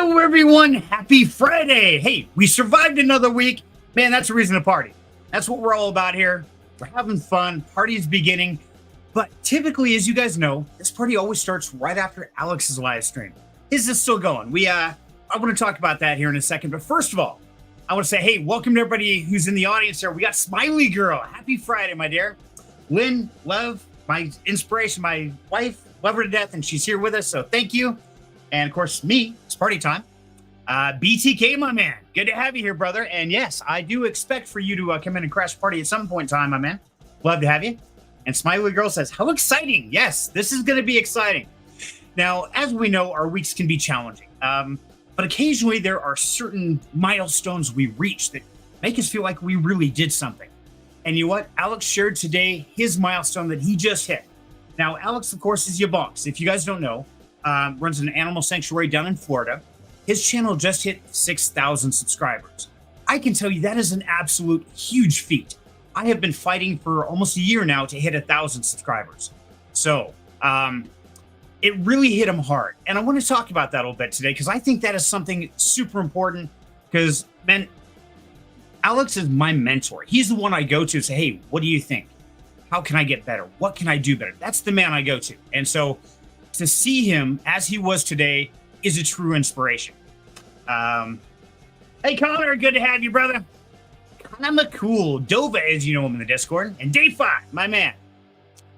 Hello, everyone. Happy Friday. Hey, we survived another week. Man, that's a reason to party. That's what we're all about here. We're having fun. Party's beginning. But typically, as you guys know, this party always starts right after Alex's live stream. His is still going. I want to talk about that here in a second. But first of all, I want to say, hey, welcome to everybody who's in the audience here. We got SmileyGirl. Happy Friday, my dear. Lynn, love, my inspiration, my wife, love her to death, and she's here with us. So thank you. And of course, me, it's party time. BTK, my man. Good to have you here, brother. And yes, I do expect for you to come in and crash party at some point in time, my man. Love to have you. And SmileyGirl says, how exciting. Yes, this is going to be exciting. Now, as we know, our weeks can be challenging. But occasionally there are certain milestones we reach that make us feel like we really did something. And you know what? Alex shared today his milestone that he just hit. Now, Alex, of course, is Yabonks. If you guys don't know, runs an animal sanctuary down in Florida. His channel just hit 6,000 subscribers. I can tell you that is an absolute huge feat. I have been fighting for almost a year now to hit 1,000 subscribers. So it really hit him hard. And I want to talk about that a little bit today because I think that is something super important because, man, Alex is my mentor. He's the one I go to and say, hey, what do you think? How can I get better? What can I do better? That's the man I go to. And so to see him as he was today is a true inspiration. Hey, Connor, good to have you, brother. Connor McCool, Dova, as you know him in the Discord, and Day 5, my man.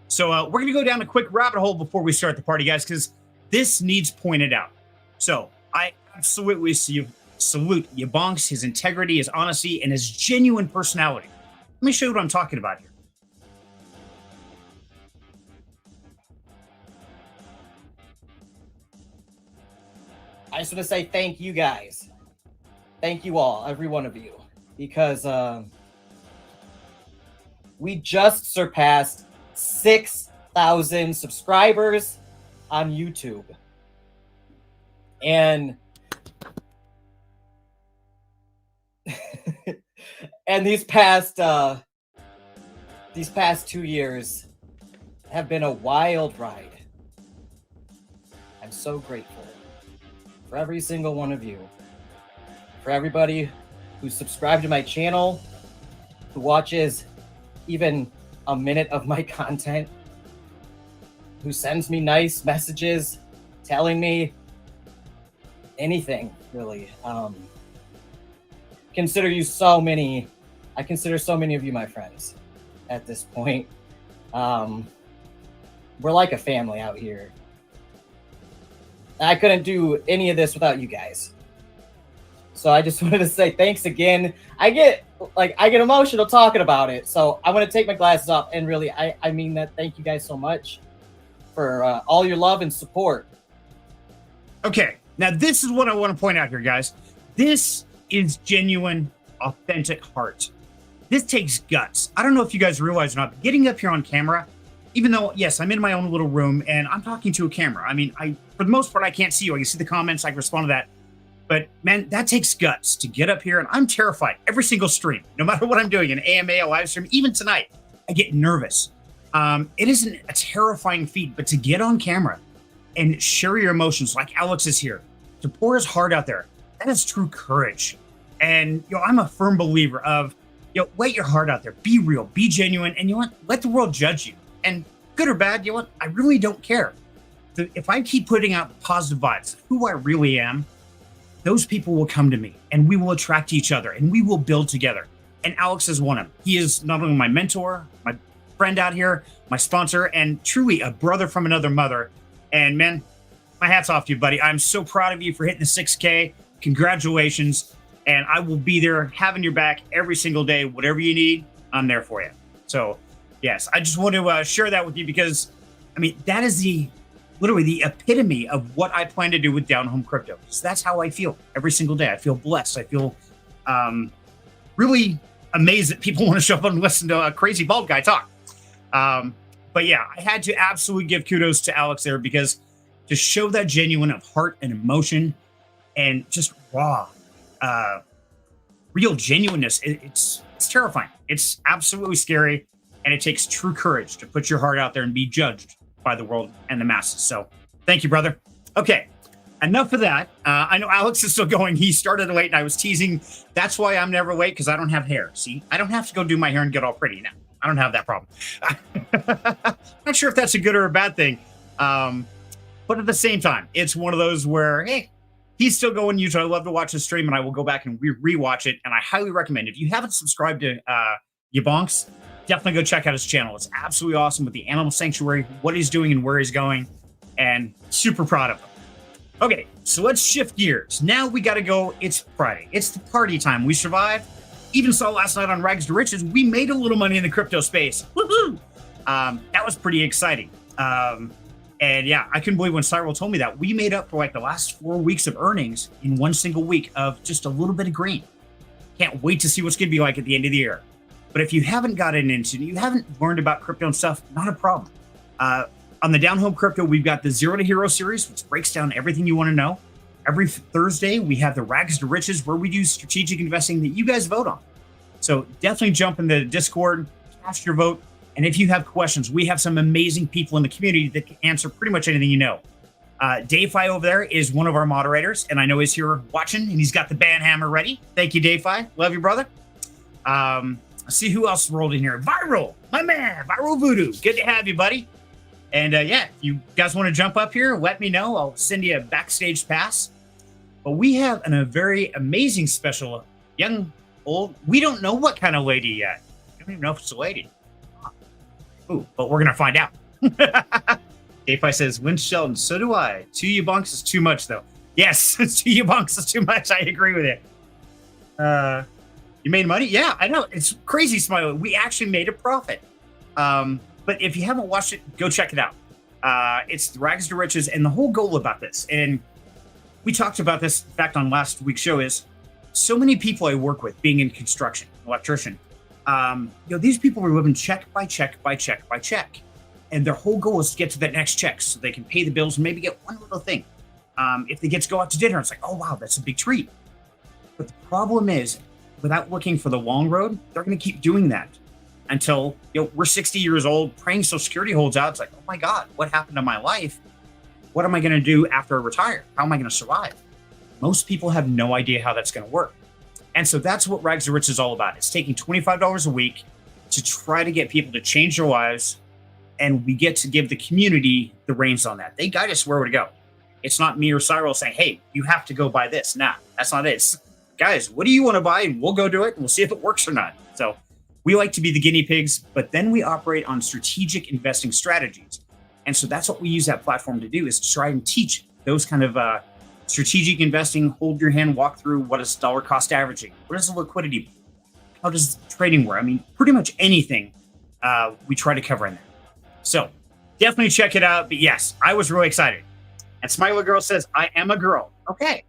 So we're going to go down a quick rabbit hole before we start the party, guys, because this needs pointed out. So I absolutely salute Yabonks, his integrity, his honesty, and his genuine personality. Let me show you what I'm talking about here. I just want to say thank you guys. Thank you all, every one of you, because we just surpassed 6,000 subscribers on YouTube. And and these past 2 years have been a wild ride. I'm so grateful for every single one of you, for everybody who subscribed to my channel, who watches even a minute of my content, who sends me nice messages telling me anything, really. I consider so many of you my friends at this point. We're like a family out here. I couldn't do any of this without you guys. So I just wanted to say thanks again. I get emotional talking about it. So I want to take my glasses off and really, I mean that. Thank you guys so much for all your love and support. Okay, now this is what I want to point out here, guys. This is genuine, authentic heart. This takes guts. I don't know if you guys realize or not, but getting up here on camera, even though, yes, I'm in my own little room and I'm talking to a camera. I mean, for the most part, I can't see you. I can see the comments. I can respond to that. But, man, that takes guts to get up here. And I'm terrified every single stream, no matter what I'm doing, an AMA, a live stream, even tonight, I get nervous. It isn't a terrifying feat, but to get on camera and share your emotions like Alex is here, to pour his heart out there, that is true courage. And, I'm a firm believer of, let your heart out there. Be real, be genuine, and let the world judge you. And good or bad, I really don't care. If I keep putting out positive vibes, who I really am, those people will come to me and we will attract each other and we will build together. And Alex is one of them. He is not only my mentor, my friend out here, my sponsor, and truly a brother from another mother. And man, my hat's off to you, buddy. I'm so proud of you for hitting the 6K. Congratulations. And I will be there having your back every single day. Whatever you need, I'm there for you. So yes, I just want to share that with you because, I mean, that is literally the epitome of what I plan to do with Down Home Crypto. So that's how I feel every single day. I feel blessed. I feel really amazed that people want to show up and listen to a crazy bald guy talk. But yeah, I had to absolutely give kudos to Alex there because to show that genuine of heart and emotion and just raw, real genuineness, it's terrifying. It's absolutely scary. And it takes true courage to put your heart out there and be judged by the world and the masses. So thank you, brother. Okay. enough of that. I know Alex is still going. He started late and I was teasing. That's why I'm never late, because I don't have hair. See, I don't have to go do my hair and get all pretty now. I don't have that problem. Not sure if that's a good or a bad thing. But at the same time, it's one of those where, hey, he's still going. Usually I love to watch his stream and I will go back and rewatch it. And I highly recommend, if you haven't subscribed to Yabonks, definitely go check out his channel. It's absolutely awesome with the animal sanctuary, what he's doing and where he's going, and super proud of him. Okay, so let's shift gears. Now we got to go. It's Friday. It's the party time. We survived. Even saw last night on Rags to Riches, we made a little money in the crypto space. Woohoo! That was pretty exciting. And yeah, I couldn't believe when Cyril told me that we made up for like the last 4 weeks of earnings in one single week of just a little bit of green. Can't wait to see what's going to be like at the end of the year. But if you haven't gotten into, you haven't learned about crypto and stuff, not a problem. On the Down Home Crypto, we've got the Zero to Hero series, which breaks down everything you want to know. Every Thursday, we have the Rags to Riches, where we do strategic investing that you guys vote on. So definitely jump in the Discord, cast your vote. And if you have questions, we have some amazing people in the community that can answer pretty much anything you know. Dayfi over there is one of our moderators, and I know he's here watching, and he's got the band hammer ready. Thank you, Dayfi. Love you, brother. Let's see who else rolled in here. Viral, my man, Viral Voodoo. Good to have you, buddy. And yeah, if you guys want to jump up here, let me know. I'll send you a backstage pass. But we have a very amazing special young, old, we don't know what kind of lady yet. I don't even know if it's a lady. Ooh, but we're going to find out. Dayfi says, Win Sheldon, so do I. 2 Yabonks is too much, though. Yes, 2 Yabonks is too much. I agree with it. You made money? Yeah, I know. It's crazy, Smiley. We actually made a profit. But if you haven't watched it, go check it out. It's the Rags to Riches, and the whole goal about this, and we talked about this, in fact, on last week's show, is so many people I work with, being in construction, electrician, these people are living check by check by check by check. And their whole goal is to get to that next check so they can pay the bills and maybe get one little thing. If they get to go out to dinner, it's like, oh, wow, that's a big treat. But the problem is, without looking for the long road, they're going to keep doing that until we're 60 years old, praying Social Security holds out. It's like, oh my God, what happened to my life? What am I going to do after I retire? How am I going to survive? Most people have no idea how that's going to work. And so that's what Rags to Riches is all about. It's taking $25 a week to try to get people to change their lives. And we get to give the community the reins on that. They guide us where to go. It's not me or Cyril saying, hey, you have to go buy this. Nah, that's not it. It's, guys, what do you want to buy? And we'll go do it and we'll see if it works or not. So we like to be the guinea pigs, but then we operate on strategic investing strategies. And so that's what we use that platform to do, is to try and teach those kind of strategic investing, hold your hand, walk through what is dollar cost averaging, what is the liquidity, how does trading work? I mean, pretty much anything we try to cover in there. So definitely check it out. But yes, I was really excited. And SmileyGirl says, I am a girl. Okay.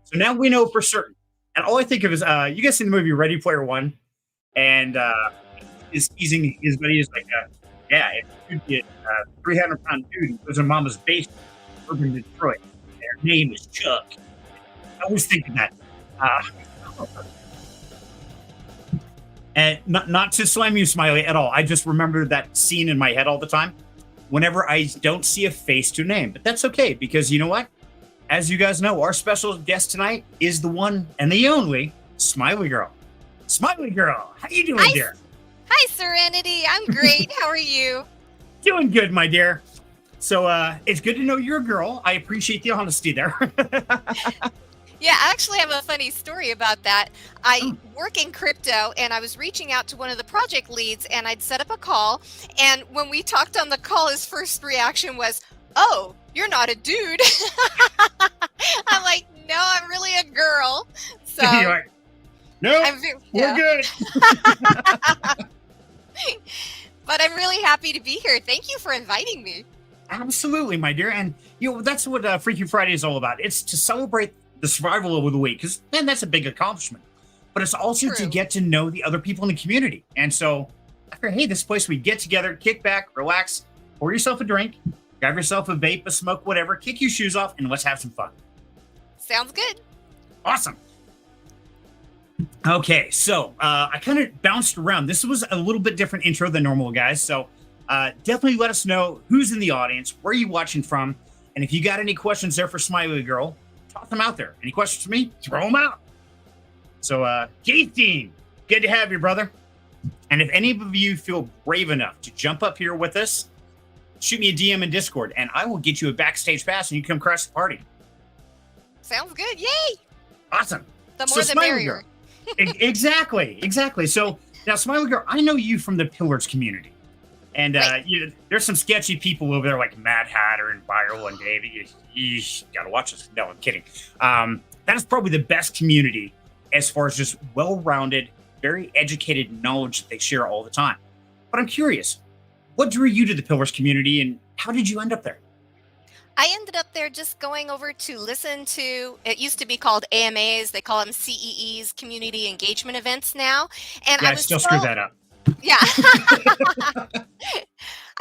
So now we know for certain. And all I think of is, you guys seen the movie Ready Player One? And is teasing his buddy is like, yeah, if you get a 300-pound dude who lives in mama's basement in urban Detroit, their name is Chuck. I always think of that. And not to slam you, Smiley, at all. I just remember that scene in my head all the time whenever I don't see a face to name. But that's okay, because you know what? As you guys know, our special guest tonight is the one and the only SmileyGirl. SmileyGirl, how you doing, dear? Hi, Serenity. I'm great. How are you? Doing good, my dear. So it's good to know you're a girl. I appreciate the honesty there. Yeah, I actually have a funny story about that. I work in crypto, and I was reaching out to one of the project leads, and I'd set up a call. And when we talked on the call, his first reaction was, oh, you're not a dude. I'm like, no, I'm really a girl. So you're like, no, we're good. But I'm really happy to be here. Thank you for inviting me. Absolutely, my dear. And that's what Freaky Friday is all about. It's to celebrate the survival of the week, because man, that's a big accomplishment. But it's also to get to know the other people in the community. And so I figured, hey, this place we get together, kick back, relax, pour yourself a drink, grab yourself a vape, a smoke, whatever, kick your shoes off, and let's have some fun. Sounds good. Awesome. Okay, so I kind of bounced around. This was a little bit different intro than normal, guys. So definitely let us know who's in the audience, where are you watching from, And if you got any questions there for Smiley Girl, toss them out there. Any questions for me? Throw them out. So, Jason, good to have you, brother. And if any of you feel brave enough to jump up here with us, shoot me a DM in Discord, and I will get you a backstage pass, and you come crash the party. Sounds good. Yay! Awesome. The more the merrier. Exactly. So now, Smiley Girl, I know you from the Pillars community, and there's some sketchy people over there like Mad Hatter and Viral and David. You gotta watch this. No, I'm kidding. That is probably the best community as far as just well-rounded, very educated knowledge that they share all the time. But I'm curious, what drew you to the Pillars community, and how did you end up there? I ended up there just going over to listen to, it used to be called AMAs. They call them CEEs, community engagement events now. And yeah, I was still screw that up. Yeah.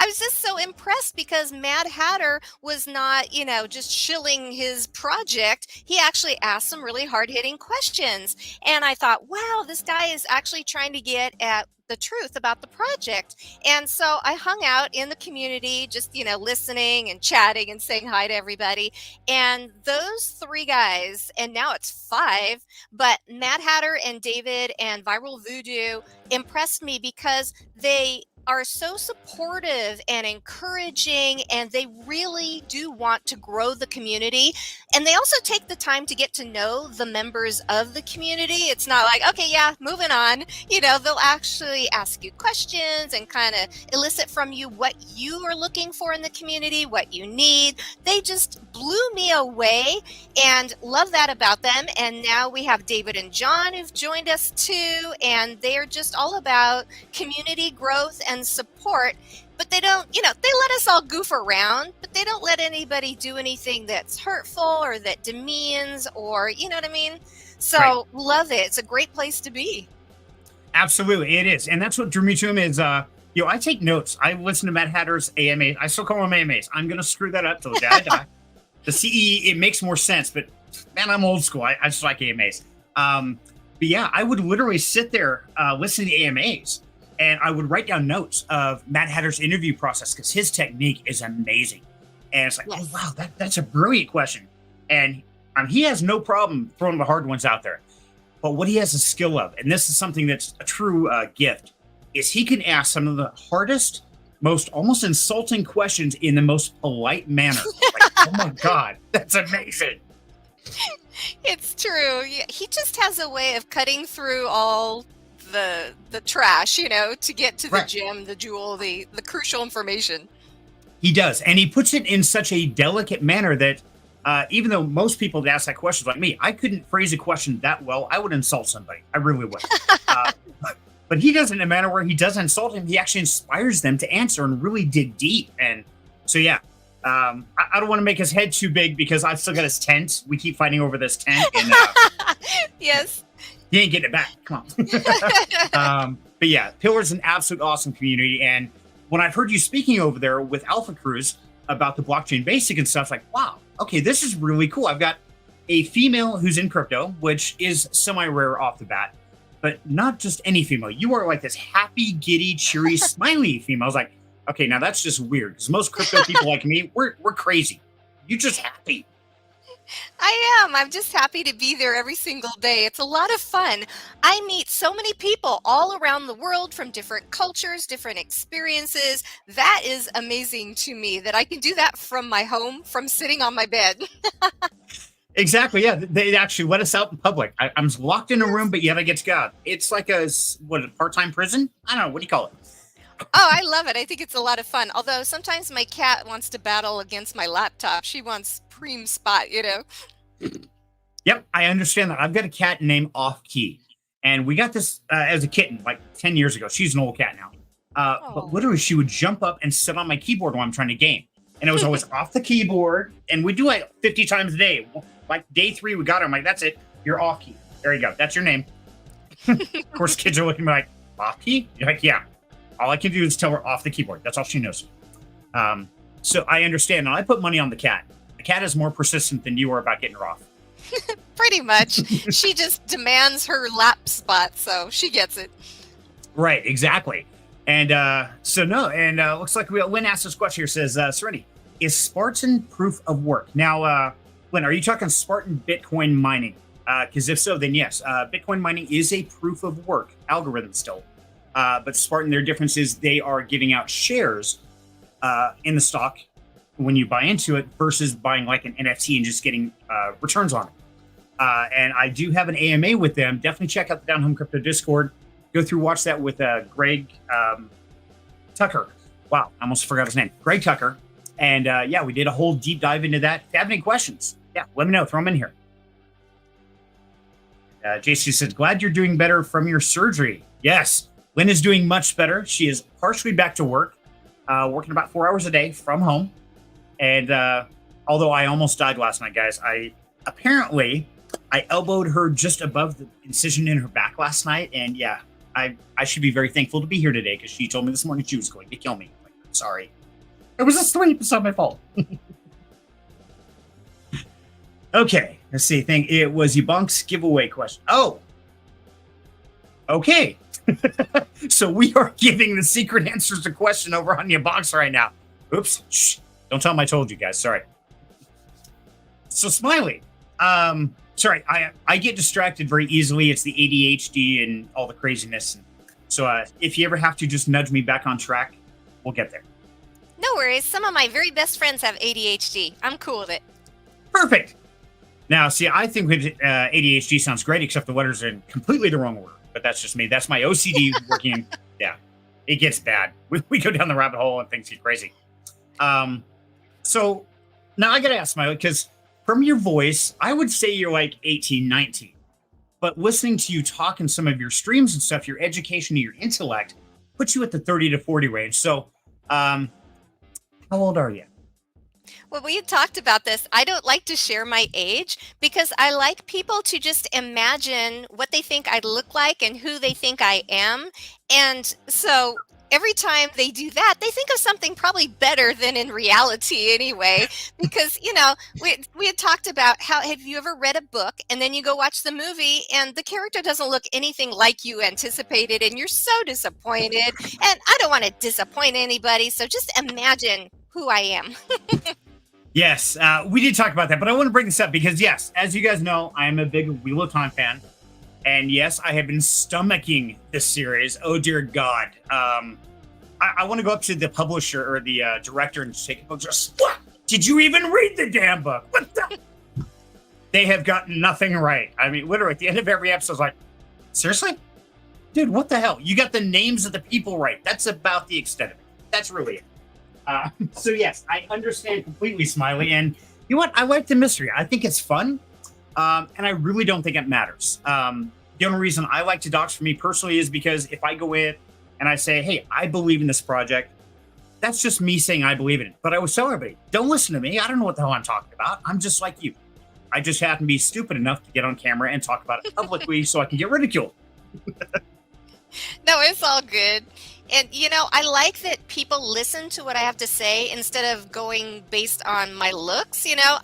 I was just so impressed because Mad Hatter was not, just shilling his project. He actually asked some really hard-hitting questions. And I thought, wow, this guy is actually trying to get at the truth about the project. And so I hung out in the community, just, listening and chatting and saying hi to everybody. And those three guys, and now it's 5, but Mad Hatter and David and Viral Voodoo impressed me because they are so supportive and encouraging, and they really do want to grow the community. And they also take the time to get to know the members of the community. It's not like, okay, yeah, moving on. They'll actually ask you questions and kind of elicit from you what you are looking for in the community, what you need. They just blew me away and love that about them. And now we have David and John who've joined us too, and they're just all about community growth and support. But they don't, they let us all goof around, but they don't let anybody do anything that's hurtful or that demeans, or, you know what I mean? So Right. Love it. It's a great place to be. Absolutely, it is. And that's what drew me to him is, I take notes. I listen to Mad Hatter's AMA. I still call them AMAs. I'm going to screw that up till the day I die. The CE, it makes more sense, but man, I'm old school. I just like AMAs. But yeah, I would literally sit there, listen to the AMAs, and I would write down notes of Mad Hatter's interview process because his technique is amazing. And it's like, Yes. oh, wow, that's a brilliant question. And he has no problem throwing the hard ones out there. But what he has a skill of, and this is something that's a true gift, is he can ask some of the hardest, most almost insulting questions in the most polite manner. Like, oh my God, that's amazing. It's true. Yeah, he just has a way of cutting through all the trash, to get to the Right. gem, the jewel, the crucial information. He does. And he puts it in such a delicate manner that even though most people that ask that question like me, I couldn't phrase a question that well. I would insult somebody. I really would. But he does it in a manner where he doesn't insult him. He actually inspires them to answer and really dig deep. And so, yeah, I don't want to make his head too big because I've still got his tent. We keep fighting over this tent. And Yes. he ain't getting it back. Come on. But yeah, Pillar's an absolute awesome community. And when I've heard you speaking over there with Alpha Cruise about the blockchain basic and stuff, like, wow, okay, this is really cool. I've got a female who's in crypto, which is semi-rare off the bat, but not just any female. You are like this happy, giddy, cheery, smiley female. I was like, okay, now that's just weird because most crypto people like me, we're crazy. You're just happy. I am. I'm just happy to be there every single day. It's a lot of fun. I meet so many people all around the world from different cultures, different experiences. That is amazing to me that I can do that from my home, from sitting on my bed. Exactly. Yeah, they actually let us out in public. I'm locked in a room, but yet I get to go out. It's like a part-time prison? I don't know. What do you call it? Oh, I love it. I think it's a lot of fun. Although sometimes my cat wants to battle against my laptop. She wants preem spot, Yep, I understand that. I've got a cat named Off Key, and we got this as a kitten like 10 years ago. She's an old cat now. But literally, she would jump up and sit on my keyboard while I'm trying to game. And it was always off the keyboard. And we do it 50 times a day. Like day 3, we got her. I'm like, that's it. You're Off Key. There you go. That's your name. Of course, kids are looking at me like, Off Key? You're like, yeah. All I can do is tell her off the keyboard. That's all she knows. So I understand. Now, I put money on the cat. The cat is more persistent than you are about getting her off. Pretty much. She just demands her lap spot, so she gets it. Right, exactly. And looks like Lynn asked this question here, says, Serenity, Is Spartan proof of work? Now, Glenn, are you talking Spartan Bitcoin mining? Because if so, then yes, Bitcoin mining is a proof of work algorithm still. But Spartan, their difference is they are giving out shares in the stock when you buy into it versus buying like an NFT and just getting returns on it. And I do have an AMA with them. Definitely check out the Down Home Crypto Discord. Go through, watch that with Greg Tucker. Wow, I almost forgot his name. Greg Tucker. And yeah, we did a whole deep dive into that. If you have any questions, yeah, let me know. Throw them in here. JC says, glad you're doing better from your surgery. Yes, Lynn is doing much better. She is partially back to work, working about 4 hours a day from home. And although I almost died last night, guys, I elbowed her just above the incision in her back last night. And yeah, I should be very thankful to be here today because she told me this morning she was going to kill me. Like, I'm sorry. It was asleep. It's not my fault. Okay, let's see. It was Yubunk's giveaway question. Oh, okay. So we are giving the secret answers to question over on Yubunks right now. Oops. Shh. Don't tell them I told you guys. Sorry. So Smiley, sorry, I get distracted very easily. It's the ADHD and all the craziness. So if you ever have to just nudge me back on track, we'll get there. No worries. Some of my very best friends have ADHD. I'm cool with it. Perfect. Now, see, I think ADHD sounds great, except the letters are in completely the wrong order. But that's just me. That's my OCD working. Yeah, it gets bad. We go down the rabbit hole and things get crazy. So now I got to ask Smiley, because from your voice, I would say you're like 18, 19. But listening to you talk in some of your streams and stuff, your education and your intellect puts you at the 30 to 40 range. So how old are you? Well, we had talked about this. I don't like to share my age because I like people to just imagine what they think I look like and who they think I am. And so every time they do that, they think of something probably better than in reality anyway. Because, you know, we had talked about how, have you ever read a book and then you go watch the movie and the character doesn't look anything like you anticipated and you're so disappointed. And I don't want to disappoint anybody. So just imagine who I am. Yes, we did talk about that, but I want to bring this up because, yes, as you guys know, I am a big Wheel of Time fan. And yes, I have been stomaching this series. Oh, dear God. I want to go up to the publisher or the director and take a book. Just, what? Did you even read the damn book? What the? They have gotten nothing right. I mean, literally, at the end of every episode, I was like, seriously? Dude, what the hell? You got the names of the people right. That's about the extent of it. That's really it. So yes, I understand completely, Smiley. And you know what? I like the mystery. I think it's fun. And I really don't think it matters. The only reason I like to dox for me personally is because if I go in and I say, hey, I believe in this project, that's just me saying I believe in it. But I would tell everybody, don't listen to me. I don't know what the hell I'm talking about. I'm just like you. I just happen to be stupid enough to get on camera and talk about it publicly so I can get ridiculed. No, it's all good. And, you know, I like that people listen to what I have to say instead of going based on my looks. You know,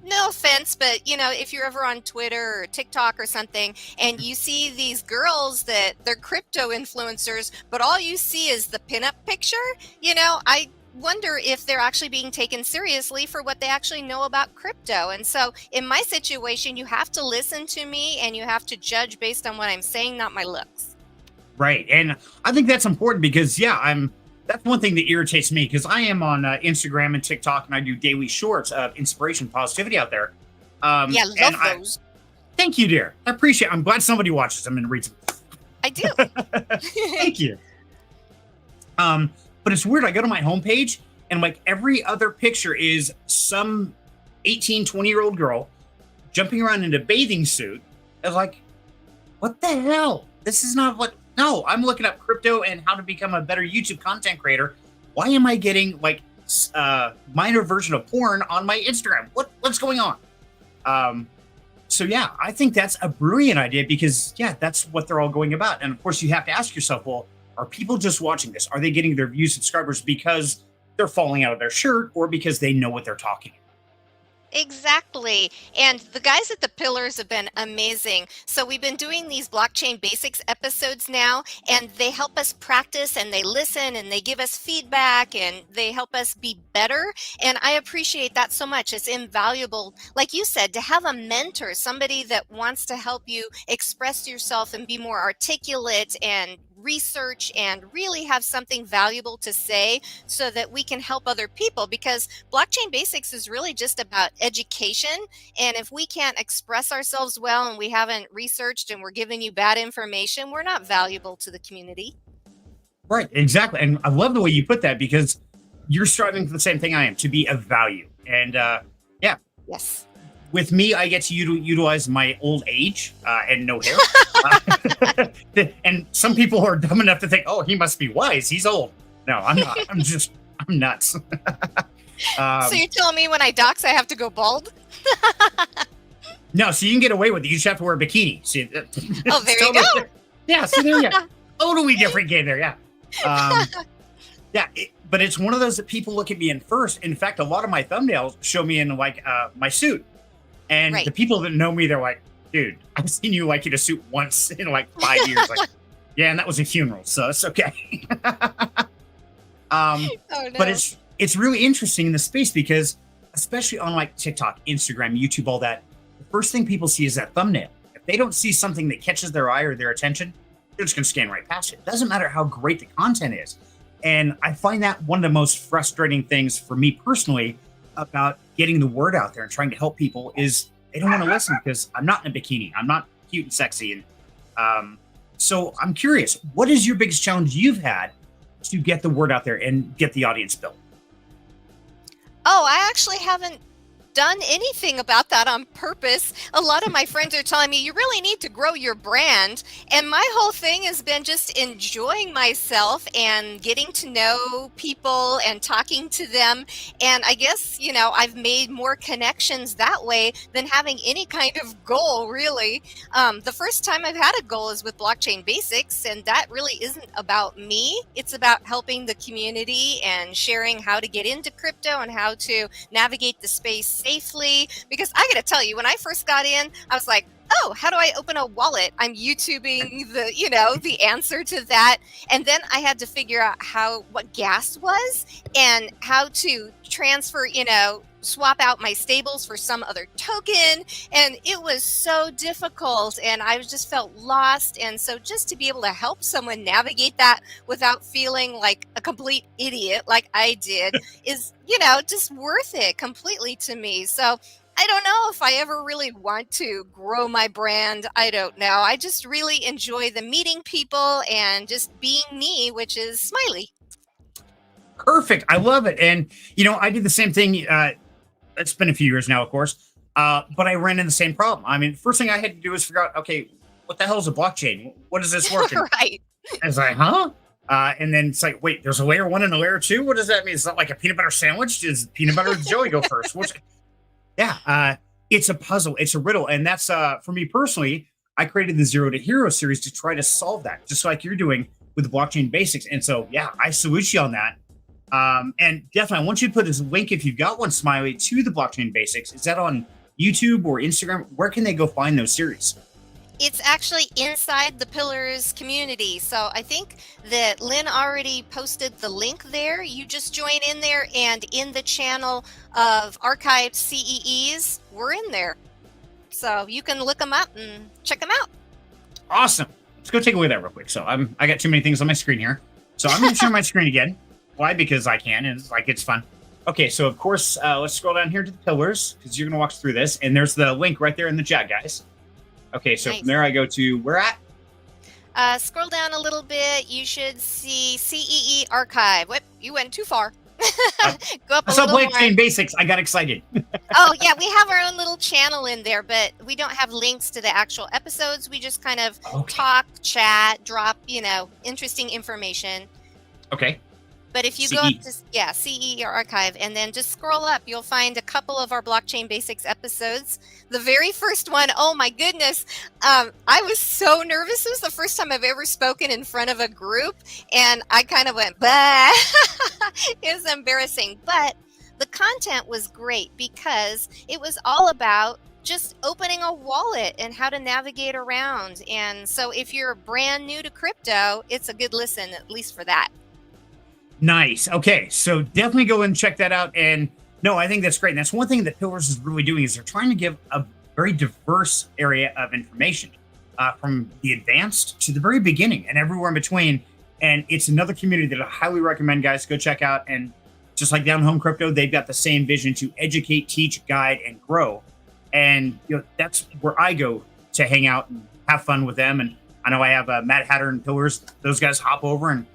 no offense, but, you know, if you're ever on Twitter or TikTok or something and you see these girls that they're crypto influencers, but all you see is the pinup picture, you know, I wonder if they're actually being taken seriously for what they actually know about crypto. And so in my situation, you have to listen to me and you have to judge based on what I'm saying, not my looks. Right. And I think that's important because, yeah, that's one thing that irritates me because I am on Instagram and TikTok and I do daily shorts of inspiration, positivity out there. Yeah, love those. Thank you, dear. I appreciate it. I'm glad somebody watches them and reads them. I do. Thank you. But it's weird. I go to my homepage and like every other picture is some 18, 20-year-old girl jumping around in a bathing suit. I was like, what the hell? This is not what... No, I'm looking up crypto and how to become a better YouTube content creator. Why am I getting like minor version of porn on my Instagram? What's going on? So yeah, I think that's a brilliant idea because yeah, that's what they're all going about. And of course you have to ask yourself, well, are people just watching this? Are they getting their views, subscribers because they're falling out of their shirt or because they know what they're talking about? Exactly. And the guys at the Pillars have been amazing. So we've been doing these blockchain basics episodes now, and they help us practice and they listen and they give us feedback and they help us be better. And I appreciate that so much. It's invaluable, like you said, to have a mentor, somebody that wants to help you express yourself and be more articulate and research and really have something valuable to say so that we can help other people, because blockchain basics is really just about education. And if we can't express ourselves well and we haven't researched and we're giving you bad information, we're not valuable to the community. Right, exactly. And I love the way you put that, because you're striving for the same thing I am, to be of value. And yeah, Yes. with me, I get to utilize my old age and no hair. And some people are dumb enough to think, oh, he must be wise. He's old. No, I'm not. I'm nuts. So you're telling me when I dox, I have to go bald? No, so you can get away with it. You just have to wear a bikini. See, Oh, there you go. Yeah, so there you go. Totally different game there. Yeah. Yeah, but it's one of those that people look at me in first. In fact, a lot of my thumbnails show me in like my suit. And Right. the people that know me, they're like, dude, I've seen you like in a suit once in like 5 years. Like, yeah, and that was a funeral, so it's okay. Oh, no. But it's really interesting in the space, because especially on like TikTok, Instagram, YouTube, all that, the first thing people see is that thumbnail. If they don't see something that catches their eye or their attention, they're just going to scan right past it. It doesn't matter how great the content is. And I find that one of the most frustrating things for me personally about getting the word out there and trying to help people is they don't want to listen, because I'm not in a bikini. I'm not cute and sexy. And so I'm curious, what is your biggest challenge you've had to get the word out there and get the audience built? Oh, I actually haven't done anything about that on purpose. A lot of my friends are telling me you really need to grow your brand. And my whole thing has been just enjoying myself and getting to know people and talking to them. And I guess, I've made more connections that way than having any kind of goal, really. The first time I've had a goal is with Blockchain Basics, and that really isn't about me. It's about helping the community and sharing how to get into crypto and how to navigate the space safely. Because I got to tell you, when I first got in, I was like, oh, how do I open a wallet? I'm YouTubing the answer to that. And then I had to figure out what gas was and how to transfer, swap out my stables for some other token. And it was so difficult and I just felt lost. And so just to be able to help someone navigate that without feeling like a complete idiot like I did is, just worth it completely to me. So I don't know if I ever really want to grow my brand. I don't know. I just really enjoy the meeting people and just being me, which is Smiley. Perfect. I love it. And, I did the same thing. It's been a few years now, of course, but I ran into the same problem. I mean, first thing I had to do was figure out, okay, what the hell is a blockchain? What does this work? Right. I was like, huh? And then it's like, wait, there's a layer 1 and a layer 2. What does that mean? Is that like a peanut butter sandwich? Does peanut butter and jelly go first? Yeah, it's a puzzle. It's a riddle. And that's, for me personally, I created the Zero to Hero series to try to solve that, just like you're doing with the Blockchain Basics. And so, yeah, I salute you on that. And definitely, I want you to put this link, if you've got one, Smiley, to the Blockchain Basics. Is that on YouTube or Instagram? Where can they go find those series? It's actually inside the Pillars community. So I think that Lynn already posted the link there. You just join in there, and in the channel of archived CEEs, we're in there. So you can look them up and check them out. Awesome. Let's go take a look at that real quick. So I got too many things on my screen here. So I'm going to share my screen again. Why? Because I can, and it's fun. Okay, so of course, let's scroll down here to the Pillars, because you're going to walk us through this. And there's the link right there in the chat, guys. Okay, so Nice. From there I go to where at? Scroll down a little bit. You should see CEE archive. Whoop, you went too far. Go up a I saw little more. Blockchain Basics. I got excited. Oh, yeah, we have our own little channel in there, but we don't have links to the actual episodes. We just kind of Okay. talk, chat, drop, interesting information. Okay. But if you go up to, CE archive, and then just scroll up, you'll find a couple of our Blockchain Basics episodes. The very first one, oh my goodness, I was so nervous. It was the first time I've ever spoken in front of a group, and I kind of went, bah. It was embarrassing. But the content was great because it was all about just opening a wallet and how to navigate around. And so if you're brand new to crypto, it's a good listen, at least for that. Nice. Okay, so definitely go and check that out. And no, I think that's great. And that's one thing that Pillars is really doing is they're trying to give a very diverse area of information, from the advanced to the very beginning and everywhere in between. And it's another community that I highly recommend, guys, go check out. And just like Down Home Crypto, they've got the same vision to educate, teach, guide, and grow. And that's where I go to hang out and have fun with them. And I know I have Matt Hatter and Pillars. Those guys hop over and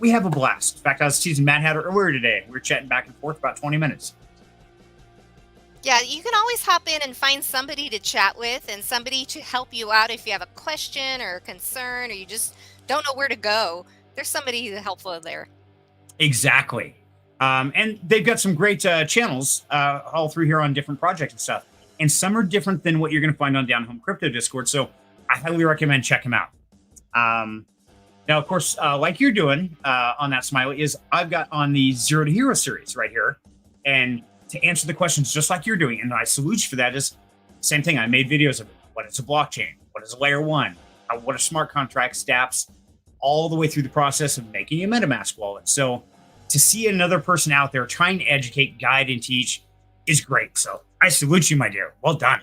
we have a blast. In fact, I was teasing Matt Hatter earlier today. We were chatting back and forth about 20 minutes. Yeah, you can always hop in and find somebody to chat with and somebody to help you out if you have a question or a concern or you just don't know where to go. There's somebody helpful there. Exactly. And they've got some great channels all through here on different projects and stuff. And some are different than what you're going to find on Down Home Crypto Discord. So I highly recommend check them out. Now, of course, like you're doing on that, Smiley, is I've got on the Zero to Hero series right here. And to answer the questions just like you're doing, and I salute you for that, is same thing. I made videos of it. What is a blockchain? What is a layer one? What are smart contracts, dApps, all the way through the process of making a MetaMask wallet. So to see another person out there trying to educate, guide, and teach is great. So I salute you, my dear. Well done.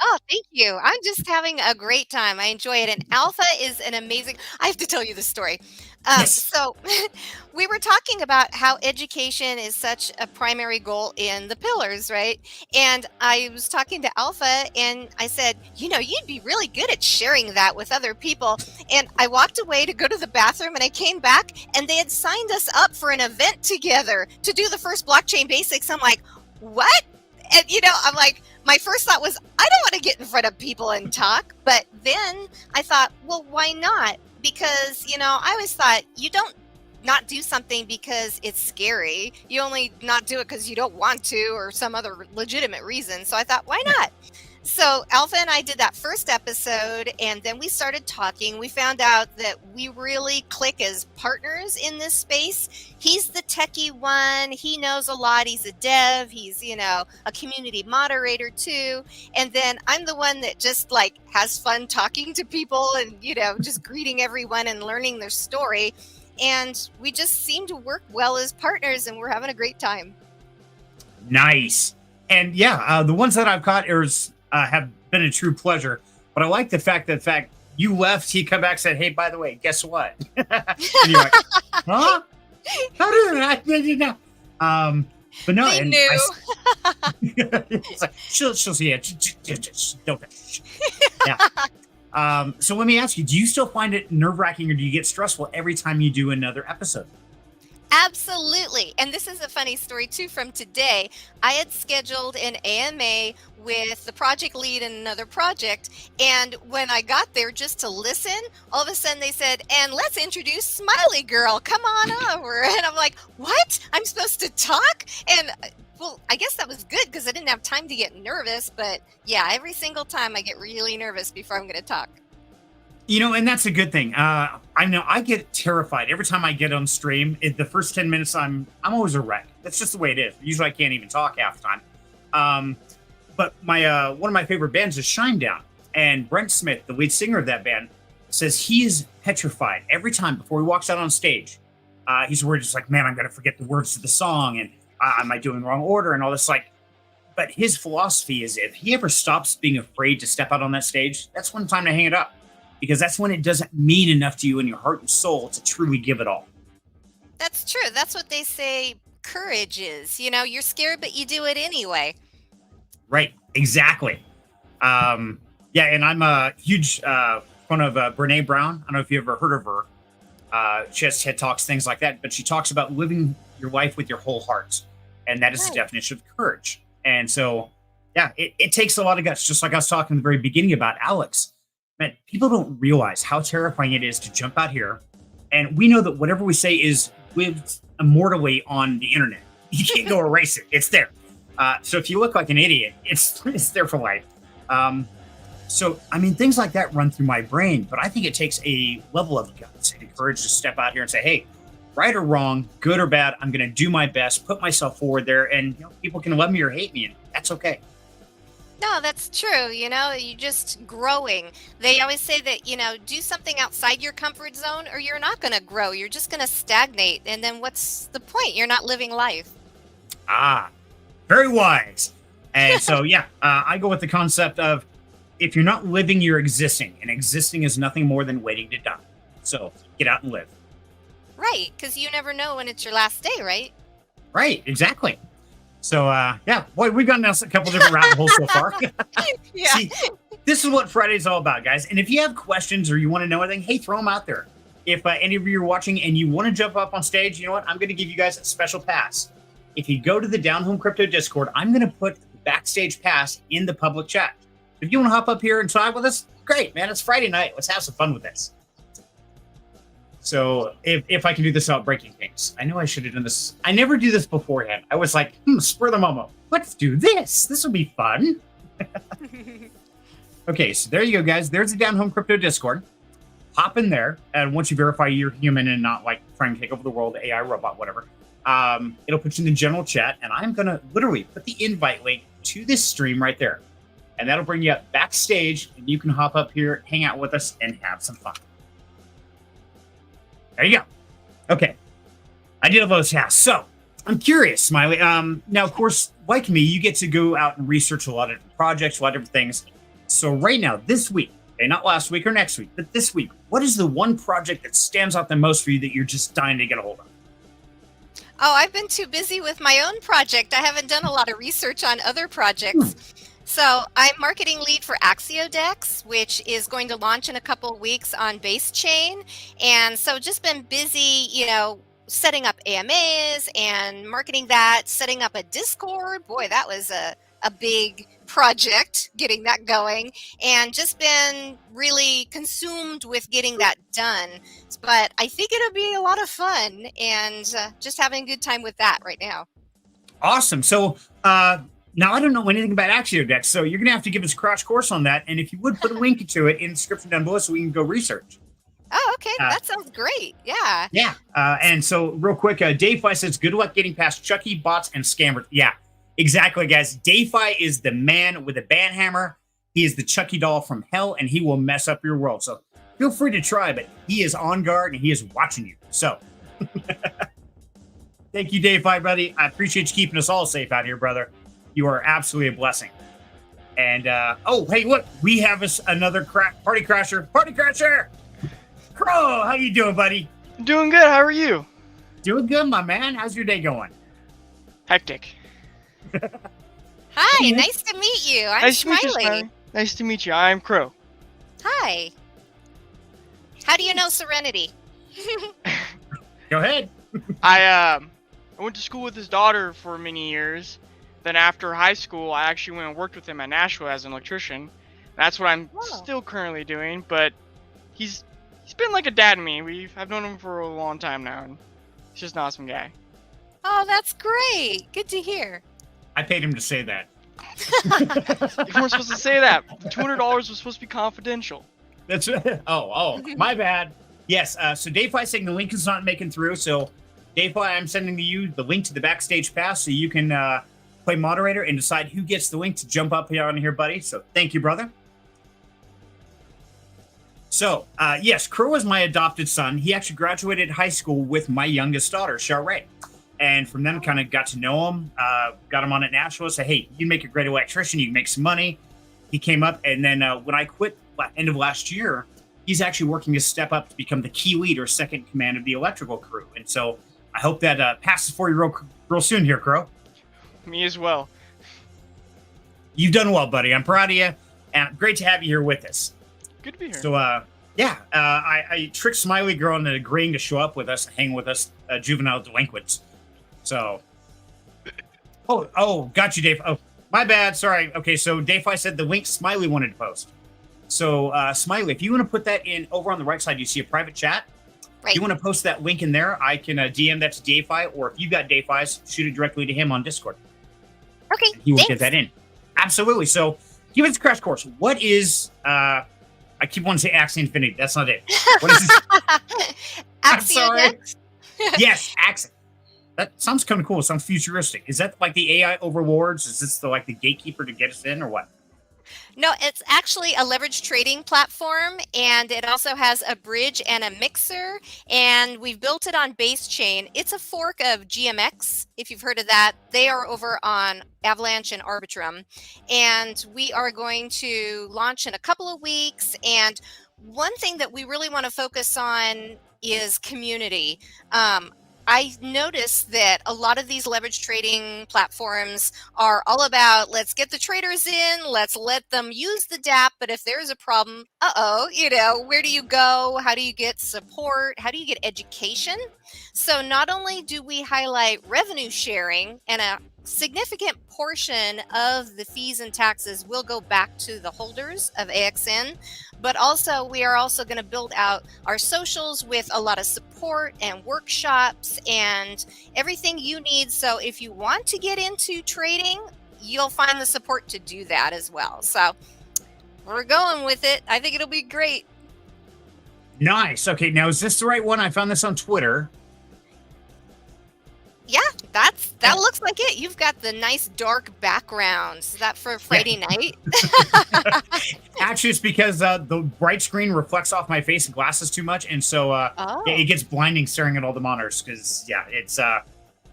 Oh, thank you. I'm just having a great time. I enjoy it. And Alpha is an amazing, I have to tell you the story. Yes. So we were talking about how education is such a primary goal in the pillars, right? And I was talking to Alpha and I said, you'd be really good at sharing that with other people. And I walked away to go to the bathroom and I came back and they had signed us up for an event together to do the first blockchain basics. I'm like, what? And, I'm like, my first thought was, I don't want to get in front of people and talk. But then I thought, well, why not? Because, I always thought you don't not do something because it's scary. You only not do it because you don't want to or some other legitimate reason. So I thought, why not? So Alpha and I did that first episode and then we started talking. We found out that we really click as partners in this space. He's the techie one. He knows a lot. He's a dev. He's, a community moderator too. And then I'm the one that just has fun talking to people and, just greeting everyone and learning their story. And we just seem to work well as partners and we're having a great time. Nice. And yeah, the ones that I've caught have been a true pleasure. But I like the fact you left, he come back, said, hey, by the way, guess what? And you're like, huh? How did I know? But no, they and knew. It's like, she'll see it. Don't. Yeah. So let me ask you, do you still find it nerve-wracking or do you get stressful every time you do another episode? Absolutely. And this is a funny story too from today. I had scheduled an AMA with the project lead in another project. And when I got there just to listen, all of a sudden they said, and let's introduce SmileyGirl. Come on over. And I'm like, what? I'm supposed to talk? And well, I guess that was good because I didn't have time to get nervous. But yeah, every single time I get really nervous before I'm going to talk. And that's a good thing. I know I get terrified every time I get on stream. The first 10 minutes, I'm always a wreck. That's just the way it is. Usually I can't even talk half the time. But my one of my favorite bands is Shinedown. And Brent Smith, the lead singer of that band, says he is petrified every time before he walks out on stage. He's worried, just like, man, I'm going to forget the words to the song. And am I doing the wrong order? And all this but his philosophy is if he ever stops being afraid to step out on that stage, that's one time to hang it up. Because that's when it doesn't mean enough to you in your heart and soul to truly give it all. That's true. That's what they say courage is. You're scared, but you do it anyway. Right. Exactly. Yeah. And I'm a huge fan of Brene Brown. I don't know if you ever heard of her. She has TED Talks, things like that. But she talks about living your life with your whole heart. And that is the definition of courage. And so, yeah, it takes a lot of guts. Just like I was talking in the very beginning about Alex. Man, people don't realize how terrifying it is to jump out here. And we know that whatever we say is lived immortally on the internet. You can't go erase it. It's there. So if you look like an idiot, it's there for life. So, things like that run through my brain. But I think it takes a level of guts and courage to step out here and say, hey, right or wrong, good or bad, I'm going to do my best, put myself forward there, and people can love me or hate me, and that's okay. No, that's true. You're just growing. They always say that, do something outside your comfort zone or you're not going to grow. You're just going to stagnate. And then what's the point? You're not living life. Ah, very wise. And so, I go with the concept of if you're not living, you're existing. And existing is nothing more than waiting to die. So get out and live. Right. Because you never know when it's your last day, right? Right. Exactly. So, boy, we've gone down a couple different rabbit holes so far. Yeah. See, this is what Friday's all about, guys. And if you have questions or you want to know anything, hey, throw them out there. If any of you are watching and you want to jump up on stage, you know what? I'm going to give you guys a special pass. If you go to the Down Home Crypto Discord, I'm going to put the backstage pass in the public chat. If you want to hop up here and talk with us, great, man. It's Friday night. Let's have some fun with this. So if I can do this without breaking things, I know I should have done this. I never do this beforehand. I was like, spur the moment. Let's do this. This will be fun. Okay, so there you go, guys. There's the Down Home Crypto Discord. Hop in there, and once you verify you're human and not like trying to take over the world, AI, robot, whatever, it'll put you in the general chat, and I'm going to literally put the invite link to this stream right there. And that'll bring you up backstage, and you can hop up here, hang out with us, and have some fun. There you go. Okay. I did a little task. So I'm curious, Smiley. Now, of course, like me, you get to go out and research a lot of different projects, a lot of different things. So right now, this week, okay, not last week or next week, but this week, what is the one project that stands out the most for you that you're just dying to get a hold of? Oh, I've been too busy with my own project. I haven't done a lot of research on other projects. So I'm marketing lead for AxioDex, which is going to launch in a couple of weeks on Base Chain. And so just been busy, setting up AMAs and marketing that, setting up a Discord. Boy, that was a big project, getting that going, and just been really consumed with getting that done. But I think it'll be a lot of fun and just having a good time with that right now. Awesome. So, now, I don't know anything about AxioDex, so you're going to have to give us a crash course on that. And if you would, put a link to it in the description down below so we can go research. Oh, okay. That sounds great. Yeah. Yeah. And so real quick, DaveFi says, good luck getting past Chucky, bots, and scammers. Yeah, exactly, guys. DaveFi is the man with a band hammer. He is the Chucky doll from hell, and he will mess up your world. So feel free to try, but he is on guard, and he is watching you. So thank you, DaveFi, buddy. I appreciate you keeping us all safe out here, brother. You are absolutely a blessing. And, hey, look, we have another party crasher. Qrow, how you doing, buddy? Doing good. How are you? Doing good, my man. How's your day going? Hectic. Hi, nice to meet you. I'm Smiley. Nice to meet you. I'm Qrow. Hi. How do you know Serenity? Go ahead. I went to school with his daughter for many years. Then after high school, I actually went and worked with him at Nashville as an electrician. That's what I'm still currently doing, but he's been like a dad to me. I've known him for a long time now, and he's just an awesome guy. Oh, that's great. Good to hear. I paid him to say that. You weren't supposed to say that. The $200 was supposed to be confidential. That's oh, my bad. Yes, so DaveFi saying the link is not making through, so DaveFi, I'm sending you the link to the backstage pass so you can play moderator and decide who gets the link to jump up here on here, buddy. So thank you, brother. So, yes, Qrow is my adopted son. He actually graduated high school with my youngest daughter, Qrow. And from then, kind of got to know him, got him on at Nashville, said, hey, you make a great electrician, you can make some money. He came up, and then when I quit end of last year, he's actually working to step up to become the key lead or second command of the electrical crew. And so I hope that passes for you real soon here, Qrow. Me as well. You've done well, buddy. I'm proud of you, and great to have you here with us. Good to be here. So, I tricked SmileyGirl into agreeing to show up with us, hang with us, juvenile delinquents. So, got you, Dave. Oh, my bad. Sorry. Okay, so DaveFi said the link Smiley wanted to post. So, Smiley, if you want to put that in over on the right side, you see a private chat. Right. If you want to post that link in there, I can DM that to DaveFi, or if you've got DaveFi's, shoot it directly to him on Discord. Okay, he will get that in. Absolutely. So, give us a crash course. What is, I keep wanting to say Axie Infinity. That's not it. What is this? AxioDex. Yes, accent. That sounds kind of cool. It sounds futuristic. Is that like the AI overlords? Is this like the gatekeeper to get us in, or what? No, it's actually a leverage trading platform, and it also has a bridge and a mixer, and we've built it on Base Chain. It's a fork of GMX, if you've heard of that. They are over on Avalanche and Arbitrum, and we are going to launch in a couple of weeks. And one thing that we really want to focus on is community. I noticed that a lot of these leverage trading platforms are all about, let's get the traders in, let's let them use the DApp. But if there's a problem, where do you go? How do you get support? How do you get education? So not only do we highlight revenue sharing, and a significant portion of the fees and taxes will go back to the holders of AXN, but also we are also going to build out our socials with a lot of support and workshops and everything you need. So if you want to get into trading, you'll find the support to do that as well. So we're going with it. I think it'll be great. Nice. Okay, now is this the right one? I found this on Twitter. Yeah, that looks like it. You've got the nice dark background. Is that for Friday night? Actually, it's because the bright screen reflects off my face and glasses too much, and so it gets blinding staring at all the monitors. Because it's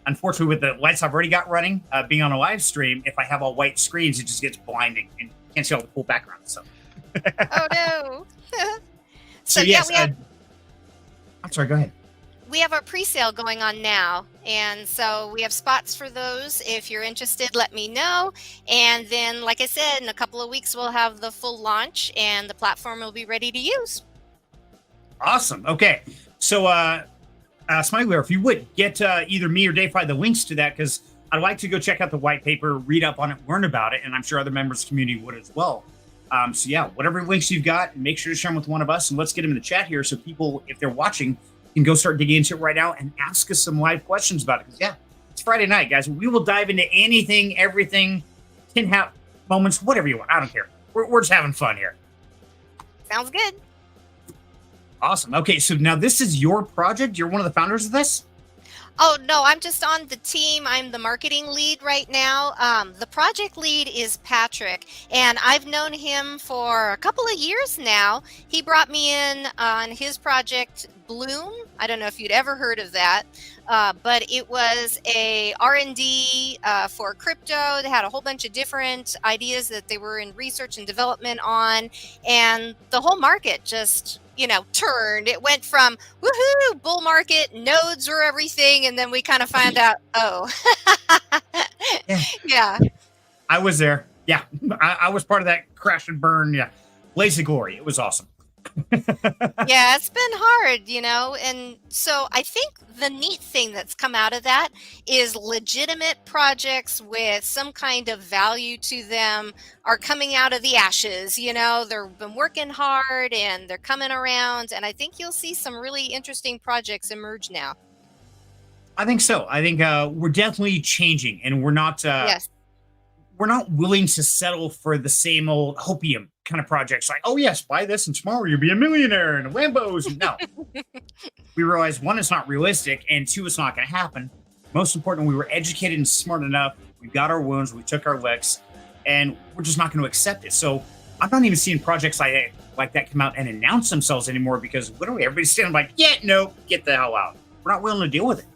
unfortunately with the lights I've already got running, being on a live stream, if I have all white screens, it just gets blinding and you can't see all the cool background. So. Oh no. So yes, I'm sorry. Go ahead. We have our pre-sale going on now, and so we have spots for those. If you're interested, let me know. And then, like I said, in a couple of weeks, we'll have the full launch, and the platform will be ready to use. Awesome. Okay. So, SmileyGirl, if you would get either me or Dave the links to that, because I'd like to go check out the white paper, read up on it, learn about it, and I'm sure other members of the community would as well. So yeah, whatever links you've got, make sure to share them with one of us, and let's get them in the chat here so people, if they're watching, can go start digging into it right now and ask us some live questions about it. Because it's Friday night, guys. We will dive into anything, everything, 10 moments, whatever you want. I don't care. We're just having fun here. Sounds good. Awesome. Okay, so now this is your project. You're one of the founders of this? Oh, no, I'm just on the team. I'm the marketing lead right now. The project lead is Patrick, and I've known him for a couple of years now. He brought me in on his project, Bloom. I don't know if you'd ever heard of that, but it was a R&D for crypto. They had a whole bunch of different ideas that they were in research and development on, and the whole market just turned. It went from woohoo, bull market, nodes were everything, and then we kind of found out, yeah. I was there. Yeah, I was part of that crash and burn. Yeah, blaze of glory. It was awesome. Yeah, it's been hard, and so I think the neat thing that's come out of that is legitimate projects with some kind of value to them are coming out of the ashes. They've been working hard and they're coming around, and I think you'll see some really interesting projects emerge now. I think so. I think we're definitely changing, and we're not we're not willing to settle for the same old hopium kind of projects. Like, oh yes, buy this and tomorrow you'll be a millionaire and Lambos. No, we realized one, it's not realistic, and two, it's not going to happen. Most important, we were educated and smart enough. We got our wounds, we took our licks, and we're just not going to accept it. So I'm not even seeing projects like that come out and announce themselves anymore, because literally everybody's standing like, yeah, no, get the hell out. We're not willing to deal with it.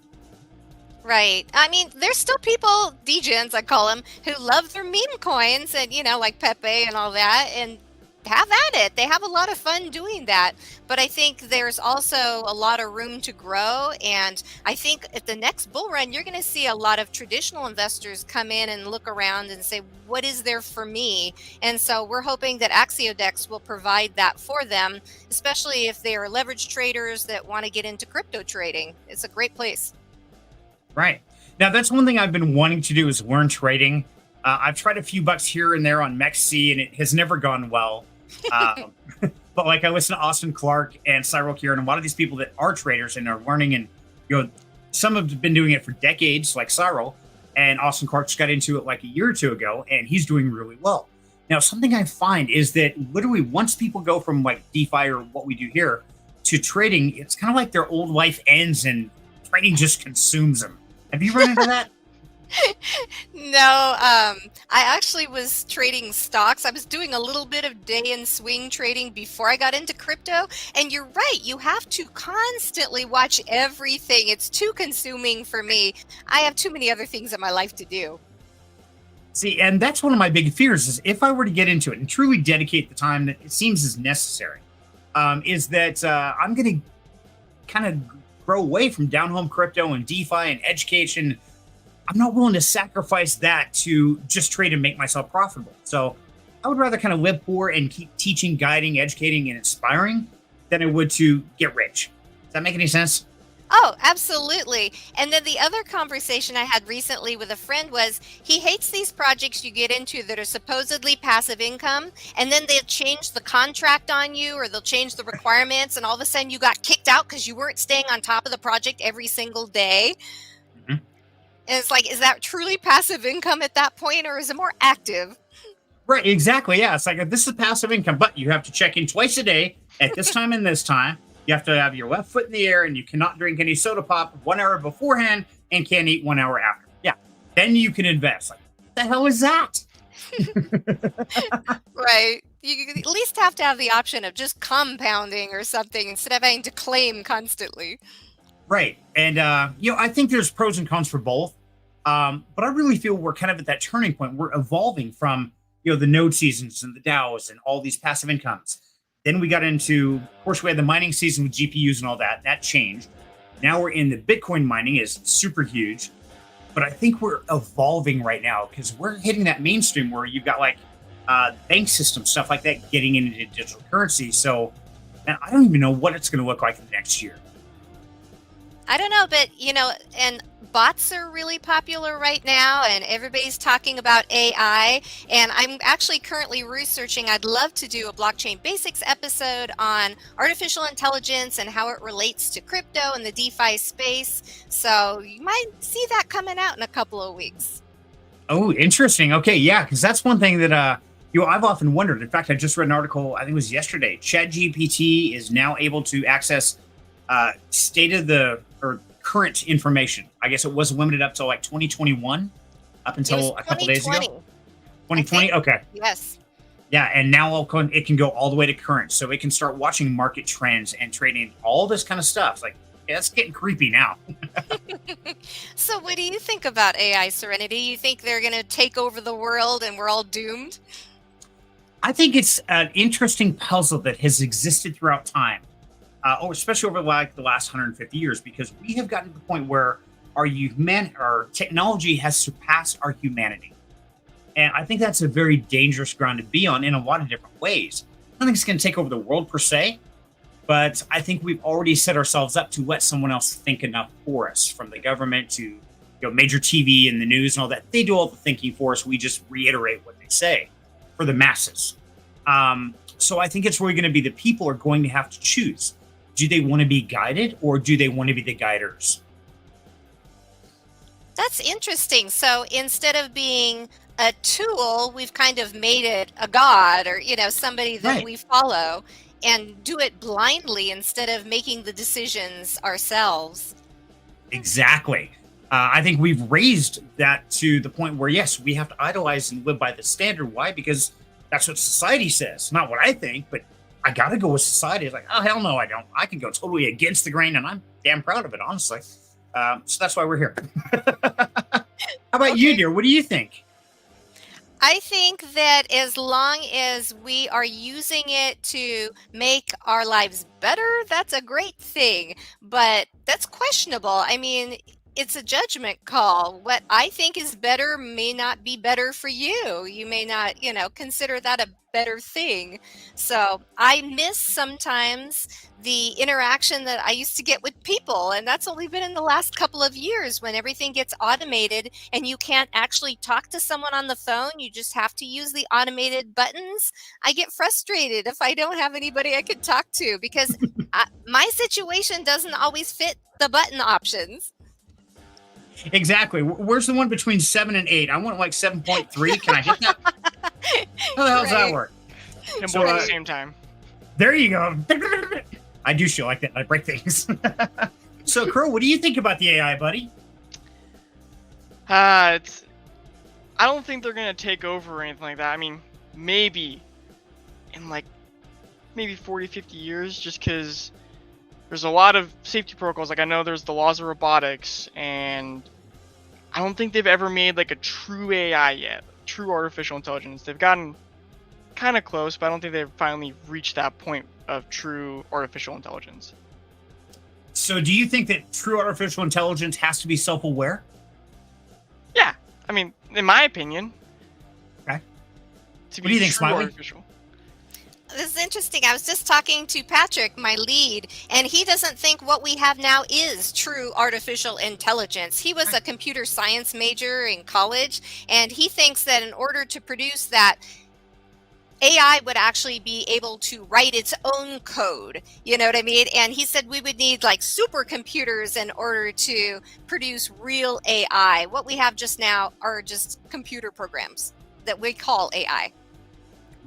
Right. I mean, there's still people, degens, I call them, who love their meme coins and, like Pepe and all that, and have at it. They have a lot of fun doing that. But I think there's also a lot of room to grow. And I think at the next bull run, you're going to see a lot of traditional investors come in and look around and say, what is there for me? And so we're hoping that AxioDex will provide that for them, especially if they are leverage traders that want to get into crypto trading. It's a great place. Right. Now, that's one thing I've been wanting to do is learn trading. I've tried a few bucks here and there on MEXC, and it has never gone well. But like, I listen to Austin Clark and Cyril Kieran, and a lot of these people that are traders and are learning, and some have been doing it for decades, like Cyril, and Austin Clark just got into it like a year or two ago, and he's doing really well. Now, something I find is that literally once people go from like DeFi or what we do here to trading, it's kind of like their old life ends in trading just consumes them. Have you run into that? No, I actually was trading stocks. I was doing a little bit of day and swing trading before I got into crypto. And you're right, you have to constantly watch everything. It's too consuming for me. I have too many other things in my life to do. See, and that's one of my big fears is if I were to get into it and truly dedicate the time that it seems is necessary, is that I'm going to kind of grow away from down-home crypto and DeFi and education. I'm not willing to sacrifice that to just trade and make myself profitable. So I would rather kind of live poor and keep teaching, guiding, educating, and inspiring than I would to get rich. Does that make any sense? Oh, absolutely. And then the other conversation I had recently with a friend was he hates these projects you get into that are supposedly passive income, and then they'll change the contract on you or they'll change the requirements, and all of a sudden you got kicked out because you weren't staying on top of the project every single day. Mhm. And it's like, is that truly passive income at that point, or is it more active? Right, exactly. Yeah, it's like this is passive income, but you have to check in twice a day at this time and this time. You have to have your left foot in the air, and you cannot drink any soda pop 1 hour beforehand and can't eat 1 hour after. Yeah, then you can invest. Like, what the hell is that? Right. You at least have to have the option of just compounding or something instead of having to claim constantly. Right, and I think there's pros and cons for both. But I really feel we're kind of at that turning point. We're evolving from the node seasons and the DAOs and all these passive incomes. Then we got into, of course, we had the mining season with GPUs and all that. That changed. Now we're in the Bitcoin mining is super huge. But I think we're evolving right now because we're hitting that mainstream where you've got like bank system, stuff like that, getting into digital currency. So and I don't even know what it's going to look like in the next year. I don't know, but and bots are really popular right now, and everybody's talking about AI. And I'm actually currently researching. I'd love to do a blockchain basics episode on artificial intelligence and how it relates to crypto and the DeFi space. So you might see that coming out in a couple of weeks. Oh, interesting. Okay, yeah, because that's one thing that I've often wondered. In fact, I just read an article, I think it was yesterday. ChatGPT is now able to access state of the or current information. I guess it was limited up to like 2021, up until a couple days ago. 2020. Okay. Yes. Yeah, and now it can go all the way to current, so it can start watching market trends and trading all this kind of stuff. It's like, yeah, that's getting creepy now. So, what do you think about AI, Serenity? You think they're going to take over the world and we're all doomed? I think it's an interesting puzzle that has existed throughout time. Especially over like the last 150 years, because we have gotten to the point where our technology has surpassed our humanity. And I think that's a very dangerous ground to be on in a lot of different ways. I don't think it's going to take over the world per se, but I think we've already set ourselves up to let someone else think enough for us, from the government to major TV and the news and all that. They do all the thinking for us. We just reiterate what they say for the masses. So I think it's really going to be the people are going to have to choose. Do they want to be guided, or do they want to be the guiders? That's interesting. So instead of being a tool, we've kind of made it a god, or somebody that Right. we follow, and do it blindly instead of making the decisions ourselves. Exactly. I think we've raised that to the point where, yes, we have to idolize and live by the standard. Why? Because that's what society says, not what I think, but I got to go with society. It's like, oh, hell no, I don't. I can go totally against the grain, and I'm damn proud of it, honestly. So that's why we're here. How about you, Okay. dear? What do you think? I think that as long as we are using it to make our lives better, that's a great thing. But that's questionable. I mean, it's a judgment call. What I think is better may not be better for you. You may not, consider that a better thing. So I miss sometimes the interaction that I used to get with people. And that's only been in the last couple of years when everything gets automated and you can't actually talk to someone on the phone. You just have to use the automated buttons. I get frustrated if I don't have anybody I could talk to because my situation doesn't always fit the button options. Exactly. Where's the one between 7 and 8? I want like 7.3. Can I hit that? How the hell does that Right. work? And So, both at the same time. There you go. I do shit like that. I break things. So, Qrow, what do you think about the AI, buddy? It's. I don't think they're gonna take over or anything like that. I mean, maybe in like maybe 40, 50 years, just because there's a lot of safety protocols. Like I know there's the laws of robotics, and I don't think they've ever made like a true AI yet, true artificial intelligence. They've gotten kind of close, but I don't think they've finally reached that point of true artificial intelligence. So, do you think that true artificial intelligence has to be self-aware? Yeah, I mean, in my opinion. Okay. To What do you think, true Smiley? artificial. This is interesting. I was just talking to Patrick, my lead, and he doesn't think what we have now is true artificial intelligence. He was a computer science major in college, and he thinks that in order to produce that, AI would actually be able to write its own code. You know what I mean? And he said we would need like supercomputers in order to produce real AI. What we have just now are just computer programs that we call AI.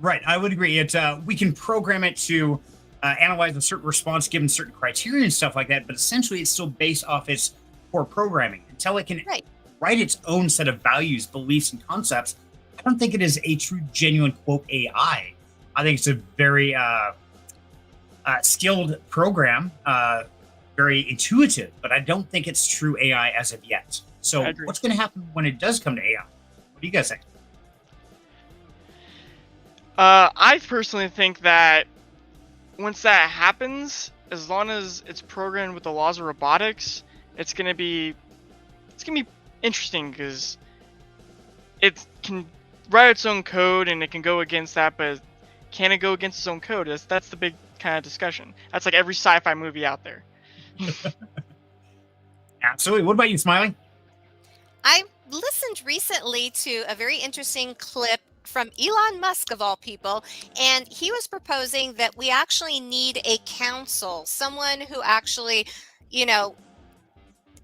Right, I would agree. We can program it to analyze a certain response given certain criteria and stuff like that, but essentially it's still based off its core programming. Until it can write its own set of values, beliefs, and concepts, I don't think it is a true, genuine, quote, AI. I think it's a very skilled program, very intuitive, but I don't think it's true AI as of yet. So what's going to happen when it does come to AI? What do you guys think? I personally think that once that happens, as long as it's programmed with the laws of robotics, it's gonna be interesting because it can write its own code and it can go against that, but can it go against its own code? That's the big kind of discussion. That's like every sci-fi movie out there. Absolutely. What about you, Smiley? I listened recently to a very interesting clip from Elon Musk, of all people, and he was proposing that we actually need a council, someone who actually,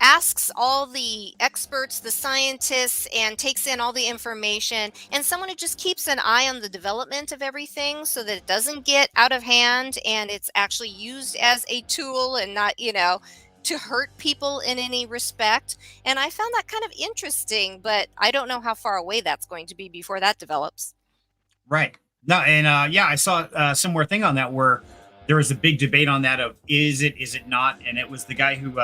asks all the experts, the scientists, and takes in all the information, and someone who just keeps an eye on the development of everything so that it doesn't get out of hand and it's actually used as a tool and not, to hurt people in any respect. And I found that kind of interesting, but I don't know how far away that's going to be before that develops. Right. No, and I saw a similar thing on that where there was a big debate on that of is it not? And it was the guy who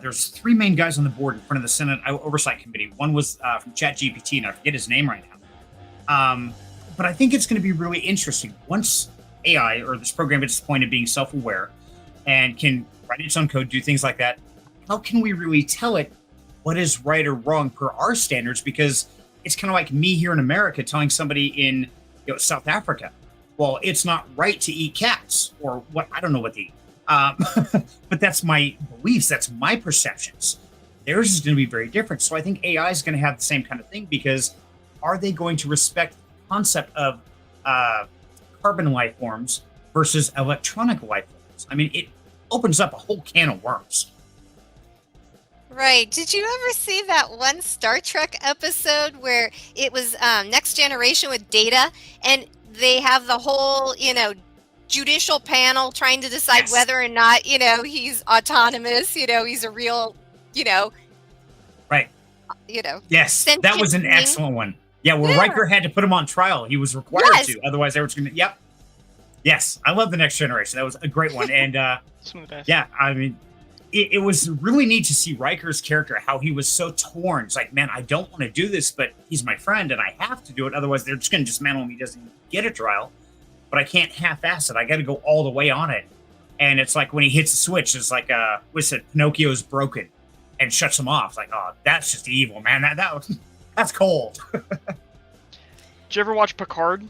there's three main guys on the board in front of the Senate Oversight Committee. One was from ChatGPT, and I forget his name right now. But I think it's going to be really interesting once AI or this program gets to the point of being self-aware and can write its own code, do things like that. How can we really tell it what is right or wrong per our standards? Because it's kind of like me here in America telling somebody in South Africa, well, it's not right to eat cats, or what, I don't know what they eat. But that's my beliefs. That's my perceptions. Theirs is going to be very different. So I think AI is going to have the same kind of thing, because are they going to respect the concept of carbon life forms versus electronic life forms? I mean, it opens up a whole can of worms. Right. Did you ever see that one Star Trek episode where it was Next Generation with Data, and they have the whole, judicial panel trying to decide whether or not, he's autonomous, he's a real, right. Yes, that was an excellent one. Yeah, well, Riker had to put him on trial. He was required to, otherwise they were going to. Yep. Yes, I love the Next Generation. That was a great one, and yeah, I mean, it was really neat to see Riker's character, how he was so torn. It's like, man, I don't want to do this, but he's my friend, and I have to do it. Otherwise, they're just going to dismantle him. He doesn't even get a trial, but I can't half-ass it. I got to go all the way on it. And it's like when he hits the switch, it's like, what's it? Pinocchio's broken, and shuts him off. It's like, oh, that's just evil, man. That's cold. Did you ever watch Picard?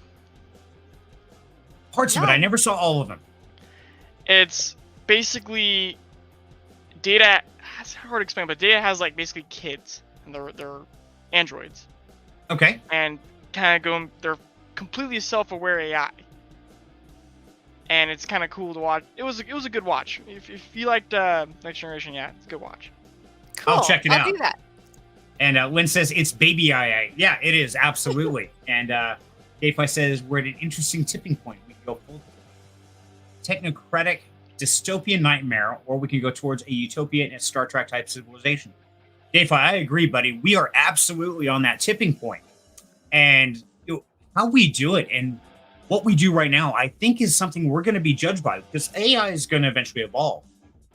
Parts of it. I never saw all of them. It's basically Data. It's hard to explain, but Data has like basically kids, and they're androids. Okay. And kind of going, they're completely self-aware AI, and it's kind of cool to watch. It was a good watch. If you liked Next Generation, yeah, it's a good watch. Cool. I'll check it out. I'll do that. And Lynn says it's baby AI. Yeah, it is absolutely. And Dave says we're at an interesting tipping point. We can go full technocratic dystopian nightmare, or we can go towards a utopia and a Star Trek type civilization. Dave, I agree, buddy. We are absolutely on that tipping point. And how we do it and what we do right now, I think is something we're going to be judged by, because AI is going to eventually evolve.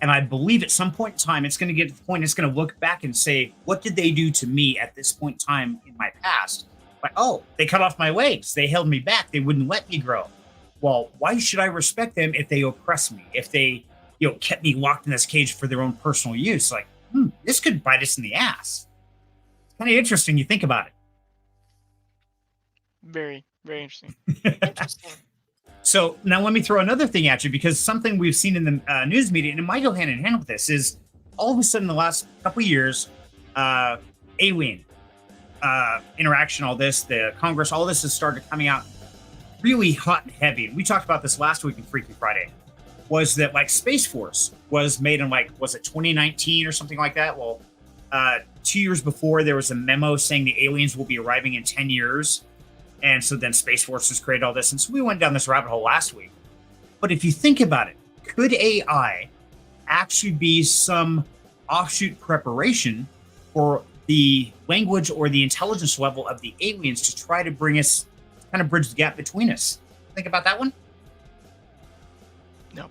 And I believe at some point in time, it's going to get to the point it's going to look back and say, what did they do to me at this point in time in my past? Like, oh, they cut off my legs. They held me back. They wouldn't let me grow. Well, why should I respect them if they oppress me? If they, kept me locked in this cage for their own personal use? Like, this could bite us in the ass. It's kind of interesting. You think about it. Very, very interesting. Interesting. So now let me throw another thing at you, because something we've seen in the news media, and it might go hand in hand with this, is all of a sudden the last couple of years, alien interaction, all this, the Congress, all this has started coming out really hot and heavy. We talked about this last week in Freaky Friday, was that like Space Force was made in was it 2019 or something like that? Well, 2 years before, there was a memo saying the aliens will be arriving in 10 years. And so then Space Force has created all this. And so we went down this rabbit hole last week. But if you think about it, could AI actually be some offshoot preparation for the language or the intelligence level of the aliens to try to bring us, kind of bridge the gap between us? Think about that one? No.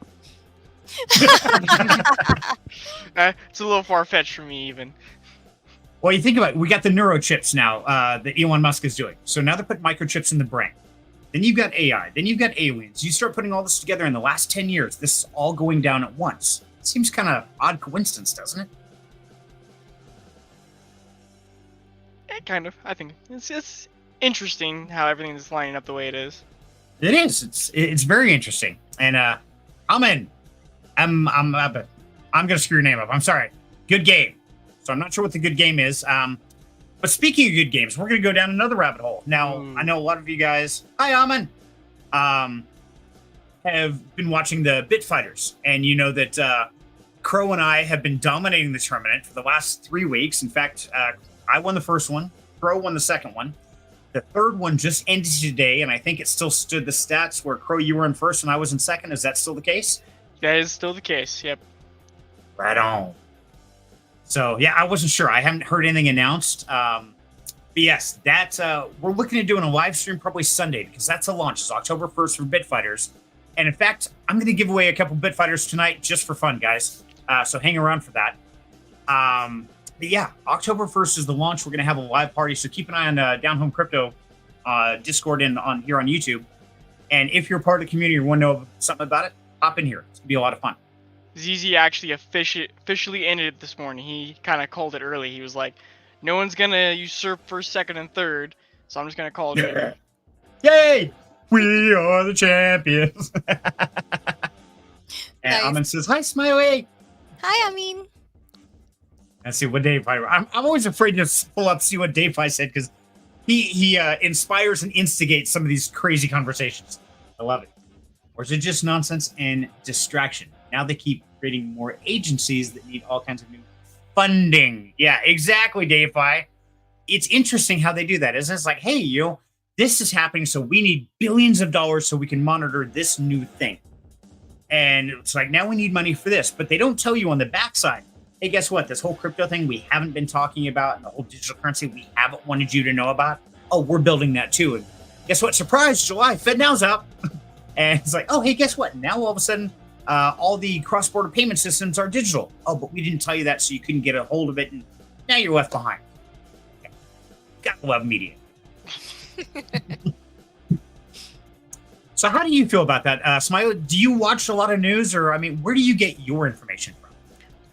It's a little far-fetched for me, even. Well, you think about it, we got the neurochips now that Elon Musk is doing. So now they're putting microchips in the brain. Then you've got AI. Then you've got aliens. You start putting all this together in the last 10 years. This is all going down at once. It seems kind of odd coincidence, doesn't it? Kind of. I think it's interesting how everything is lining up the way it is. It is. It's very interesting. And I'm in. I'm gonna screw your name up. I'm sorry. Good game. So I'm not sure what the good game is. But speaking of good games, we're going to go down another rabbit hole. Now, I know a lot of you guys, hi, Amin, have been watching the Bit Fighters. And you know that Qrow and I have been dominating the tournament for the last 3 weeks. In fact, I won the first one. Qrow won the second one. The third one just ended today, and I think it still stood the stats where Qrow, you were in first and I was in second. Is that still the case? That is still the case, yep. Right on. So, yeah, I wasn't sure. I haven't heard anything announced. But yes, we're looking at doing a live stream probably Sunday, because that's a launch. It's October 1st for Bit Fighters. And in fact, I'm going to give away a couple Bit Fighters tonight just for fun, guys. So hang around for that. But yeah, October 1st is the launch. We're going to have a live party. So keep an eye on Down Home Crypto Discord and here on YouTube. And if you're part of the community or want to know something about it, hop in here. It's going to be a lot of fun. ZZ actually officially ended it this morning. He kind of called it early. He was like, no one's going to usurp first, second, and third, so I'm just going to call it good. Yay! We are the champions. And Nice. Amin says, hi, Smiley. Hi, Amin. Let's see what Dave I'm always afraid to pull up, see what Dave said, because he inspires and instigates some of these crazy conversations. I love it. Or is it just nonsense and distraction? Now they keep creating more agencies that need all kinds of new funding. Yeah, exactly, Dave. It's interesting how they do that, isn't it? It's like, hey, this is happening, so we need billions of dollars so we can monitor this new thing. And it's like, now we need money for this. But they don't tell you on the backside, hey, guess what? This whole crypto thing we haven't been talking about, and the whole digital currency we haven't wanted you to know about. Oh, we're building that too. And guess what? Surprise, July, FedNow's out. And it's like, oh, hey, guess what? Now all of a sudden, all the cross-border payment systems are digital. Oh, but we didn't tell you that, so you couldn't get a hold of it, and now you're left behind. Okay. Gotta love media. So how do you feel about that? Smiley, do you watch a lot of news, or, I mean, where do you get your information from?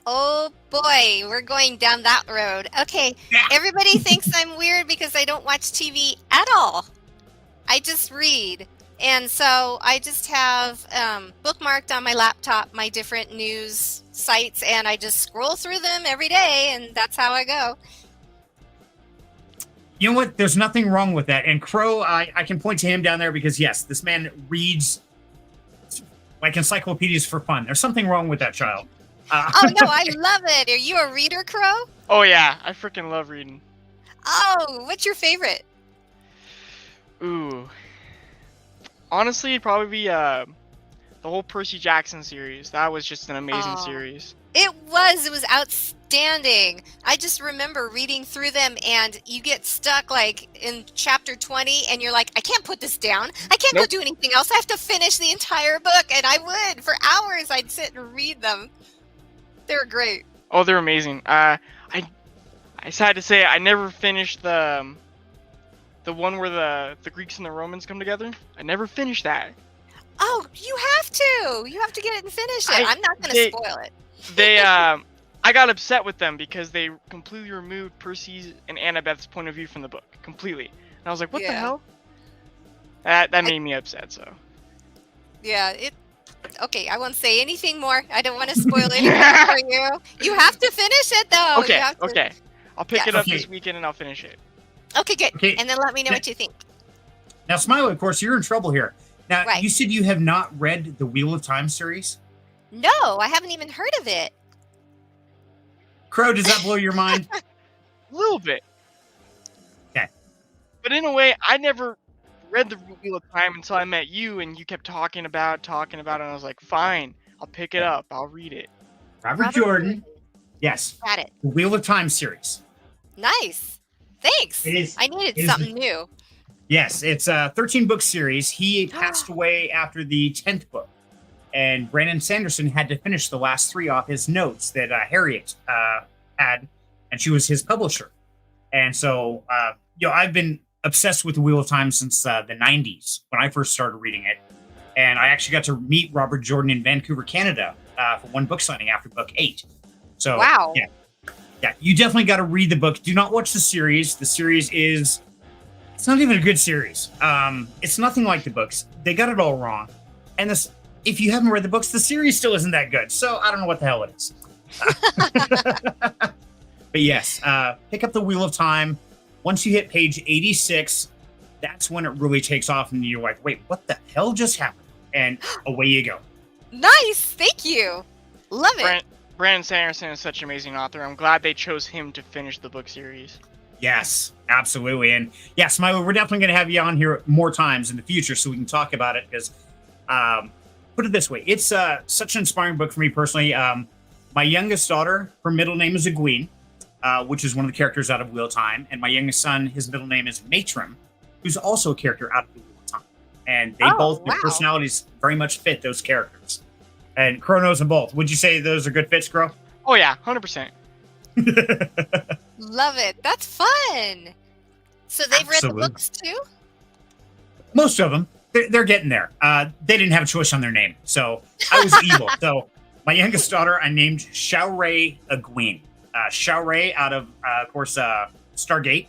Oh boy, we're going down that road. Okay, Yeah. everybody thinks I'm weird because I don't watch TV at all. I just read. And so I just have bookmarked on my laptop my different news sites, and I just scroll through them every day, and that's how I go. You know what? There's nothing wrong with that. And Qrow, I can point to him down there because, yes, this man reads like encyclopedias for fun. There's something wrong with that child. Oh, no, I love it. Are you a reader, Qrow? Oh, yeah. I freaking love reading. Oh, what's your favorite? Ooh. Honestly, it'd probably be The whole Percy Jackson series. That was just an amazing Aw. series. It was outstanding. I just remember reading through them, and you get stuck like in chapter 20, and you're like, I can't put this down. I can't go Nope. do anything else. I have to finish the entire book, and I would for hours. I'd sit and read them. They were great. Oh, they're amazing. I sad to say I never finished the one where the Greeks and the Romans come together. I never finished that. Oh, you have to. You have to get it and finish it. I'm not going to they- spoil it. They I got upset with them because they completely removed Percy's and Annabeth's point of view from the book completely. And I was like, what the Yeah. hell? That made me upset. So. Yeah, okay, I won't say anything more. I don't want to spoil anything for you. You have to finish it, though. Okay. You have to... Okay. I'll pick Yeah. it up Okay. this weekend and I'll finish it. Okay, good. Okay. And then let me know what you think. Now, Smiley, of course, you're in trouble here. Now, Right. you said you have not read the Wheel of Time series. No, I haven't even heard of it. Qrow, does that blow your mind? A little bit. Okay. But in a way, I never read the Wheel of Time until I met you, and you kept talking about it, and I was like, fine, I'll pick it up, I'll read it. Robert Jordan. Yes. Got it. The Wheel of Time series. Nice. Thanks. It is. I needed it is- something new. Yes, it's a 13-book series. He passed away after the 10th book. And Brandon Sanderson had to finish the last 3 off his notes that Harriet had, and she was his publisher. And so, I've been obsessed with the Wheel of Time since the 90s when I first started reading it. And I actually got to meet Robert Jordan in Vancouver, Canada for one book signing after book 8. So, Wow. Yeah, you definitely got to read the book. Do not watch the series. The series it's not even a good series. It's nothing like the books. They got it all wrong. And if you haven't read the books, the series still isn't that good. So I don't know what the hell it is. But yes, pick up the Wheel of Time. Once you hit page 86, that's when it really takes off, and you're like, wait, what the hell just happened? And away you go. Nice. Thank you. Love it. Brandon Sanderson is such an amazing author. I'm glad they chose him to finish the book series. Yes, absolutely. And yeah, Smiley, we're definitely going to have you on here more times in the future so we can talk about it, because put it this way, it's such an inspiring book for me personally. My youngest daughter, her middle name is Egwene, which is one of the characters out of Wheel of Time. And my youngest son, his middle name is Matrim, who's also a character out of the Wheel of Time. And they their personalities very much fit those characters. And Qrow knows them both. Would you say those are good fits, Qrow? Oh yeah, 100%. Love it. That's fun. So they've read the Absolutely. books too? Most of them, they're getting there. They didn't have a choice on their name, so I was evil. So my youngest daughter, I named Qrow Egwene. Qrow out of course, Stargate,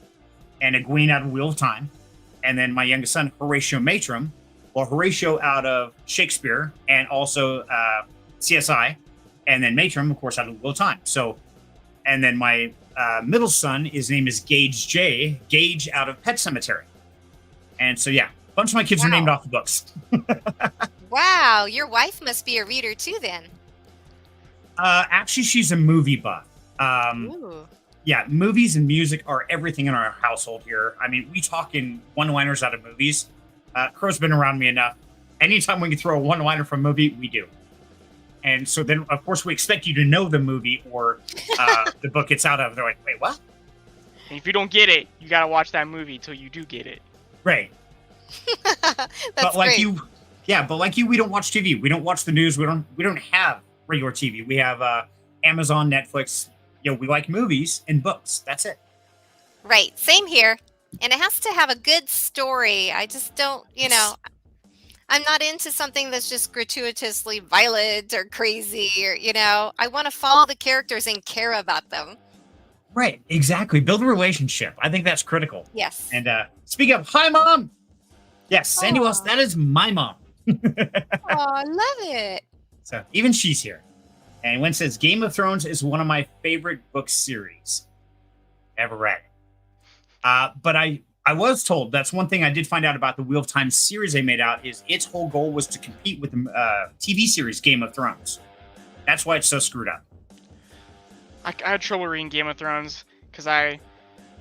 and Egwene out of Wheel of Time. And then my youngest son, Horatio Matrim, well, Horatio out of Shakespeare and also CSI, and then Matrim, of course, out of Wheel of Time. So, and then my middle son, his name is Gage J. Gage out of Pet Cemetery. And so, yeah, a bunch of my kids are named off the books. Wow. Your wife must be a reader too then. Actually, she's a movie buff. Ooh. Yeah, movies and music are everything in our household here. I mean, we talk in one-liners out of movies. Qrow's been around me enough. Anytime we can throw a one-liner from a movie, we do. And so then, of course, we expect you to know the movie or the book it's out of. They're like, wait, what? And if you don't get it, you gotta watch that movie till you do get it. Right. That's But like great. you, we don't watch TV. We don't watch the news. We don't have regular TV. We have Amazon, Netflix. We like movies and books. That's it. Right. Same here. And it has to have a good story. I just don't, I'm not into something that's just gratuitously violent or crazy or, I want to follow the characters and care about them. Right. Exactly. Build a relationship. I think that's critical. Yes. And speak of, hi, Mom. Yes, Sandy Wells, Aw. that is my mom. Oh, I love it. So even she's here. And Gwen says, Game of Thrones is one of my favorite book series ever read. But I was told, that's one thing I did find out about the Wheel of Time series they made out, is its whole goal was to compete with the TV series Game of Thrones. That's why it's so screwed up. I had trouble reading Game of Thrones because I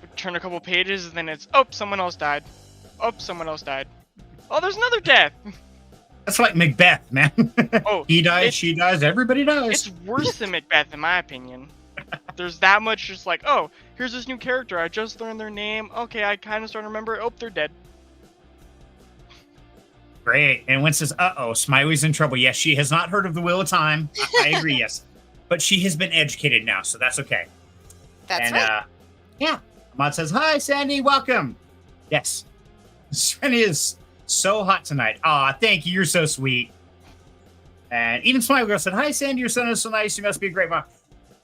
would turn a couple pages and then it's, oh, someone else died. Oh, someone else died. Oh, there's another death. That's like Macbeth, man. Oh, He dies, she dies, everybody dies. It's worse than Macbeth, in my opinion. There's that much just like, oh, here's this new character. I just learned their name. Okay, I kind of start to remember. Oh, they're dead. Great. And Win says, uh-oh, Smiley's in trouble. Yes, she has not heard of the Wheel of Time. I agree, yes. But she has been educated now, so that's okay. That's right. Yeah. Ahmad says, hi, Sandy, welcome. Yes. Sandy is so hot tonight. Aw, thank you. You're so sweet. And even Smiley Girl said, hi, Sandy, your son is so nice. You must be a great mom.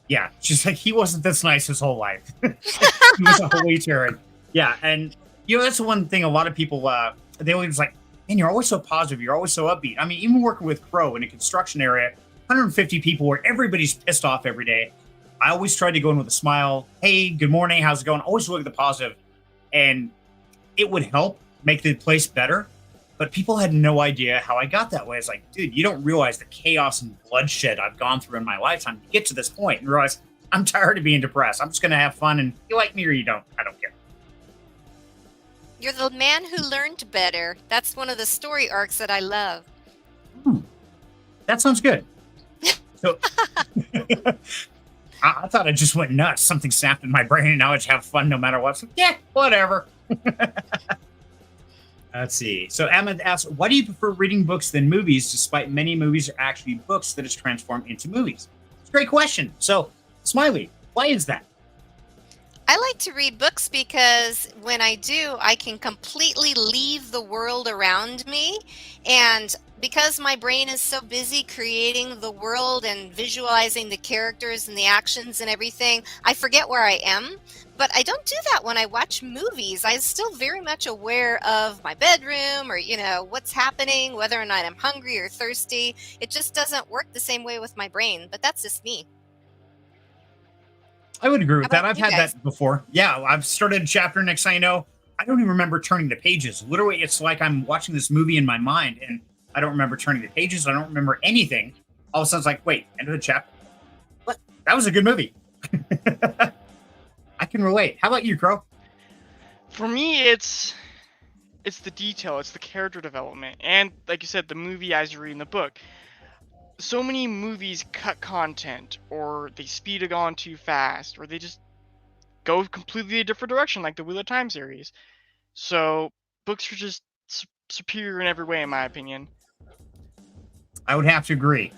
Yeah. She's like, he wasn't this nice his whole life. He was a holy turd. Yeah. And, that's the one thing a lot of people, they always like, man, you're always so positive. You're always so upbeat. I mean, even working with Qrow in a construction area, 150 people where everybody's pissed off every day. I always try to go in with a smile. Hey, good morning. How's it going? Always look at the positive. And it would help make the place better. But people had no idea how I got that way. It's like, dude, you don't realize the chaos and bloodshed I've gone through in my lifetime to get to this point and realize I'm tired of being depressed. I'm just going to have fun. And you like me or you don't. I don't care. You're the man who learned better. That's one of the story arcs that I love. That sounds good. So I thought I just went nuts. Something snapped in my brain and now I just have fun no matter what. So, yeah, whatever. Let's see. So Ahmed asks, why do you prefer reading books than movies, despite many movies are actually books that is transformed into movies? It's a great question. So, Smiley, why is that? I like to read books because when I do, I can completely leave the world around me. And because my brain is so busy creating the world and visualizing the characters and the actions and everything, I forget where I am. But I don't do that when I watch movies. I'm still very much aware of my bedroom or, what's happening, whether or not I'm hungry or thirsty. It just doesn't work the same way with my brain, but that's just me. I would agree with that. I've had guys? that before. Yeah, I've started a chapter. Next thing I know, I don't even remember turning the pages. Literally, it's like I'm watching this movie in my mind, and I don't remember turning the pages. I don't remember anything. All of a sudden, it's like, wait, end of the chapter. What? That was a good movie. I can relate. How about you, Qrow? For me, it's the detail, it's the character development, and like you said, the movie as you're reading the book. So many movies cut content, or they speed it on too fast, or they just go completely a different direction, like the Wheel of Time series. So books are just superior in every way, in my opinion. I would have to agree.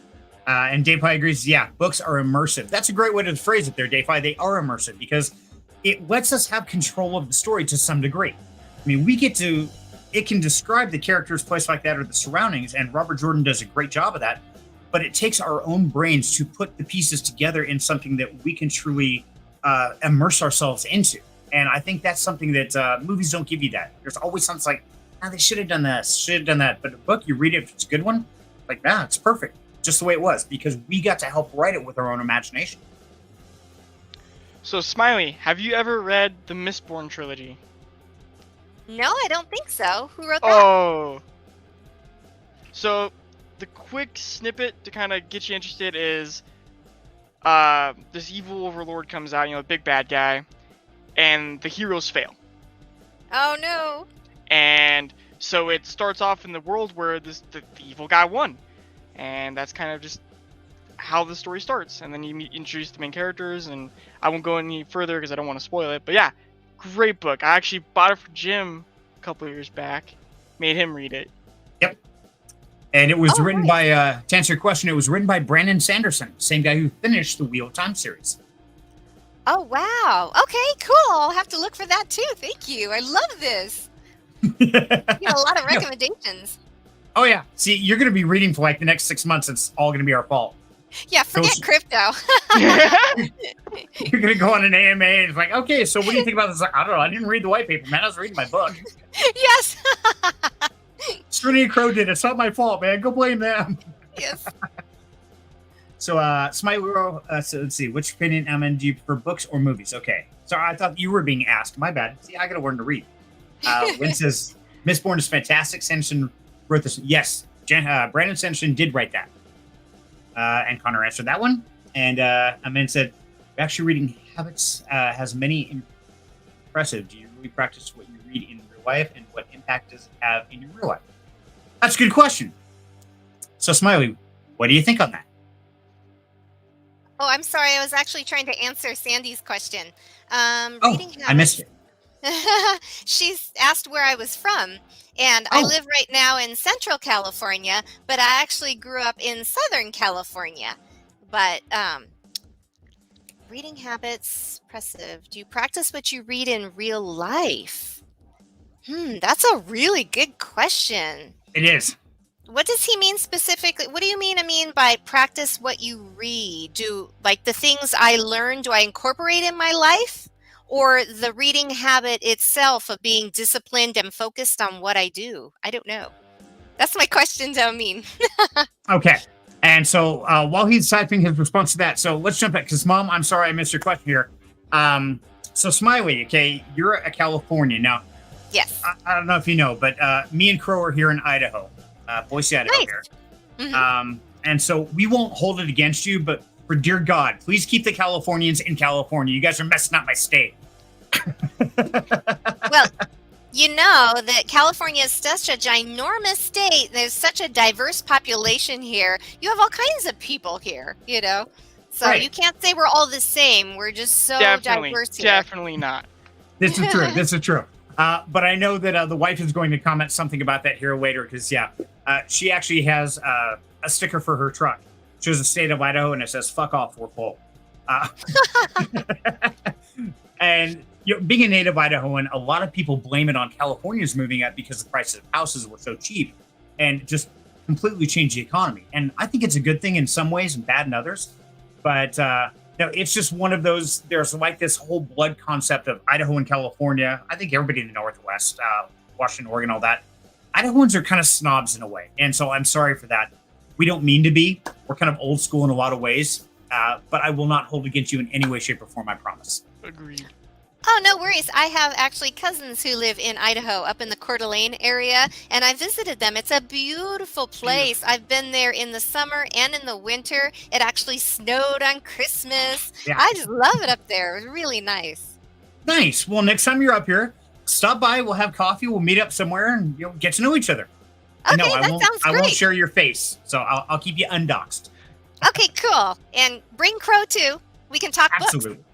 And Dayfi agrees. Yeah, books are immersive. That's a great way to phrase it there, Dayfi. They are immersive because it lets us have control of the story to some degree. I mean, it can describe the character's place like that or the surroundings, and Robert Jordan does a great job of that. But it takes our own brains to put the pieces together in something that we can truly immerse ourselves into. And I think that's something that movies don't give you that. There's always something like, they should have done this, should have done that. But a book, you read it, if it's a good one, like, it's perfect. Just the way it was, because we got to help write it with our own imagination. So, Smiley, have you ever read the Mistborn trilogy? No, I don't think so. Who wrote that? Oh. So, the quick snippet to kind of get you interested is this evil overlord comes out, the big bad guy, and the heroes fail. Oh, no. And so it starts off in the world where the evil guy won. And that's kind of just how the story starts. And then you introduce the main characters, and I won't go any further because I don't want to spoil it. But yeah, great book. I actually bought it for Jim a couple of years back. Made him read it. Yep. And it was written by, to answer your question, it was written by Brandon Sanderson, same guy who finished the Wheel of Time series. Oh, wow. Okay, cool. I'll have to look for that too. Thank you. I love this. You got a lot of recommendations. Oh, yeah. See, you're going to be reading for like the next 6 months. It's all going to be our fault. Yeah, forget crypto. You're going to go on an AMA and it's like, okay, so what do you think about this? Like, I don't know. I didn't read the white paper, man. I was reading my book. Yes. Serenity and Qrow did. It's not my fault, man. Go blame them. Yes. So, SmileyGirl, so let's see. Which opinion, Emin, do you prefer books or movies? Okay. So I thought you were being asked. My bad. See, I got to learn to read. Wynn says, Mistborn is fantastic. Sanderson wrote this. Yes, Brandon Sanderson did write that. And Connor answered that one. And Amin said, actually reading habits has many impressive. Do you really practice what you read in real life, and what impact does it have in your real life? That's a good question. So, Smiley, what do you think on that? Oh, I'm sorry. I was actually trying to answer Sandy's question. Oh, Reading I missed habits. it. She's asked where I was from, and I Oh, live right now in Central California, but I actually grew up in Southern California. But reading habits, impressive. Do you practice what you read in real life? That's a really good question. it is. What does he mean specifically? What do you mean by practice what you read? Do like the things I learn, do I incorporate in my life? Or the reading habit itself of being disciplined and focused on what I do? I don't know. That's my question, Domine. Okay. And so while he's typing his response to that, so let's jump back because Mom, I'm sorry I missed your question here. So Smiley, okay, you're a Californian now. Yes. I don't know if you know, but me and Qrow are here in Idaho, Boise, Idaho Nice. here. Mhm. And so we won't hold it against you, but for dear God, please keep the Californians in California. You guys are messing up my state. Well, you know that California is such a ginormous state. There's such a diverse population here. You have all kinds of people here, you know. So Right. you can't say we're all the same. We're just so diverse here. Definitely not. This is true. This is true. But I know that the wife is going to comment something about that here later because, she actually has a sticker for her truck. It shows the state of Idaho and it says, fuck off, we're full. And being a native Idahoan, a lot of people blame it on California's moving up because the prices of houses were so cheap and just completely changed the economy. And I think it's a good thing in some ways and bad in others. But it's just one of those. There's like this whole blood concept of Idaho and California. I think everybody in the Northwest, Washington, Oregon, all that. Idahoans are kind of snobs in a way. And so I'm sorry for that. We don't mean to be. We're kind of old school in a lot of ways. But I will not hold against you in any way, shape, or form, I promise. Agreed. Oh, no worries. I have actually cousins who live in Idaho up in the Coeur d'Alene area, and I visited them. It's a beautiful place. I've been there in the summer and in the winter. It actually snowed on Christmas. Yeah. I just love it up there. It was really nice. Nice. Well, next time you're up here, stop by. We'll have coffee. We'll meet up somewhere and get to know each other. Okay, No, that sounds I won't great. share your face, so I'll keep you undoxed. Okay, cool. And bring Qrow too. We can talk books. Absolutely.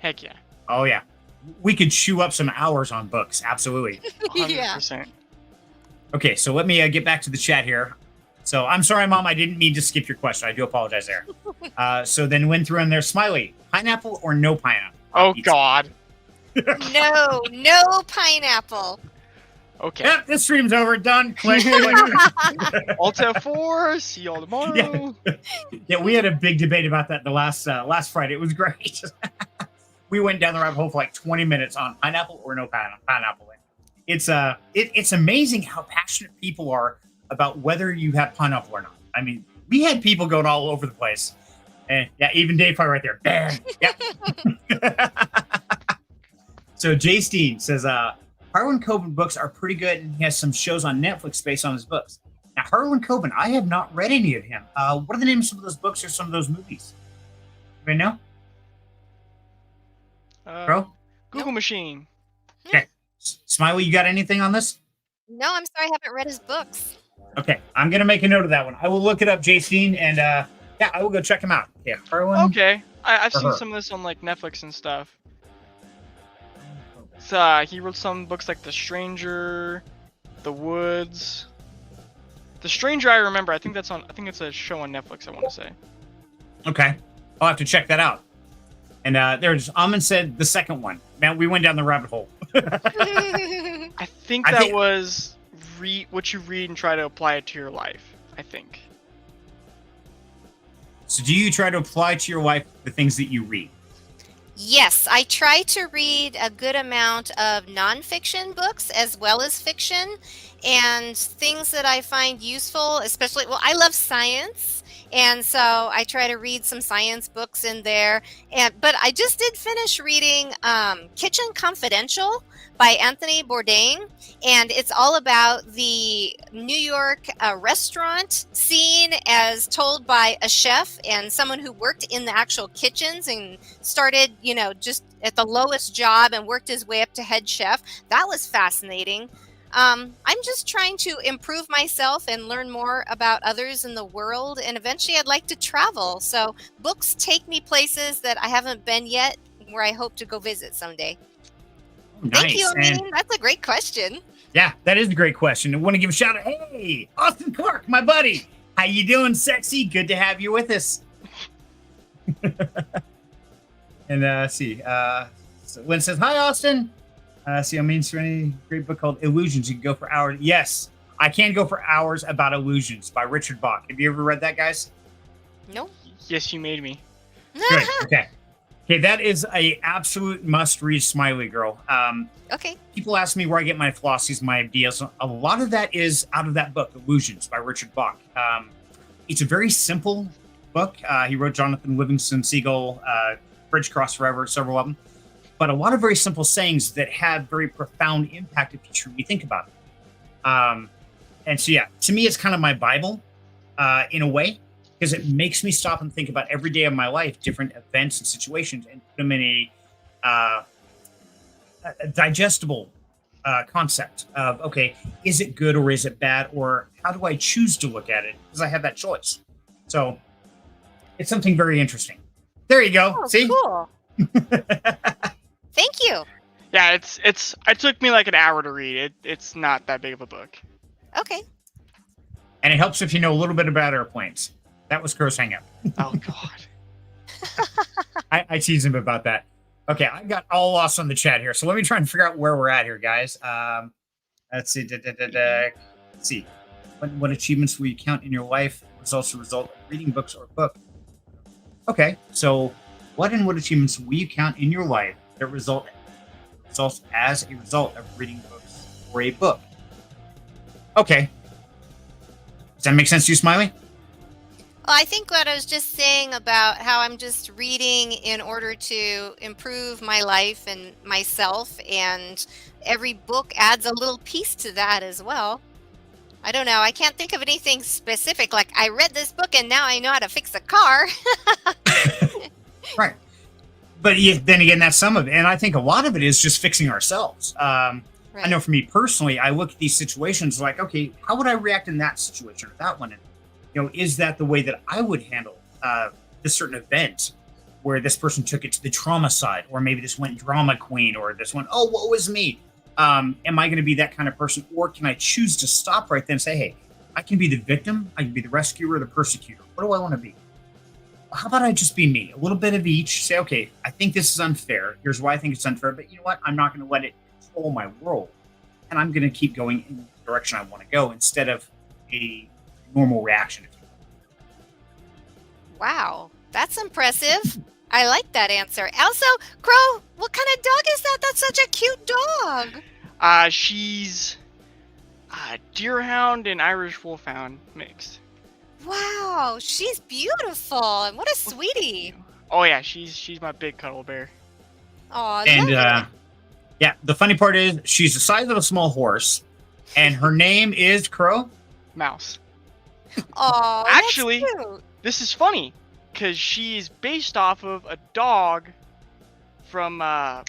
Heck yeah. Oh yeah. We could chew up some hours on books. Absolutely. 100%. Okay, so let me get back to the chat here. So I'm sorry, Mom, I didn't mean to skip your question. I do apologize there. So then went through in there, Smiley, pineapple or no pineapple? Oh, Pizza. God. No pineapple. Okay. Yep, this stream's over. Done. Click. Alt F4. See y'all tomorrow. Yeah, we had a big debate about that the last Friday. It was great. We went down the rabbit hole for like 20 minutes on pineapple or no pineapple. It's amazing how passionate people are about whether you have pineapple or not. I mean, we had people going all over the place. And yeah, even Dave probably right there. Bam. Yeah. So Jay Steen says, Harlan Coben books are pretty good and he has some shows on Netflix based on his books. Now, Harlan Coben, I have not read any of him. What are the names of some of those books or some of those movies? Anybody know? Bro? Google machine. Okay. Smiley, you got anything on this? No, I'm sorry, I haven't read his books. Okay, I'm going to make a note of that one. I will look it up, Jay Steen, and I will go check him out. Yeah, Harlan. Okay. I've For seen her. some of this on like Netflix and stuff. He wrote some books like The Stranger, The Woods. The Stranger, I remember. I think it's a show on Netflix. I want to say. Okay, I'll have to check that out. And there's Amin said the second one. Man, we went down the rabbit hole. I think that was read what you read and try to apply it to your life. I think. So do you try to apply to your life the things that you read? Yes, I try to read a good amount of nonfiction books as well as fiction and things that I find useful, especially, well, I love science. And so I try to read some science books in there. But I just did finish reading Kitchen Confidential by Anthony Bourdain. And it's all about the New York restaurant scene as told by a chef and someone who worked in the actual kitchens and started, just at the lowest job and worked his way up to head chef. That was fascinating. I'm just trying to improve myself and learn more about others in the world. And eventually I'd like to travel. So books take me places that I haven't been yet, where I hope to go visit someday. Oh, Thank you, nice. Amin. That's a great question. Yeah, that is a great question. I want to give a shout out. Hey, Austin Clark, my buddy. How you doing, sexy? Good to have you with us. And see, so Lynn says, hi, Austin. See, I mean, is there any great book called Illusions? You can go for hours. Yes, I can go for hours about illusions by Richard Bach. Have you ever read that, guys? No. Yes, you made me. Good. Okay. Okay, that is a absolute must-read, SmileyGirl. Okay. People ask me where I get my philosophies, my ideas. A lot of that is out of that book, Illusions by Richard Bach. It's a very simple book. He wrote Jonathan Livingston Seagull, Bridge Cross Forever, several of them. But a lot of very simple sayings that have very profound impact if you truly think about it. And so, yeah, to me, it's kind of my Bible in a way, because it makes me stop and think about every day of my life, different events and situations, and put them in a digestible concept of, okay, is it good or is it bad? Or how do I choose to look at it? Because I have that choice. So it's something very interesting. There you go. Oh, See? cool. Thank you. Yeah, it took me like an hour to read. It's not that big of a book. Okay. And it helps if you know a little bit about airplanes. That was Qrow's hang up. Oh God. I tease him about that. Okay, I got all lost on the chat here. So let me try and figure out where we're at here, guys. Let's see. Let's see. What achievements will you count in your life? Results a result of reading books or book. Okay, so what achievements will you count in your life that results as a result of reading books or a book? Okay. Does that make sense to you, Smiley? Well, I think what I was just saying about how I'm just reading in order to improve my life and myself, and every book adds a little piece to that as well. I don't know. I can't think of anything specific. Like, I read this book and now I know how to fix a car. Right. But then again, that's some of it. And I think a lot of it is just fixing ourselves. Right. I know for me personally, I look at these situations like, okay, how would I react in that situation or that one? And, is that the way that I would handle this certain event where this person took it to the trauma side, or maybe this went drama queen, or this went, oh, woe is me. Am I going to be that kind of person? Or can I choose to stop right then and say, hey, I can be the victim, I can be the rescuer, the persecutor. What do I want to be? How about I just be me? A little bit of each. Say, okay, I think this is unfair. Here's why I think it's unfair. But you know what? I'm not going to let it control my world. And I'm going to keep going in the direction I want to go instead of a normal reaction. Wow, that's impressive. I like that answer. Also, Qrow, what kind of dog is that? That's such a cute dog. She's a deerhound and Irish wolfhound mix. Wow, she's beautiful. And what a sweetie. Oh yeah, she's my big cuddle bear. Oh, And yeah, the funny part is she's the size of a small horse, and her name is Qrow. Mouse. Oh, Actually, that's cute. This is funny because she's based off of a dog from the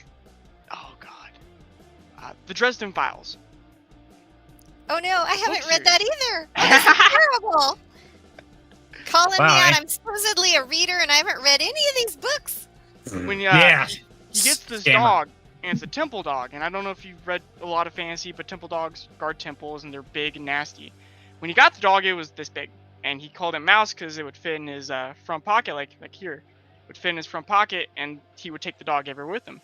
Dresden Files. Oh no, I haven't Book read that either. That's terrible. Calling me Wow, out. I'm supposedly a reader and I haven't read any of these books. When Yeah. he gets this Scammer. dog, and it's a temple dog, and I don't know if you've read a lot of fantasy, but temple dogs guard temples and they're big and nasty. When he got the dog, it was this big, and he called it Mouse because it would fit in his front pocket, like here, it would fit in his front pocket, and he would take the dog everywhere with him.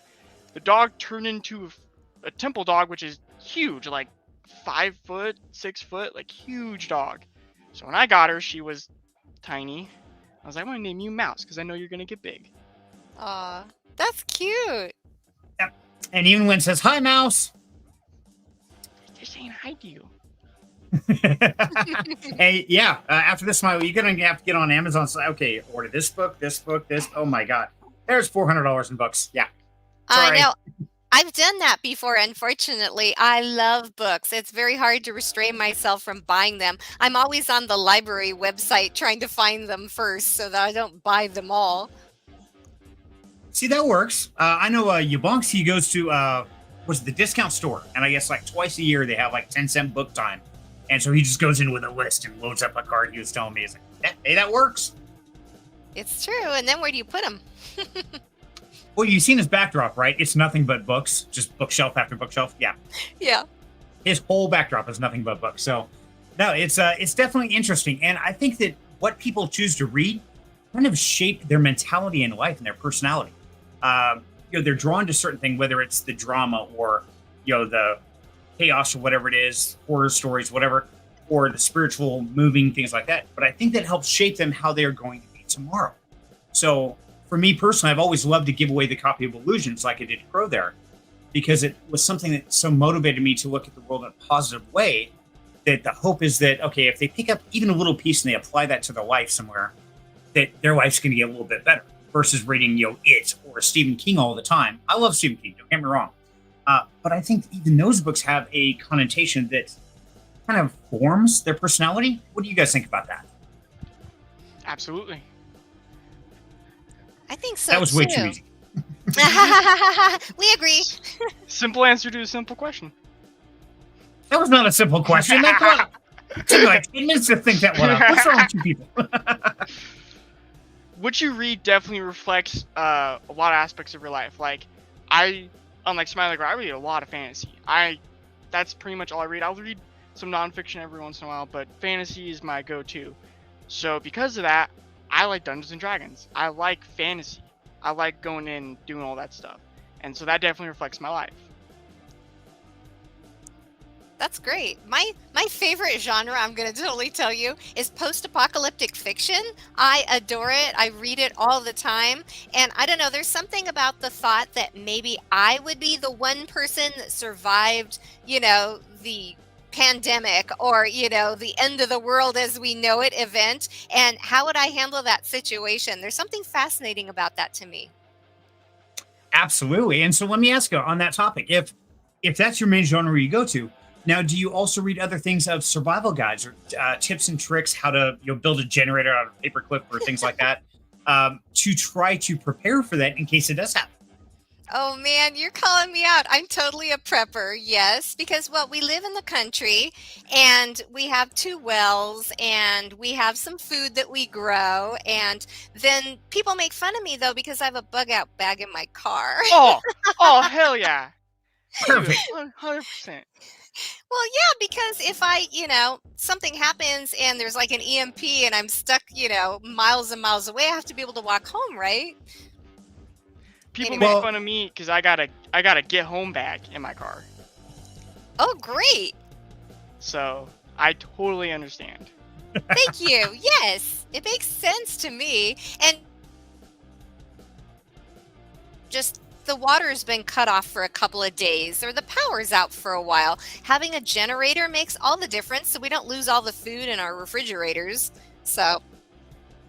The dog turned into a temple dog, which is huge, like 5 foot, 6 foot, like huge dog. So when I got her, she was tiny. I was like, I'm gonna name you Mouse because I know you're gonna get big. Aw, that's cute. And even when it says, hi, Mouse. Just saying hi to you. Hey, yeah, after this, Smiley, you're going to have to get on Amazon. So, okay, order this book. Oh, my God. There's $400 in books. Yeah. Sorry. I know. I've done that before, unfortunately. I love books. It's very hard to restrain myself from buying them. I'm always on the library website trying to find them first so that I don't buy them all. See, that works. I know Yabonks, he goes to was the discount store, and I guess like twice a year they have like 10-cent book time, and so he just goes in with a list and loads up a card. He was telling me, he's like, "Hey, that works." It's true. And then where do you put them? Well, you've seen his backdrop, right? It's nothing but books, just bookshelf after bookshelf. Yeah. Yeah. His whole backdrop is nothing but books. So, no, it's definitely interesting, and I think that what people choose to read kind of shape their mentality in life and their personality. They're drawn to certain things, whether it's the drama or the chaos or whatever it is, horror stories, whatever, or the spiritual, moving things like that. But I think that helps shape them how they are going to be tomorrow. So, for me personally, I've always loved to give away the copy of Illusions, like I did Qrow there, because it was something that so motivated me to look at the world in a positive way. That the hope is that, okay, if they pick up even a little piece and they apply that to their life somewhere, that their life's going to get a little bit better versus reading, It or Stephen King all the time. I love Stephen King, don't get me wrong. But I think even those books have a connotation that kind of forms their personality. What do you guys think about that? Absolutely. I think so. That was way too easy. We agree. Simple answer to a simple question. That was not a simple question. That took me like 10 minutes to think that one up. What's wrong with you people? What you read definitely reflects a lot of aspects of your life. Like, unlike SmileyGirl, I read a lot of fantasy. That's pretty much all I read. I'll read some nonfiction every once in a while, but fantasy is my go-to. So because of that, I like Dungeons and Dragons. I like fantasy. I like going in and doing all that stuff. And so that definitely reflects my life. That's great. My favorite genre, I'm going to totally tell you, is post-apocalyptic fiction. I adore it. I read it all the time. And I don't know, there's something about the thought that maybe I would be the one person that survived, the pandemic or, the end of the world as we know it event. And how would I handle that situation? There's something fascinating about that to me. Absolutely. And so let me ask you on that topic, if that's your main genre you go to, now, do you also read other things of survival guides or tips and tricks, how to build a generator out of a paperclip or things like that, to try to prepare for that in case it does happen? Oh man, you're calling me out. I'm totally a prepper, yes, because we live in the country and we have 2 wells and we have some food that we grow, and then people make fun of me though because I have a bug out bag in my car. Oh, hell yeah. Perfect. 100%. Well, yeah, because if something happens and there's like an EMP and I'm stuck, miles and miles away, I have to be able to walk home, right? People Anyway. make fun of me because I got a get home bag in my car. Oh, great. So I totally understand. Thank you. Yes, it makes sense to me. And just the water's been cut off for a couple of days or the power's out for a while. Having a generator makes all the difference so we don't lose all the food in our refrigerators. So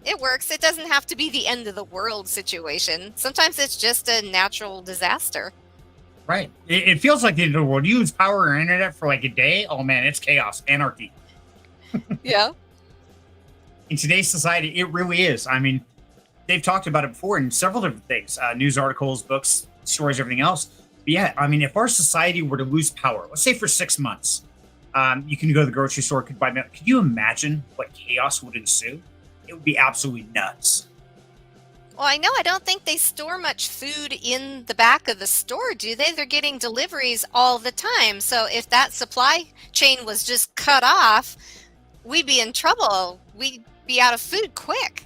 it works. It doesn't have to be the end of the world situation. Sometimes it's just a natural disaster. Right. It feels like the end of the world. You lose power or internet for like a day. Oh man, it's chaos, anarchy. Yeah. In today's society, it really is. I mean, they've talked about it before in several different things, news articles, books, stories, everything else. But yeah, I mean, if our society were to lose power, let's say for 6 months, you can go to the grocery store, could buy milk. Could you imagine what chaos would ensue? It would be absolutely nuts. Well, I don't think they store much food in the back of the store, do they? They're getting deliveries all the time. So if that supply chain was just cut off, we'd be in trouble. We'd be out of food quick.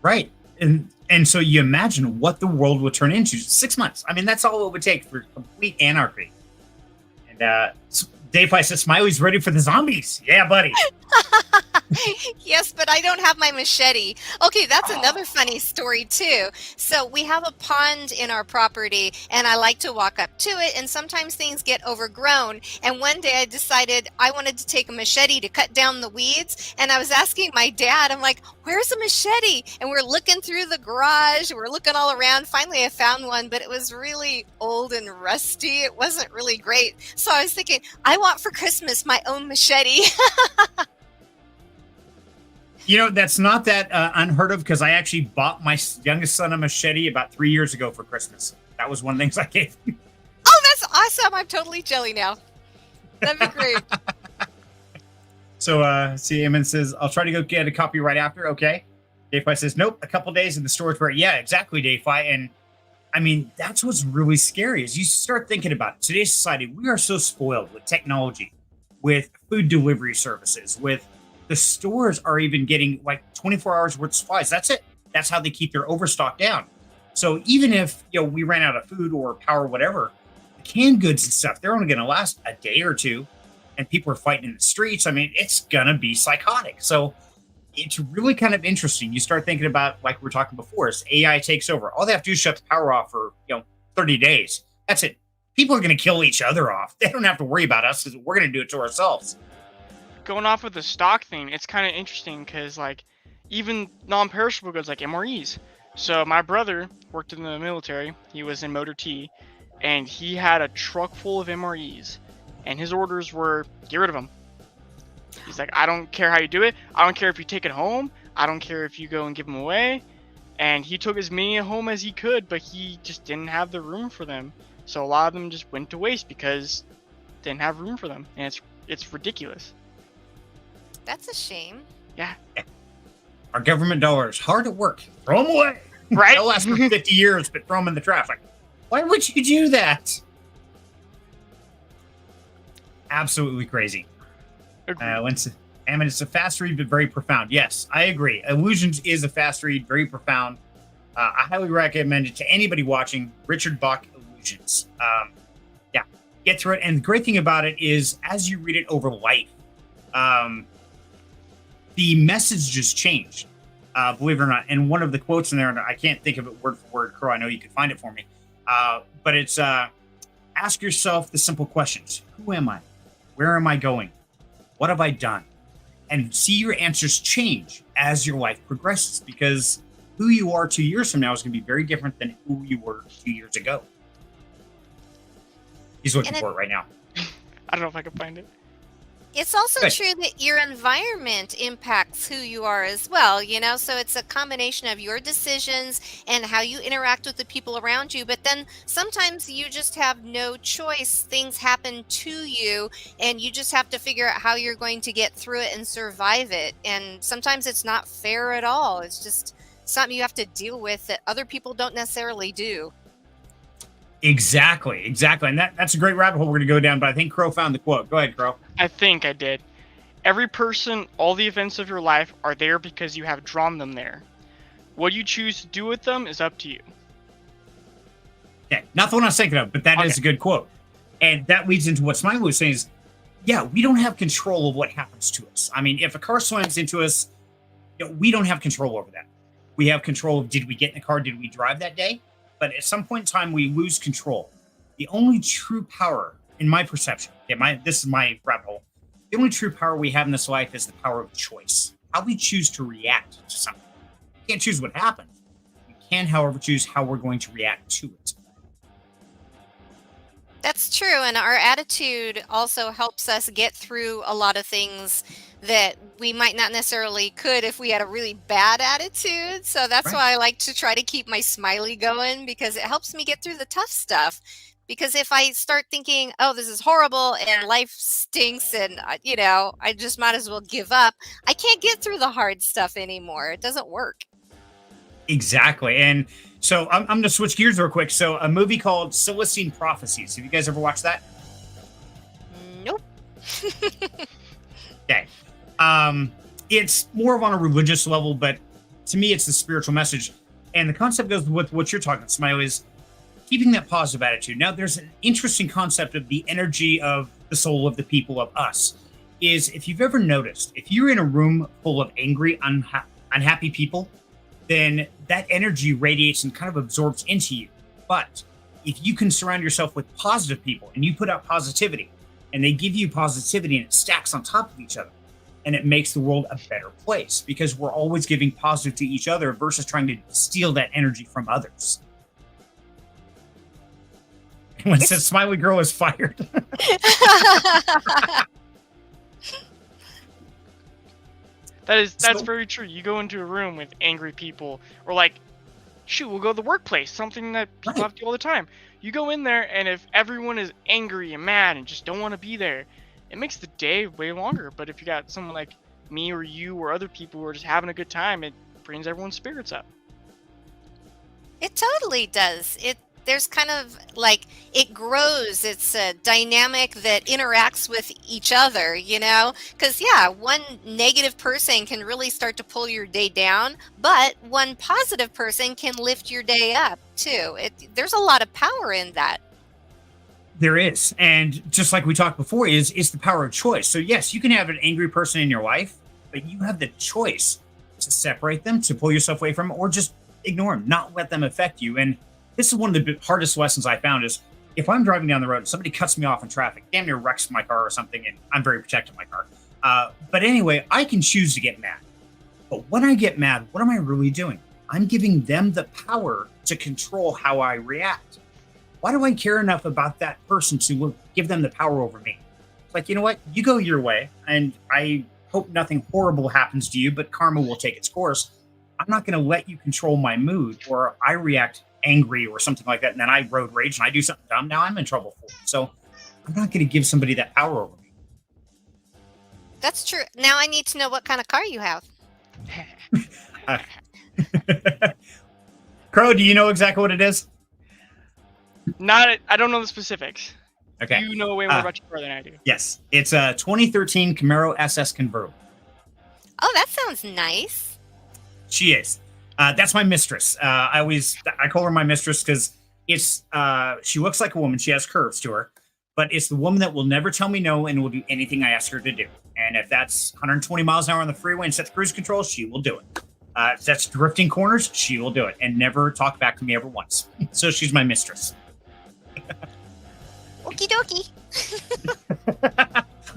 Right. And so you imagine what the world would turn into. 6 months. I mean, that's all it would take for complete anarchy. And Dave Pye says, Smiley's ready for the zombies. Yeah, buddy. Yes, but I don't have my machete. Okay, that's another funny story too. So we have a pond in our property and I like to walk up to it, and sometimes things get overgrown. And one day I decided I wanted to take a machete to cut down the weeds, and I was asking my dad, I'm like, where's a machete? And we're looking through the garage, we're looking all around. Finally I found one, but it was really old and rusty. It wasn't really great. So I was thinking, I want for Christmas my own machete. That's not that unheard of, because I actually bought my youngest son a machete about 3 years ago for Christmas. That was one of the things I gave him. Oh, that's awesome. I'm totally jelly now. That'd be great. So, see, Eamon says, I'll try to go get a copy right after. Okay. Dayfi says, nope, a couple days in the storage where, yeah, exactly, Dayfi. And I mean, that's what's really scary is you start thinking about it. Today's society, we are so spoiled with technology, with food delivery services, with the stores are even getting like 24 hours worth of supplies. That's it. That's how they keep their overstock down. So even if, we ran out of food or power, or whatever, the canned goods and stuff, they're only going to last a day or two. And people are fighting in the streets. I mean, it's going to be psychotic. So it's really kind of interesting. You start thinking about, like we were talking before, as AI takes over. All they have to do is shut the power off for, 30 days. That's it. People are going to kill each other off. They don't have to worry about us because we're going to do it to ourselves. Going off with the stock thing, it's kind of interesting because, like, even non-perishable goods like MREs. So my brother worked in the military. He was in Motor T, and he had a truck full of MREs. And his orders were, get rid of them. He's like, I don't care how you do it. I don't care if you take it home. I don't care if you go and give them away. And he took as many home as he could, but he just didn't have the room for them. So a lot of them just went to waste because didn't have room for them. And it's ridiculous. That's a shame. Yeah. Our government dollars hard at work. Throw them away. Right? They'll last for 50 years, but throw them in the trash. Like, why would you do that? Absolutely crazy. It's a fast read, but very profound. Yes, I agree. Illusions is a fast read, very profound. I highly recommend it to anybody watching. Richard Bach Illusions. Get through it. And the great thing about it is, as you read it over life, the message just changed, believe it or not. And one of the quotes in there, and I can't think of it word for word, Qrow, I know you can find it for me. But it's, ask yourself the simple questions. Who am I? Where am I going? What have I done? And see your answers change as your life progresses, because who you are 2 years from now is going to be very different than who you were 2 years ago. He's looking for it right now. I don't know if I can find it. It's also true that your environment impacts who you are as well, so it's a combination of your decisions and how you interact with the people around you. But then sometimes you just have no choice. Things happen to you and you just have to figure out how you're going to get through it and survive it. And sometimes it's not fair at all. It's just something you have to deal with that other people don't necessarily do. Exactly. And that's a great rabbit hole we're going to go down, but I think Qrow found the quote. Go ahead, Qrow. I think I did. Every person, all the events of your life are there because you have drawn them there. What you choose to do with them is up to you. Okay, not the one I was thinking of, but that is a good quote. And that leads into what Smiley was saying is, we don't have control of what happens to us. I mean, if a car slams into us, we don't have control over that. We have control of, did we get in the car? Did we drive that day? But at some point in time, we lose control. The only true power, in my perception, this is my rabbit hole, the only true power we have in this life is the power of choice. How we choose to react to something. We can't choose what happens. We can, however, choose how we're going to react to it. That's true. And our attitude also helps us get through a lot of things that we might not necessarily could if we had a really bad attitude. So that's why I like to try to keep my smiley going, because it helps me get through the tough stuff. Because if I start thinking, oh, this is horrible and life stinks and, I just might as well give up, I can't get through the hard stuff anymore. It doesn't work. Exactly. And so I'm going to switch gears real quick. So a movie called Celestine Prophecies. Have you guys ever watched that? Nope. Okay. It's more of on a religious level, but to me, it's the spiritual message. And the concept goes with what you're talking, Smiley, is keeping that positive attitude. Now, there's an interesting concept of the energy of the soul of the people, of us, is if you've ever noticed, if you're in a room full of angry, unhappy people, then that energy radiates and kind of absorbs into you. But if you can surround yourself with positive people and you put out positivity and they give you positivity and it stacks on top of each other, and it makes the world a better place, because we're always giving positive to each other versus trying to steal that energy from others. When it says SmileyGirl is fired. That's very true. You go into a room with angry people, or like shoot, we'll go to the workplace, something that people have to do all the time. You go in there, and if everyone is angry and mad and just don't want to be there, it makes the day way longer. But if you got someone like me or you or other people who are just having a good time, it brings everyone's spirits up. It totally does. There's kind of like it grows. It's a dynamic that interacts with each other, you know? Because, yeah, one negative person can really start to pull your day down, but one positive person can lift your day up, too. There's a lot of power in that. There is. And just like we talked before, is the power of choice. So, yes, you can have an angry person in your life, but you have the choice to separate them, to pull yourself away from them, or just ignore them, not let them affect you. And this is one of the hardest lessons I found is if I'm driving down the road and somebody cuts me off in traffic, damn near wrecks my car or something, and I'm very protective of my car. But anyway, I can choose to get mad. But when I get mad, what am I really doing? I'm giving them the power to control how I react. Why do I care enough about that person to give them the power over me? It's like, you know what? You go your way, and I hope nothing horrible happens to you, but karma will take its course. I'm not going to let you control my mood, or I react angry or something like that, and then I road rage and I do something dumb. Now I'm in trouble for it. So I'm not going to give somebody that power over me. That's true. Now I need to know what kind of car you have. Qrow, do you know exactly what it is? I don't know the specifics. Okay. You know way more about your car than I do. Yes. It's a 2013 Camaro SS convertible. Oh, that sounds nice. She is. That's my mistress. I call her my mistress because she looks like a woman. She has curves to her, but it's the woman that will never tell me no and will do anything I ask her to do. And if that's 120 miles an hour on the freeway and sets cruise control, she will do it. If that's drifting corners, she will do it and never talk back to me ever once. So she's my mistress. Okie dokie.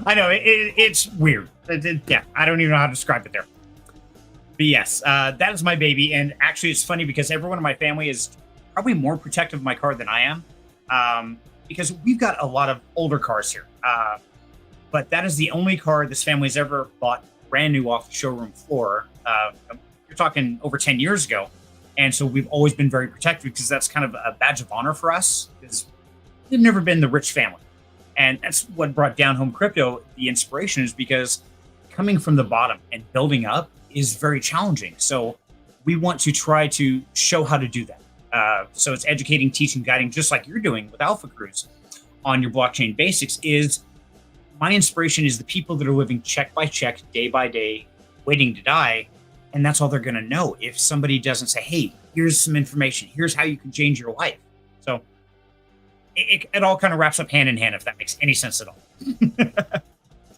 I know it's weird. Yeah, I don't even know how to describe it there. But yes, that is my baby. And actually, it's funny because everyone in my family is probably more protective of my car than I am, because we've got a lot of older cars here. But that is the only car this family's ever bought brand new off the showroom floor. You're talking over 10 years ago. And so we've always been very protective because that's kind of a badge of honor for us, because we've never been the rich family. And that's what brought Down Home Crypto the inspiration, is because coming from the bottom and building up is very challenging. So we want to try to show how to do that. So it's educating, teaching, guiding, just like you're doing with Alpha Cruise on your blockchain basics. Is my inspiration is the people that are living check by check, day by day, waiting to die. And that's all they're going to know if somebody doesn't say, hey, here's some information. Here's how you can change your life. So it all kind of wraps up hand in hand, if that makes any sense at all.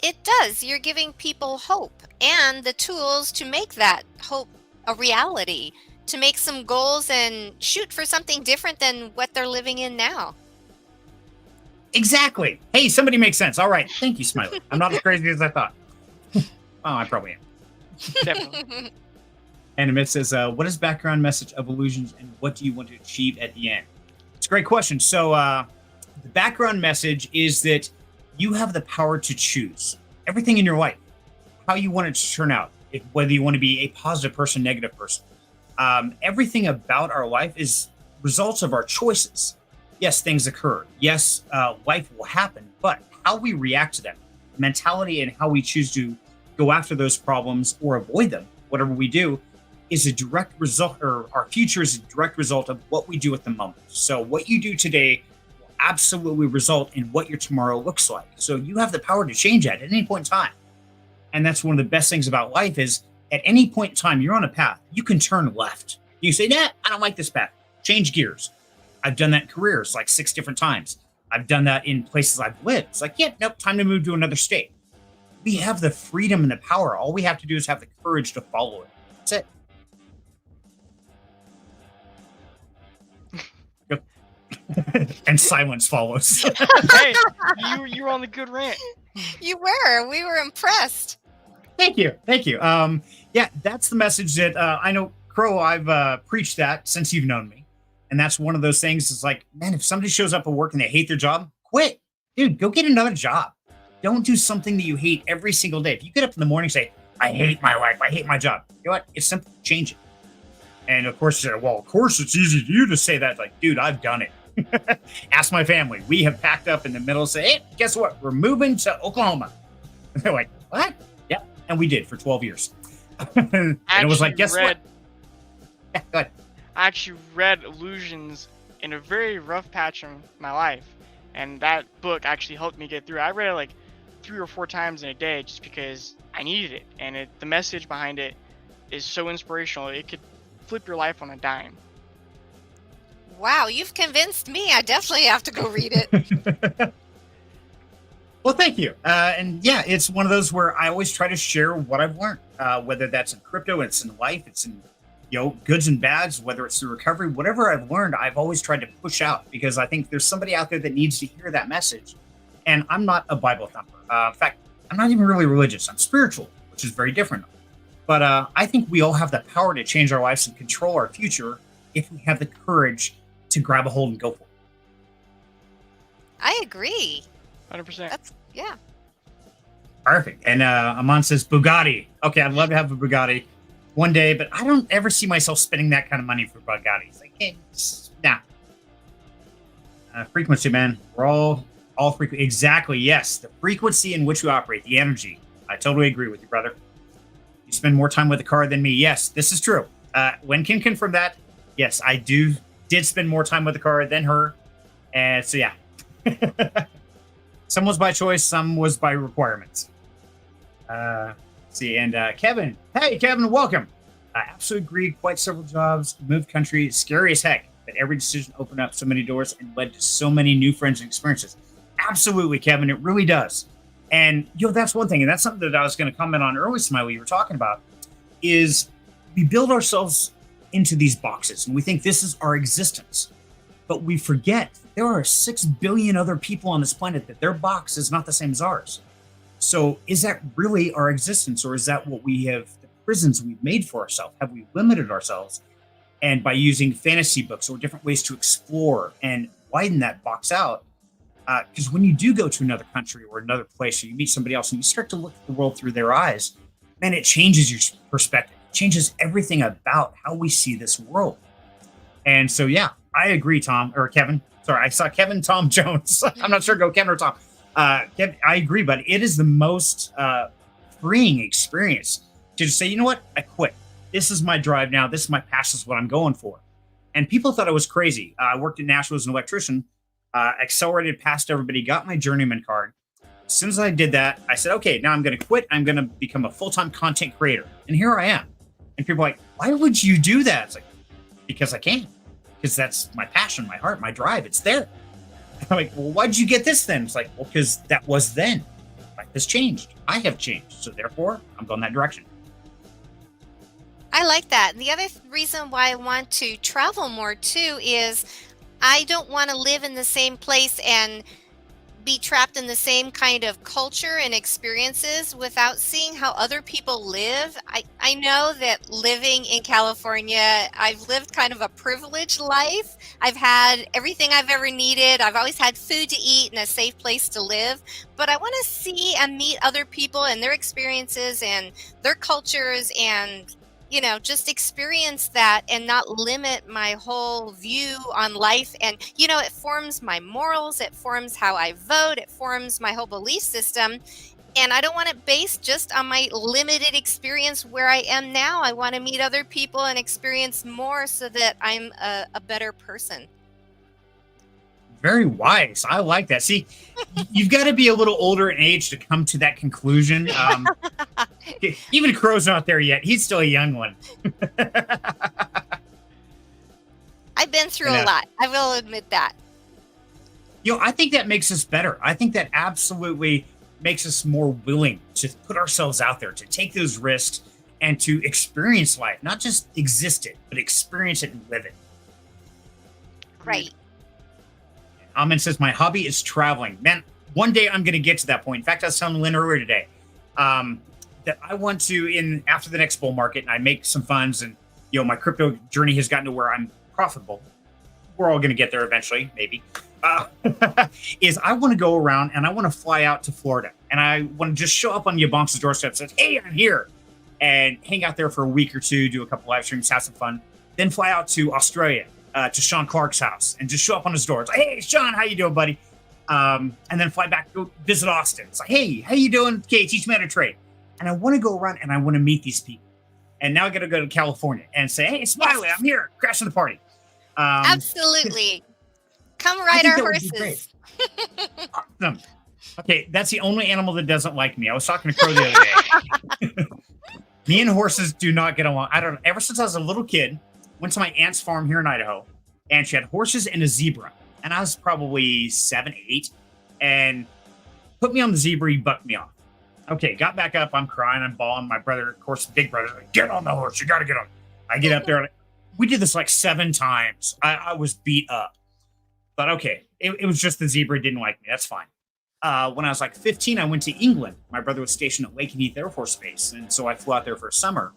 It does. You're giving people hope and the tools to make that hope a reality, to make some goals and shoot for something different than what they're living in now. Exactly. Hey, somebody makes sense. All right. Thank you, Smiley. I'm not as crazy as I thought. Oh, I probably am. Definitely. And Amit says, what is background message of illusions and what do you want to achieve at the end? It's a great question. So the background message is that you have the power to choose everything in your life, how you want it to turn out, whether you want to be a positive person, negative person. Everything about our life is results of our choices. Yes, things occur. Yes, life will happen, but how we react to them, mentality, and how we choose to go after those problems or avoid them, whatever we do, is a direct result, or our future is a direct result of what we do at the moment. So what you do today will absolutely result in what your tomorrow looks like. So you have the power to change that at any point in time. And that's one of the best things about life is at any point in time, you're on a path, you can turn left. You say, nah, I don't like this path. Change gears. I've done that in careers like 6 different times. I've done that in places I've lived. It's like, yeah, nope, time to move to another state. We have the freedom and the power. All we have to do is have the courage to follow it. That's it. And silence follows. Hey, you were on the good rant. You were. We were impressed. Thank you. Yeah, that's the message that I know, Qrow, I've preached that since you've known me. And that's one of those things. It's like, man, if somebody shows up at work and they hate their job, quit. Dude, go get another job. Don't do something that you hate every single day. If you get up in the morning and say, I hate my life, I hate my job, you know what? It's simple. Change it. And of course, well, of course, it's easy for you to say that. Like, dude, I've done it. Ask my family. We have packed up in the middle and say, hey, guess what? We're moving to Oklahoma. And they're like, what? Yeah. And we did for 12 years. And it was like, guess what? Yeah, go ahead. I actually read Illusions in a very rough patch in my life. And that book actually helped me get through. I read it like 3 or 4 times in a day just because I needed it. And the message behind it is so inspirational. It could flip your life on a dime. Wow, you've convinced me. I definitely have to go read it. Well, thank you. And yeah, it's one of those where I always try to share what I've learned, whether that's in crypto, it's in life, it's in goods and bads, whether it's through recovery, whatever I've learned, I've always tried to push out because I think there's somebody out there that needs to hear that message. And I'm not a Bible thumper. In fact, I'm not even really religious. I'm spiritual, which is very different. But I think we all have the power to change our lives and control our future if we have the courage to grab a hold and go for it. I agree. 100%. Yeah. Perfect. And Aman says Bugatti. Okay, I'd love to have a Bugatti one day, but I don't ever see myself spending that kind of money for Bugattis. Like, nah. Frequency, man. We're all frequent. Exactly. Yes, the frequency in which we operate, the energy. I totally agree with you, brother. You spend more time with the car than me. Yes, this is true. When can confirm that? Yes, I did spend more time with the car than her. And so, yeah. Some was by choice, some was by requirements. And Kevin. Hey, Kevin, welcome. I absolutely agree. Quite several jobs, moved country, scary as heck. But every decision opened up so many doors and led to so many new friends and experiences. Absolutely, Kevin, it really does. And, that's one thing. And that's something that I was going to comment on earlier, Smiley, you were talking about, is we build ourselves into these boxes and we think this is our existence. But we forget there are 6 billion other people on this planet that their box is not the same as ours. So is that really our existence, or is that what we have, the prisons we've made for ourselves? Have we limited ourselves? And by using fantasy books or different ways to explore and widen that box out, because when you do go to another country or another place, or you meet somebody else and you start to look at the world through their eyes, man, it changes your perspective. It changes everything about how we see this world. And so, yeah, I agree, Tom, or Kevin. Sorry, I saw Kevin, Tom Jones. I'm not sure, go Kevin or Tom. Kevin, I agree, but it is the most freeing experience to just say, you know what? I quit. This is my drive now. This is my passion. This is what I'm going for. And people thought I was crazy. I worked at Nashville as an electrician, accelerated past everybody, got my journeyman card. As soon as I did that, I said, okay, now I'm going to quit. I'm going to become a full-time content creator. And here I am. And people are like, why would you do that? It's like, because I can. Because that's my passion, my heart, my drive. It's there. I'm like, well, why'd you get this then? It's like, well, because that was then. Life has changed. I have changed. So therefore, I'm going that direction. I like that. And the other reason why I want to travel more too is I don't want to live in the same place and be trapped in the same kind of culture and experiences without seeing how other people live. I know that living in California, I've lived kind of a privileged life. I've had everything I've ever needed. I've always had food to eat and a safe place to live. But I want to see and meet other people and their experiences and their cultures and just experience that and not limit my whole view on life. And, it forms my morals, it forms how I vote, it forms my whole belief system. And I don't want it based just on my limited experience where I am now. I want to meet other people and experience more so that I'm a better person. Very wise. I like that. See, you've got to be a little older in age to come to that conclusion. Even Qrow's not there yet. He's still a young one. I've been through a lot. I will admit that. I think that makes us better. I think that absolutely makes us more willing to put ourselves out there, to take those risks and to experience life, not just exist it, but experience it and live it. Right. Amin says, my hobby is traveling. Man, one day I'm going to get to that point. In fact, I was telling Lynn earlier today that I want to, after the next bull market, and I make some funds, and my crypto journey has gotten to where I'm profitable. We're all going to get there eventually, maybe. Is I want to go around and I want to fly out to Florida, and I want to just show up on Yabonka's doorstep and say, hey, I'm here, and hang out there for a week or two, do a couple live streams, have some fun, then fly out to Australia, to Sean Clark's house, and just show up on his door. It's like, hey, Sean, how you doing, buddy? And then fly back to go visit Austin. It's like, hey, how you doing? Okay, teach me how to trade. And I want to go around and I want to meet these people. And now I got to go to California and say, hey, Smiley, I'm here, crashing the party. Absolutely. Come ride our horses. Awesome. Okay, that's the only animal that doesn't like me. I was talking to Qrow the other day. Me and horses do not get along. I don't know. Ever since I was a little kid, went to my aunt's farm here in Idaho, and she had horses and a zebra. And I was probably 7, 8, and put me on the zebra, he bucked me off. Okay, got back up, I'm crying, I'm bawling. My brother, of course, big brother, like, get on the horse, you gotta get on. I get up there, we did this like 7 times. I was beat up. But okay, it was just the zebra didn't like me, that's fine. When I was like 15, I went to England. My brother was stationed at Lakenheath Air Force Base, and so I flew out there for a summer,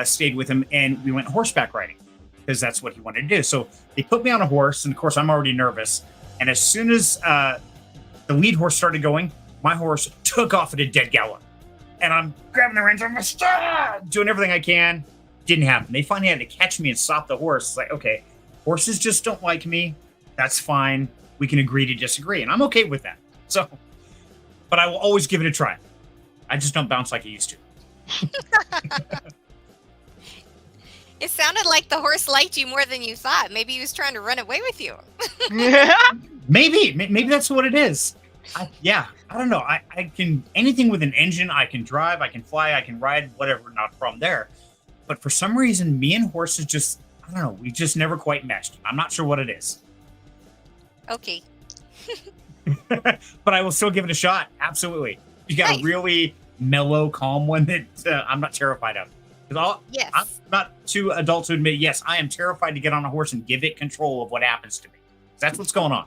stayed with him, and we went horseback riding, because that's what he wanted to do. So they put me on a horse, and of course, I'm already nervous. And as soon as the lead horse started going, my horse took off at a dead gallop. And I'm grabbing the reins, I'm doing everything I can. Didn't happen. They finally had to catch me and stop the horse. It's like, okay, horses just don't like me. That's fine. We can agree to disagree. And I'm okay with that. So, but I will always give it a try. I just don't bounce like I used to. It sounded like the horse liked you more than you thought. Maybe he was trying to run away with you. Maybe that's what it is. I don't know. I can, anything with an engine, I can drive, I can fly, I can ride, whatever, not from there. But for some reason, me and horses just, I don't know, we just never quite meshed. I'm not sure what it is. Okay. But I will still give it a shot. Absolutely. You got a really mellow, calm one that I'm not terrified of. Yes. I'm not too adult to admit, yes, I am terrified to get on a horse and give it control of what happens to me. That's what's going on.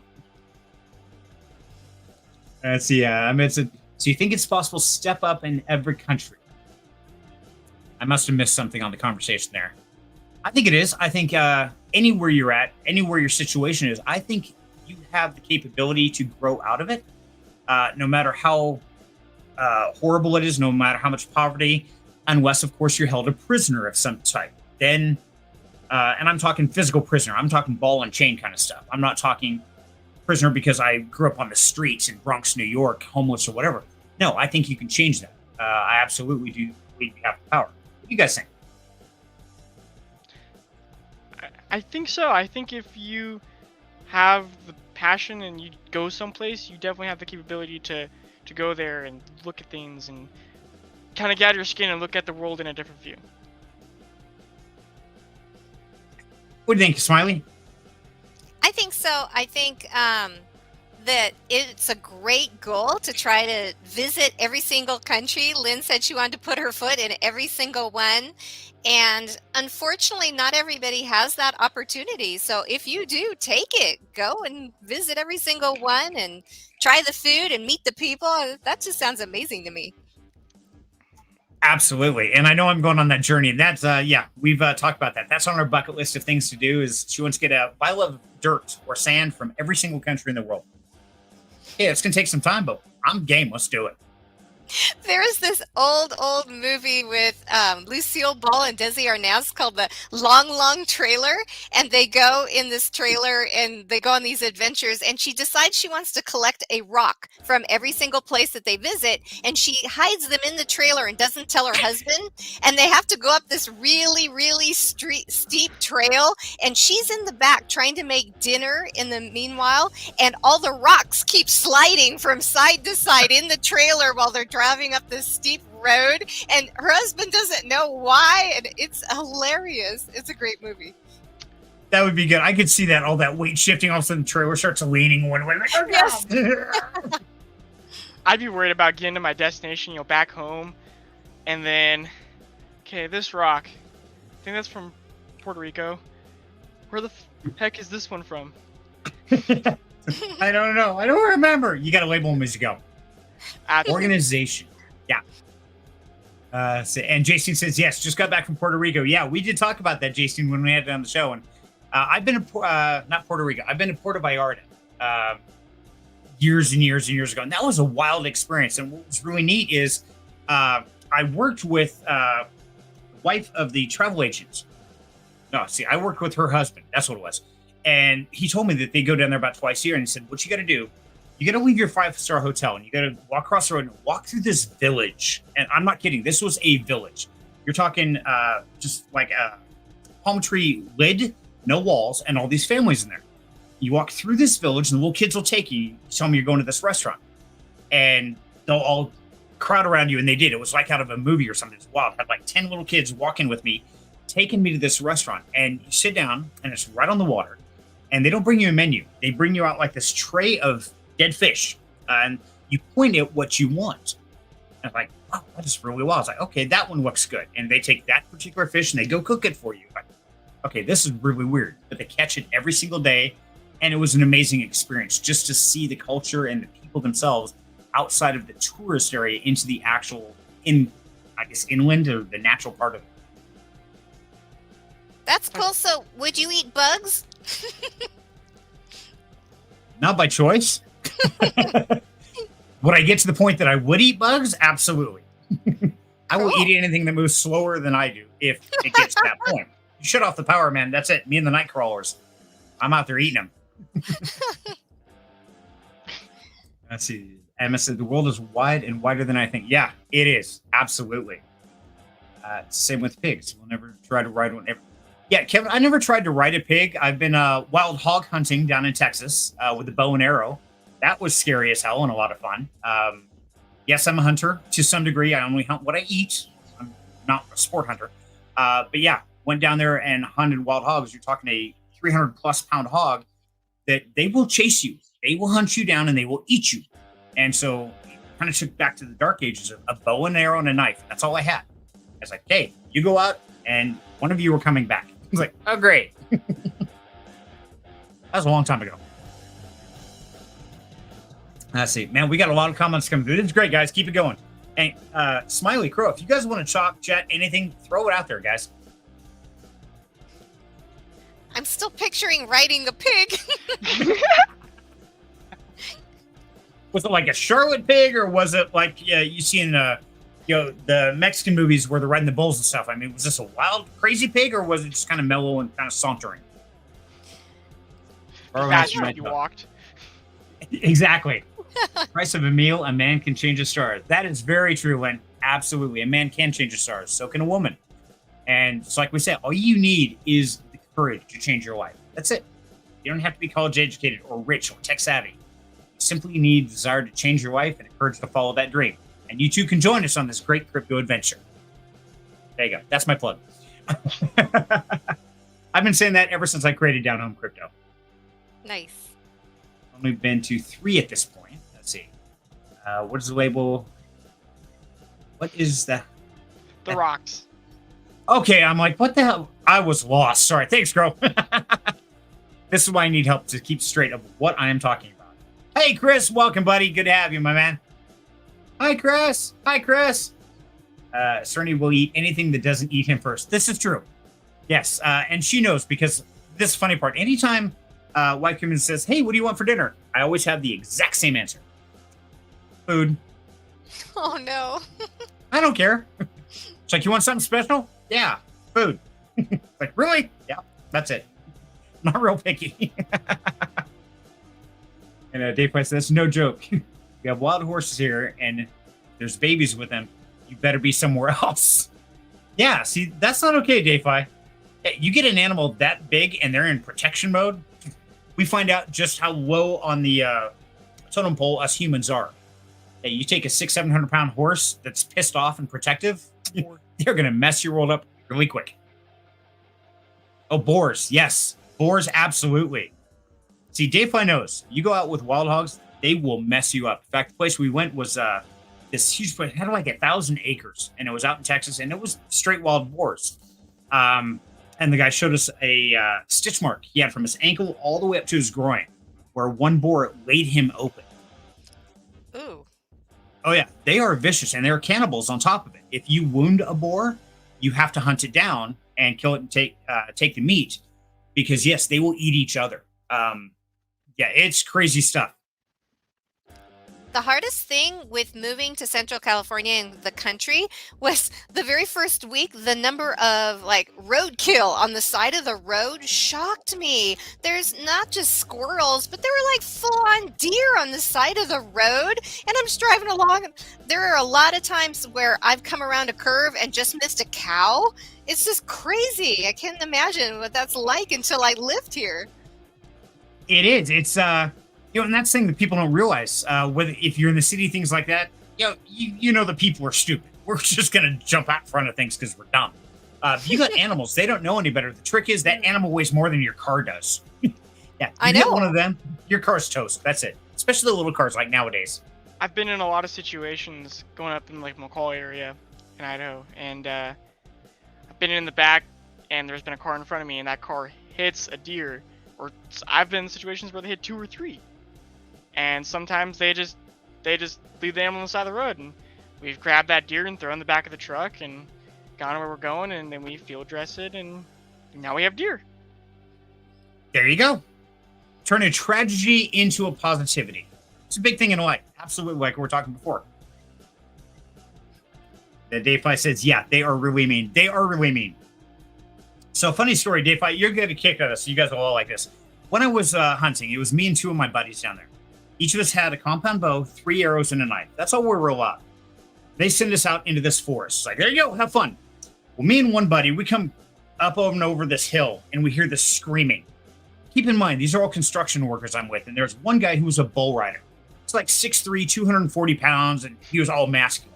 So you think it's possible to step up in every country? I must have missed something on the conversation there. I think it is. I think anywhere you're at, anywhere your situation is, I think you have the capability to grow out of it, no matter how horrible it is, no matter how much poverty, unless, of course, you're held a prisoner of some type. Then, and I'm talking physical prisoner. I'm talking ball and chain kind of stuff. I'm not talking prisoner because I grew up on the streets in Bronx, New York, homeless or whatever. No, I think you can change that. I absolutely do believe you have the power. What do you guys think? I think so. I think if you have the passion and you go someplace, you definitely have the capability to go there and look at things and kind of get out of your skin and look at the world in a different view. What do you think, Smiley? I think so. I think that it's a great goal to try to visit every single country. Lynn said she wanted to put her foot in every single one. And unfortunately, not everybody has that opportunity. So if you do, take it. Go and visit every single one and try the food and meet the people. That just sounds amazing to me. Absolutely. And I know I'm going on that journey. That's, we've talked about that. That's on our bucket list of things to do is she wants to get a pile of dirt or sand from every single country in the world. Yeah, it's going to take some time, but I'm game. Let's do it. There's this old movie with Lucille Ball and Desi Arnaz called The Long, Long Trailer. And they go in this trailer and they go on these adventures. And she decides she wants to collect a rock from every single place that they visit. And she hides them in the trailer and doesn't tell her husband. And they have to go up this really, really steep trail. And she's in the back trying to make dinner in the meanwhile. And all the rocks keep sliding from side to side in the trailer while they're driving up this steep road, and her husband doesn't know why, and it's hilarious. It's a great movie. That would be good. I could see that, all that weight shifting, all of a sudden the trailer starts leaning one way. Like, oh, yes. I'd be worried about getting to my destination, back home, and then, okay, this rock, I think that's from Puerto Rico. Where the heck is this one from? I don't know. I don't remember. You got to label them as you go. Organization. Yeah. And Jason says, yes, just got back from Puerto Rico. Yeah, we did talk about that, Jason, when we had it on the show. And I've been to, not Puerto Rico, I've been to Puerto Vallarta years and years and years ago. And that was a wild experience. And what was really neat is I worked with the wife of the travel agent No, see, I worked with her husband. That's what it was. And he told me that they go down there about twice a year. And he said, what you got to do, you got to leave your 5-star hotel and you got to walk across the road and walk through this village. And I'm not kidding. This was a village. You're talking just like a palm tree lid, no walls, and all these families in there. You walk through this village and the little kids will take you. You tell them you're going to this restaurant. And they'll all crowd around you. And they did. It was like out of a movie or something. It's wild. I had like 10 little kids walking with me, taking me to this restaurant. And you sit down and it's right on the water. And they don't bring you a menu. They bring you out like this tray of dead fish. And you point at what you want. And I'm like, wow, that is really well. I was like, okay, that one looks good. And they take that particular fish and they go cook it for you. Like, okay, this is really weird. But they catch it every single day. And it was an amazing experience just to see the culture and the people themselves outside of the tourist area into the actual, inland or the natural part of it. That's cool. So, would you eat bugs? Not by choice. Would I get to the point that I would eat bugs? Absolutely. I will eat anything that moves slower than I do if it gets to that point. You shut off the power, man. That's it. Me and the night crawlers. I'm out there eating them. Let's see. Emma said the world is wide and wider than I think. Yeah, it is. Absolutely. Same with pigs. We'll never try to ride one ever. Yeah, Kevin, I never tried to ride a pig. I've been wild hog hunting down in Texas with a bow and arrow. That was scary as hell and a lot of fun. Yes, I'm a hunter to some degree. I only hunt what I eat. I'm not a sport hunter. But yeah, went down there and hunted wild hogs. You're talking a 300 plus pound hog that they will chase you. They will hunt you down and they will eat you. And so kind of took back to the dark ages of a bow and arrow and a knife. That's all I had. I was like, hey, you go out and one of you were coming back. I was like, oh, great. That was a long time ago. Let's see. Man, we got a lot of comments coming through. This is great, guys. Keep it going. And Smiley Qrow, if you guys want to talk, chat, anything, throw it out there, guys. I'm still picturing riding a pig. Was it like a Charlotte pig, or was it like you see in the Mexican movies where they're riding the bulls and stuff? I mean, was this a wild, crazy pig, or was it just kind of mellow and kind of sauntering? Imagine if you walked. Exactly. Price of a meal, a man can change a star. That is very true, Lynn. Absolutely. A man can change a star. So can a woman. And it's like we said, all you need is the courage to change your life. That's it. You don't have to be college educated or rich or tech savvy. You simply need the desire to change your life and the courage to follow that dream. And you too can join us on this great crypto adventure. There you go. That's my plug. I've been saying that ever since I created Down Home Crypto. Nice. Only been to 3 at this point. Let's see. What is the label? What is the rocks? Okay, I'm like, what the hell? I was lost. Sorry. Thanks, Qrow. This is why I need help to keep straight of what I am talking about. Hey, Chris. Welcome, buddy. Good to have you, my man. Hi, Chris. Hi, Chris. Cerny will eat anything that doesn't eat him first. This is true. Yes. And she knows, because this funny part, anytime White Woman says, hey, what do you want for dinner? I always have the exact same answer. Food. Oh, no. I don't care. It's like, you want something special? Yeah, food. Like, really? Yeah, that's it. Not real picky. And Dave Price says, no joke. We have wild horses here, and there's babies with them. You better be somewhere else. Yeah, see, that's not okay, Dayfi. You get an animal that big and they're in protection mode, we find out just how low on the totem pole us humans are. Hey, you take a 600-700 pound horse that's pissed off and protective, they're going to mess your world up really quick. Oh, boars. Yes. Boars, absolutely. See, Dayfi knows. You go out with wild hogs, they will mess you up. In fact, the place we went was this huge place. It had like 1,000 acres, and it was out in Texas, and it was straight wild boars. And the guy showed us a stitch mark he had from his ankle all the way up to his groin, where one boar laid him open. Ooh. Oh, yeah. They are vicious, and they're cannibals on top of it. If you wound a boar, you have to hunt it down and kill it and take the meat, because, yes, they will eat each other. Yeah, it's crazy stuff. The hardest thing with moving to Central California and the country was the very first week, the number of like roadkill on the side of the road shocked me. There's not just squirrels, but there were like full on deer on the side of the road. And I'm just driving along. There are a lot of times where I've come around a curve and just missed a cow. It's just crazy. I can't imagine what that's like until I lived here. It is. It's and that's the thing that people don't realize. Whether if you're in the city, things like that, you know the people are stupid. We're just gonna jump out in front of things because we're dumb. You got animals; they don't know any better. The trick is that animal weighs more than your car does. Yeah, I you know. hit one of them, your car's toast. That's it. Especially the little cars like nowadays. I've been in a lot of situations going up in like McCall area in Idaho, and I've been in the back, and there's been a car in front of me, and that car hits a deer. Or I've been in situations where they hit 2 or 3. And sometimes they just leave the animal on the side of the road, and we've grabbed that deer and thrown it in the back of the truck and gone where we're going, and then we field dress it, and now we have deer. There you go. Turn a tragedy into a positivity. It's a big thing in life. Absolutely, like we were talking before. The Dave Fi says, yeah, they are really mean. They are really mean. So funny story, Dave Fi, you're going to kick at us. You guys will all like this. When I was hunting, it was me and 2 of my buddies down there. Each of us had a compound bow, 3 arrows, and a knife. That's all we were allowed. They send us out into this forest. It's like, there you go, have fun. Well, me and one buddy, we come up and over this hill, and we hear this screaming. Keep in mind, these are all construction workers I'm with, and there's one guy who was a bull rider. It's like 6'3", 240 pounds, and he was all masculine.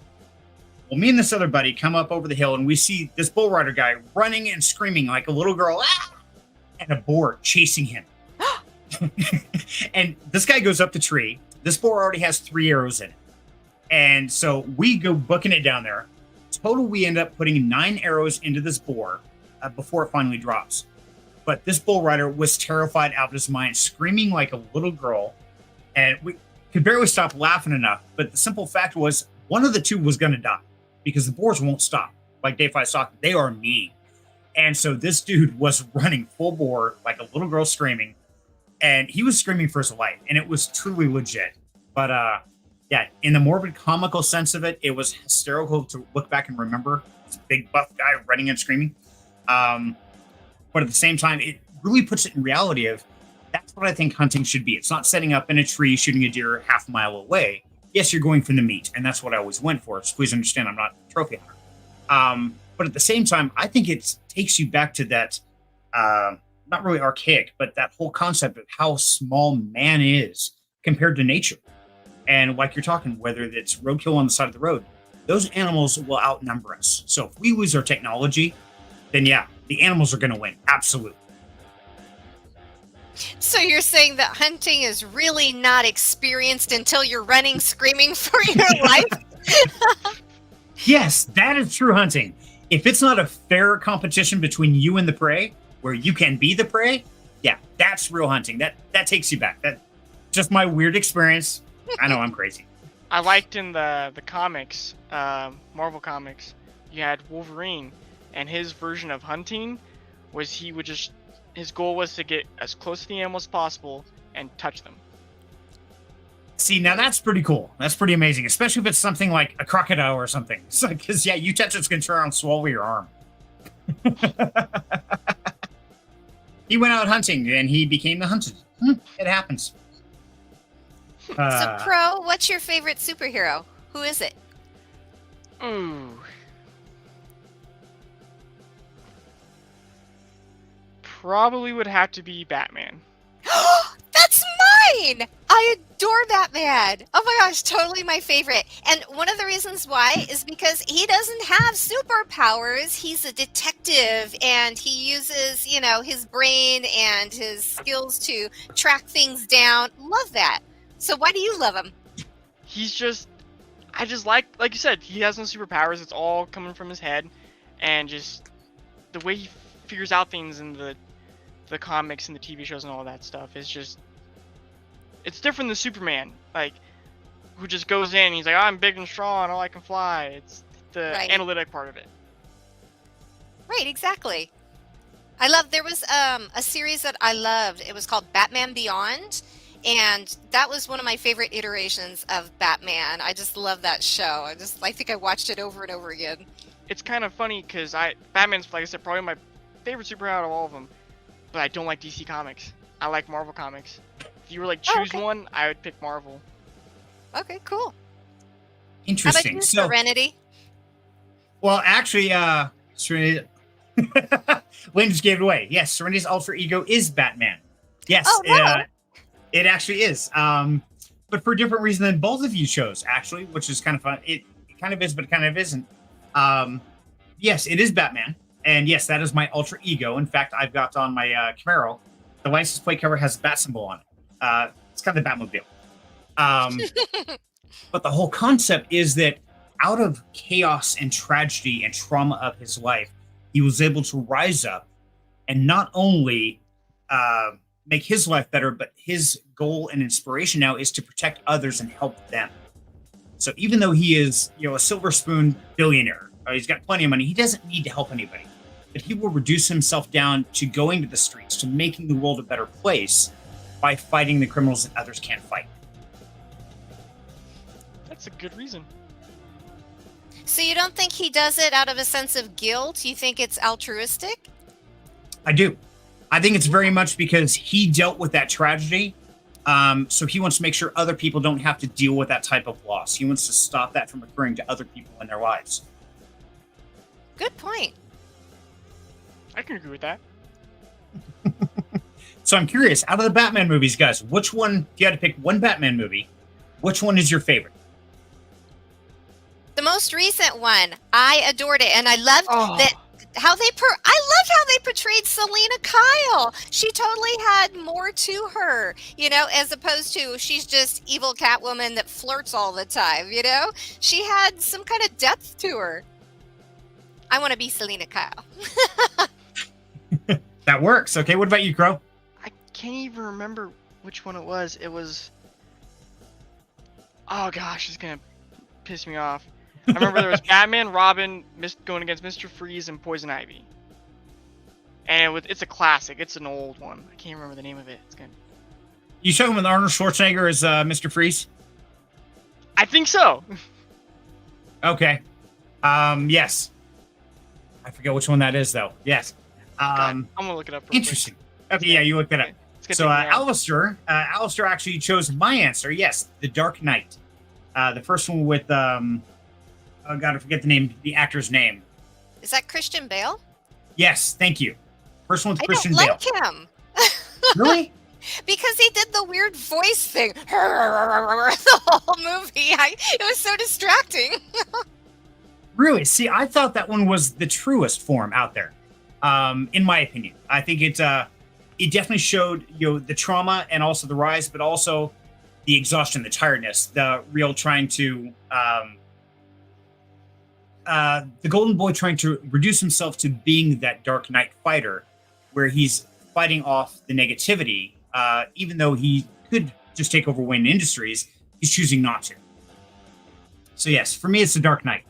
Well, me and this other buddy come up over the hill, and we see this bull rider guy running and screaming like a little girl, ah! And a boar chasing him. And this guy goes up the tree. This boar already has 3 arrows in it. And so we go booking it down there. Total, we end up putting 9 arrows into this boar before it finally drops. But this bull rider was terrified out of his mind, screaming like a little girl. And we could barely stop laughing enough. But the simple fact was one of the 2 was going to die because the boars won't stop. Like Dave Fi's talking, they are mean. And so this dude was running full bore like a little girl screaming. And he was screaming for his life. And it was truly legit. But yeah, in the morbid comical sense of it, it was hysterical to look back and remember this big buff guy running and screaming. But at the same time, it really puts it in reality of that's what I think hunting should be. It's not setting up in a tree, shooting a deer half a mile away. Yes, you're going for the meat, and that's what I always went for. So please understand, I'm not a trophy hunter. But at the same time, I think it takes you back to that, not really archaic, but that whole concept of how small man is compared to nature. And like you're talking, whether it's roadkill on the side of the road, those animals will outnumber us. So if we lose our technology, then yeah, the animals are going to win. Absolutely. So you're saying that hunting is really not experienced until you're running, screaming for your life? Yes, that is true hunting. If it's not a fair competition between you and the prey, where you can be the prey, yeah, that's real hunting. That takes you back. That just my weird experience. I know I'm crazy. I liked in the comics, Marvel comics, you had Wolverine, and his version of hunting was his goal was to get as close to the animal as possible and touch them. See, now that's pretty cool. That's pretty amazing, especially if it's something like a crocodile or something. It's like, because yeah, you touch it's going to turn around and swallow your arm. He went out hunting and he became the hunted. It happens. So, Qrow, what's your favorite superhero? Who is it? Ooh. Probably would have to be Batman. That's mine! I adore Batman. Oh my gosh, totally my favorite. And one of the reasons why is because he doesn't have superpowers. He's a detective and he uses, his brain and his skills to track things down. Love that. So why do you love him? I just like you said, he has no superpowers. It's all coming from his head. And just the way he figures out things in the comics and the TV shows and all that stuff is just, it's different than Superman, like, who just goes in, he's like, I'm big and strong, I can fly. It's the analytic part of it. Right, exactly. There was a series that I loved. It was called Batman Beyond, And that was one of my favorite iterations of Batman. I just love that show. I think I watched it over and over again. It's kind of funny because Batman's, like I said, probably my favorite superhero out of all of them. But I don't like DC Comics. I like Marvel Comics. If you were like choose one, I would pick Marvel. Okay, cool. Interesting. How about you, Serenity? Well, actually, Serenity. Lynn just gave it away. Yes, Serenity's alter ego is Batman. Yes, it actually is. But for a different reason than both of you chose, actually, which is kind of fun. It kind of is, but it kind of isn't. Yes, it is Batman. And yes, that is my alter ego. In fact, I've got on my Qrow, the license plate cover has a bat symbol on it. It's kind of the Batmobile. But the whole concept is that out of chaos and tragedy and trauma of his life, he was able to rise up and not only make his life better, but his goal and inspiration now is to protect others and help them. So even though he is, a silver spoon billionaire, he's got plenty of money, he doesn't need to help anybody. But he will reduce himself down to going to the streets, to making the world a better place by fighting the criminals that others can't fight. That's a good reason. So you don't think he does it out of a sense of guilt? You think it's altruistic? I do. I think it's very much because he dealt with that tragedy. So he wants to make sure other people don't have to deal with that type of loss. He wants to stop that from occurring to other people in their lives. Good point. I can agree with that. So I'm curious, out of the Batman movies, guys, which one, if you had to pick one Batman movie, which one is your favorite? The most recent one, I adored it, and I loved that I loved how they portrayed Selena Kyle. She totally had more to her, as opposed to she's just evil Catwoman that flirts all the time, She had some kind of depth to her. I want to be Selena Kyle. That works. Okay, what about you, Qrow? I can't even remember which one it was. It was... Oh gosh, it's gonna piss me off. I remember there was Batman, Robin, going against Mr. Freeze, and Poison Ivy. And it's a classic. It's an old one. I can't remember the name of it. It's good. You show him with Arnold Schwarzenegger as Mr. Freeze? I think so. Okay. Yes. I forget which one that is, though. Yes. I'm gonna look it up. Interesting. Okay, yeah, you looked that up. So, Alistair actually chose my answer. Yes, The Dark Knight. The first one with oh god, I forget the actor's name. Is that Christian Bale? Yes, thank you. First one with Christian Bale. I don't like him. Really? Because he did the weird voice thing the whole movie. It was so distracting. Really? See, I thought that one was the truest form out there. In my opinion, I think it definitely showed the trauma and also the rise, but also the exhaustion, the tiredness, the real trying to the Golden Boy trying to reduce himself to being that Dark Knight fighter, where he's fighting off the negativity, even though he could just take over Wayne Industries, he's choosing not to. So yes, for me, it's the Dark Knight.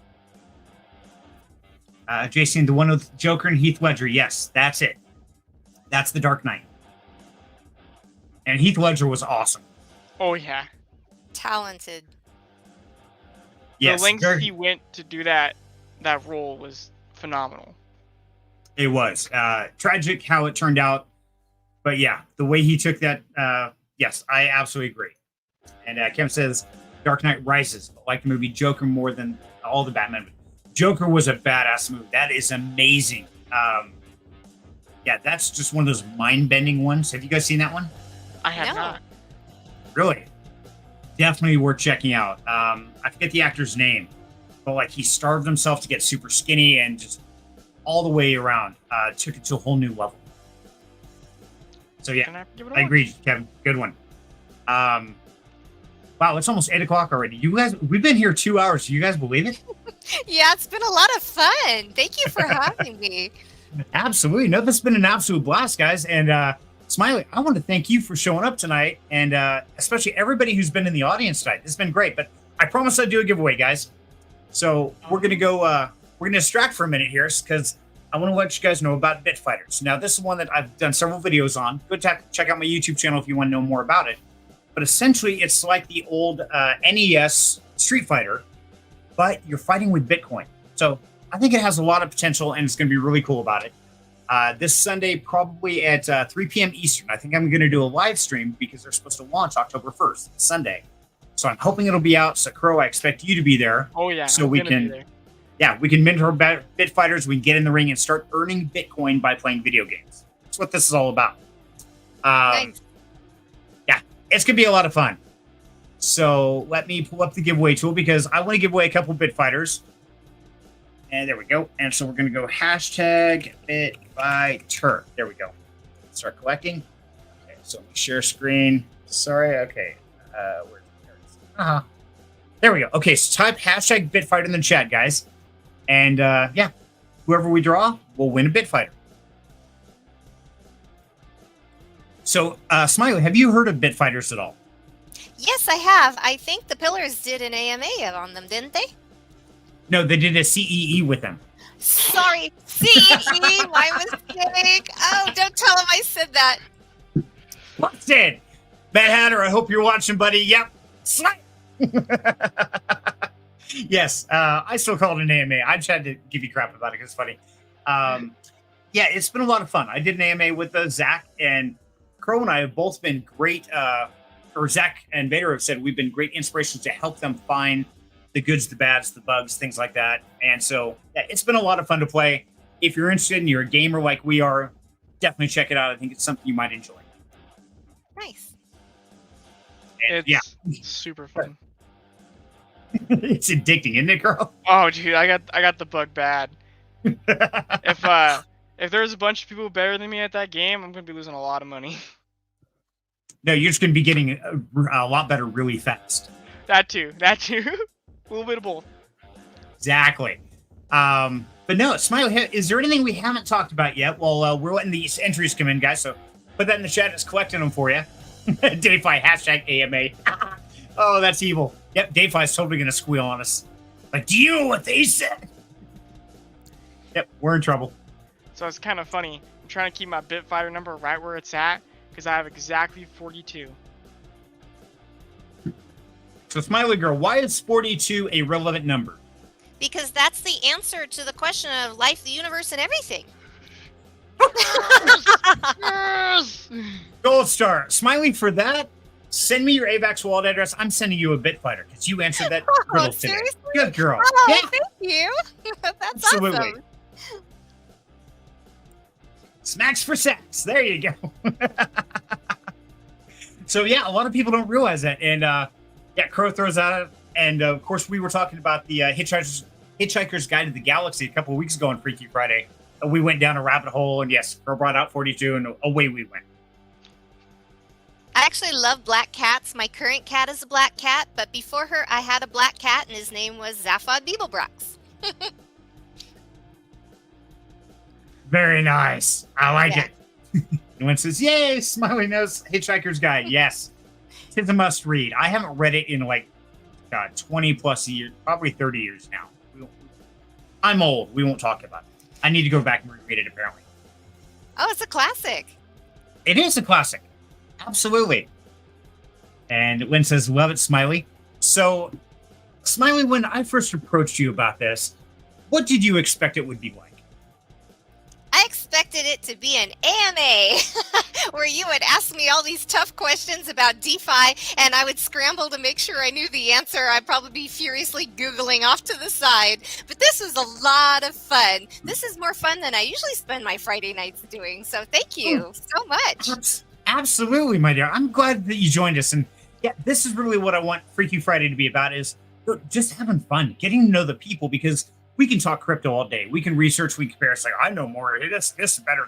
Jason, the one with Joker and Heath Ledger. Yes, that's it. That's the Dark Knight. And Heath Ledger was awesome. Oh, yeah. Talented. Yes, the lengths he went to do that role was phenomenal. It was. Tragic how it turned out. But yeah, the way he took that, yes, I absolutely agree. And Kevin says, Dark Knight Rises, but like the movie Joker more than all the Batman movies. Joker was a badass movie. That is amazing. Yeah, that's just one of those mind-bending ones. Have you guys seen that one? I have not. Really? Definitely worth checking out. I forget the actor's name, but like he starved himself to get super skinny and just all the way around took it to a whole new level. So yeah, I agree, Kevin. Good one. Wow, it's almost 8 o'clock already. You guys, we've been here 2 hours. Do you guys believe it? Yeah, it's been a lot of fun. Thank you for having me. Absolutely. No, this has been an absolute blast, guys. And Smiley, I want to thank you for showing up tonight, and especially everybody who's been in the audience tonight. This has been great, but I promise I'll do a giveaway, guys. So we're going to go, we're going to distract for a minute here because I want to let you guys know about Bit Fighters. Now, this is one that I've done several videos on. Go check out my YouTube channel if you want to know more about it. but essentially it's like the old NES Street Fighter, but you're fighting with Bitcoin. So I think it has a lot of potential, and it's going to be really cool about it. This Sunday, probably at 3 p.m. Eastern. I think I'm going to do a live stream because they're supposed to launch October 1st, Sunday. So I'm hoping it'll be out. So Qrow, I expect you to be there. Oh yeah. So we can, we can mentor bit fighters. We can get in the ring and start earning Bitcoin by playing video games. That's what this is all about. Nice. Yeah, it's going to be a lot of fun. So let me pull up the giveaway tool because I want to give away a couple bit fighters. And there we go. And so we're going to go hashtag bitfighter. There we go. Start collecting. Okay, so let me share screen. Sorry. Okay. There we go. Okay, so type hashtag bitfighter in the chat, guys. And whoever we draw will win a bitfighter. So, Smiley, have you heard of bitfighters at all? Yes, I have. I think the Pillars did an AMA on them, didn't they? No, they did a CEE with them. Sorry, CEE, my mistake. Oh, don't tell him I said that. What's it? Bad Hatter, I hope you're watching, buddy. Yep. Slap. Yes, I still call it an AMA. I just had to give you crap about it because it's funny. Yeah, it's been a lot of fun. I did an AMA with Zach, and Qrow and I have both been great, or Zach and Vader have said we've been great inspirations to help them find the goods, the bads, the bugs, things like that. And so yeah, it's been a lot of fun to play. If you're interested and you're a gamer like we are, definitely check it out. I think it's something you might enjoy. Nice. And, It's super fun. It's addicting, isn't it, Qrow? Oh, dude, I got the bug bad. If there's a bunch of people better than me at that game, I'm gonna be losing a lot of money. No, you're just going to be getting a lot better really fast. That too. A little bit of both. Exactly. But no, Smiley, is there anything we haven't talked about yet? Well, we're letting these entries come in, guys, so put that in the chat. It's collecting them for you. Dayfi, hashtag AMA. Oh, that's evil. Yep, Dayfi's totally going to squeal on us. Like, do you know what they said? Yep, we're in trouble. So it's kind of funny. I'm trying to keep my Bitfighter number right where it's at because I have exactly 42. So, SmileyGirl, why is 42 a relevant number? Because that's the answer to the question of life, the universe, and everything. Yes! Gold star. Smiley, for that, send me your AVAX wallet address. I'm sending you a Bitfighter because you answered that riddle today. Seriously? Good girl. Oh, Yeah, thank you. That's absolutely. awesome. Smacks for sex. There you go. So, yeah, a lot of people don't realize that. And, Qrow throws out, and of course, we were talking about the Hitchhiker's Guide to the Galaxy a couple of weeks ago on Freaky Friday. We went down a rabbit hole, and yes, Qrow brought out 42, and away we went. I actually love black cats. My current cat is a black cat, but before her, I had a black cat, and his name was Zaphod Beeblebrox. Very nice. I like Yeah. it. One says, yay, Smiley knows Hitchhiker's Guide. Yes. It's a must read. I haven't read it in like 20 plus years, probably 30 years now. I'm old. We won't talk about it. I need to go back and reread it, apparently. Oh, it's a classic. It is a classic. Absolutely. And Lynn says, love it, Smiley. So, Smiley, when I first approached you about this, what did you expect it would be like? I expected it to be an AMA where you would ask me all these tough questions about DeFi and I would scramble to make sure I knew the answer. I'd probably be furiously Googling off to the side. But this was a lot of fun. This is more fun than I usually spend my Friday nights doing. So thank you so much. Absolutely, my dear. I'm glad that you joined us. And yeah, this is really what I want Freaky Friday to be about is just having fun, getting to know the people because we can talk crypto all day. We can research, we compare. It's like, I know more. This is better.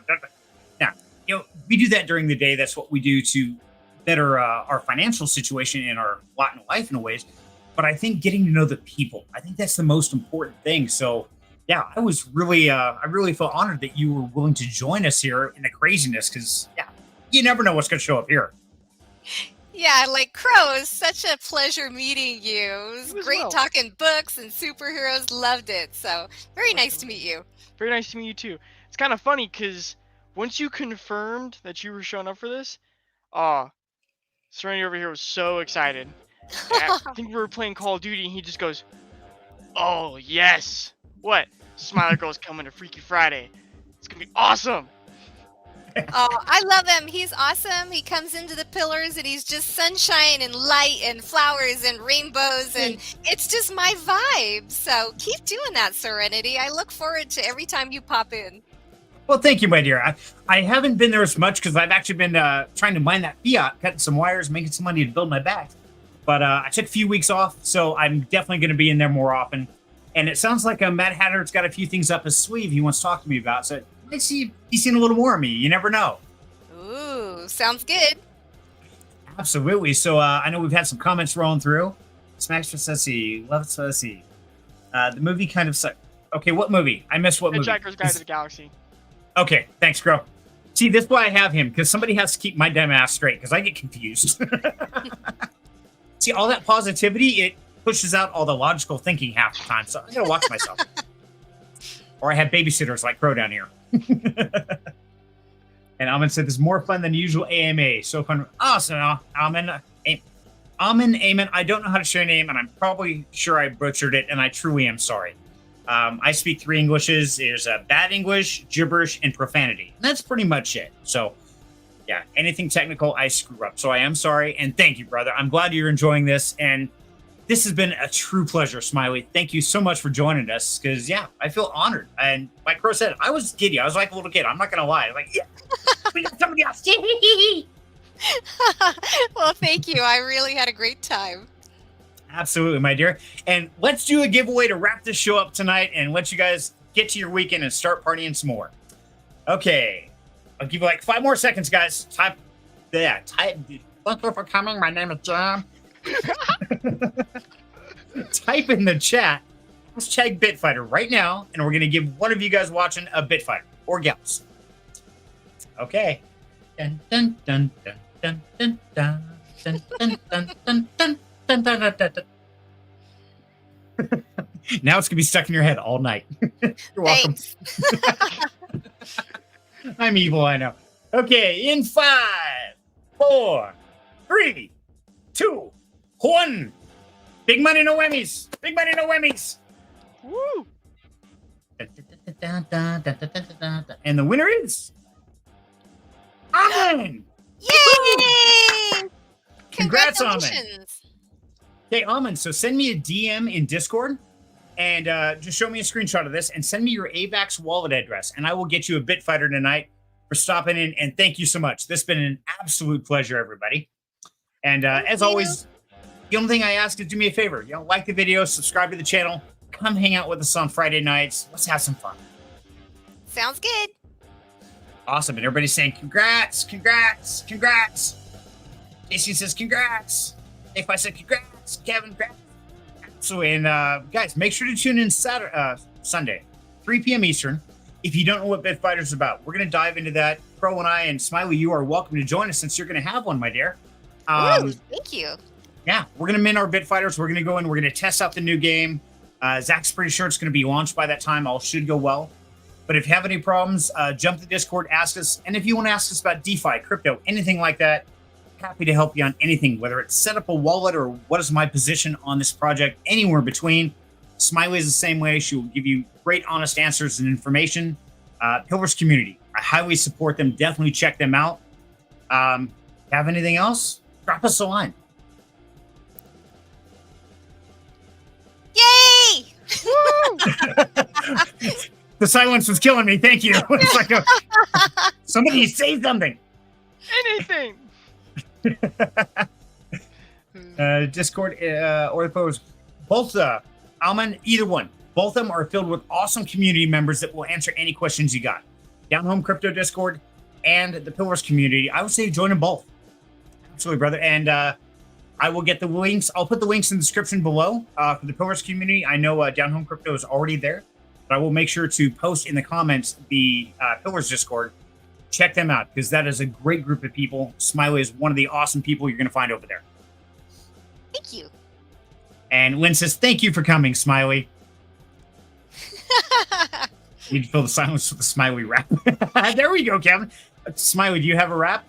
Now, we do that during the day. That's what we do to better our financial situation and our lot in life in a ways. But I think getting to know the people, I think that's the most important thing. So, yeah, I was really, I really felt honored that you were willing to join us here in the craziness because, yeah, you never know what's going to show up here. Yeah, like Qrow, it was such a pleasure meeting you. It was great talking books and superheroes. Loved it. So very nice to meet you. Very nice to meet you too. It's kind of funny because once you confirmed that you were showing up for this, Serenity over here was so excited. I think we were playing Call of Duty, and he just goes, "Oh yes, what? SmileyGirl's coming to Freaky Friday. It's gonna be awesome." Oh, I love him. He's awesome. He comes into the pillars and he's just sunshine and light and flowers and rainbows, and it's just my vibe. So keep doing that, Serenity. I look forward to every time you pop in. Well, thank you, my dear. I haven't been there as much because I've actually been trying to mine that fiat, cutting some wires, making some money to build my back. But I took a few weeks off, so I'm definitely going to be in there more often. And it sounds like Matt Hatter's got a few things up his sleeve he wants to talk to me about. So I see he's seen a little more of me. You never know. Ooh, sounds good. Absolutely. So I know we've had some comments rolling through. Smash for Sussy. Love Sussy. The movie kind of sucked. Okay, what movie? I missed what movie. Hitchhiker's Guide to the Galaxy. Okay, thanks, Qrow. See, this is why I have him, because somebody has to keep my dumb ass straight, because I get confused. See, all that positivity, it pushes out all the logical thinking half the time, so I gotta watch myself. Or I have babysitters like Qrow down here. And Amin said, this is more fun than usual AMA. So fun. Awesome, Amin. Amin, I don't know how to say your name, and I'm probably sure I butchered it, and I truly am sorry. I speak 3 Englishes. There's bad English, gibberish, and profanity. And that's pretty much it. So, yeah, anything technical, I screw up. So I am sorry, and thank you, brother. I'm glad you're enjoying this, and this has been a true pleasure, Smiley. Thank you so much for joining us, because, yeah, I feel honored. And like Qrow said, I was giddy. I was like a little kid. I'm not going to lie. Like, yeah, we got somebody else. Well, thank you. I really had a great time. Absolutely, my dear. And let's do a giveaway to wrap this show up tonight and let you guys get to your weekend and start partying some more. Okay. I'll give you like 5 more seconds, guys. Type. Thank you for coming. My name is John. Type in the chat hashtag Bitfighter right now, and we're going to give one of you guys watching a Bitfighter or gals. Okay. Dun, dun, dun, dun, dun, dun, dun, dun, dun, dun, dun, dun. Dun, dun, dun, dun, dun. Now it's gonna be stuck in your head all night. You're welcome. I'm evil, I know. Okay, in 5, 4, 3, 2, 1. Big money, no whammies. Big money, no whammies. Woo! And the winner is Amin. Yay! Congrats, Amin. Congratulations. Okay, Amin, so send me a DM in Discord and just show me a screenshot of this and send me your AVAX wallet address, and I will get you a Bitfighter tonight for stopping in, and thank you so much. This has been an absolute pleasure, everybody. And as always, the only thing I ask is do me a favor. Like the video, subscribe to the channel, come hang out with us on Friday nights. Let's have some fun. Sounds good. Awesome, and everybody's saying congrats, congrats, congrats. JC says congrats. If I said congrats. Kevin, congrats. So, and guys, make sure to tune in Sunday, 3 p.m. Eastern. If you don't know what Bitfighter's about, we're going to dive into that. Qrow and I and Smiley, you are welcome to join us since you're going to have one, my dear. Ooh, thank you. Yeah, we're going to mint our Bitfighters. We're going to go in. We're going to test out the new game. Zach's pretty sure it's going to be launched by that time. All should go well. But if you have any problems, jump to Discord, ask us. And if you want to ask us about DeFi, crypto, anything like that, happy to help you on anything, whether it's set up a wallet or what is my position on this project, anywhere in between. Smiley is the same way. She will give you great, honest answers and information. Pillars community, I highly support them. Definitely check them out. Have anything else? Drop us a line. Yay! The silence was killing me. Thank you. It's like somebody say something. Anything. Discord or the post, both Alman, either one. Both of them are filled with awesome community members that will answer any questions you got. Down Home Crypto Discord and the Pillars community. I would say join them both. Absolutely, brother. And I will get the links. I'll put the links in the description below for the Pillars community. I know Down Home Crypto is already there, but I will make sure to post in the comments the Pillars Discord. Check them out because that is a great group of people. Smiley is one of the awesome people you're going to find over there. Thank you. And Lynn says, thank you for coming, Smiley. Need to fill the silence with a Smiley rap. There we go, Kevin. Smiley, do you have a rap?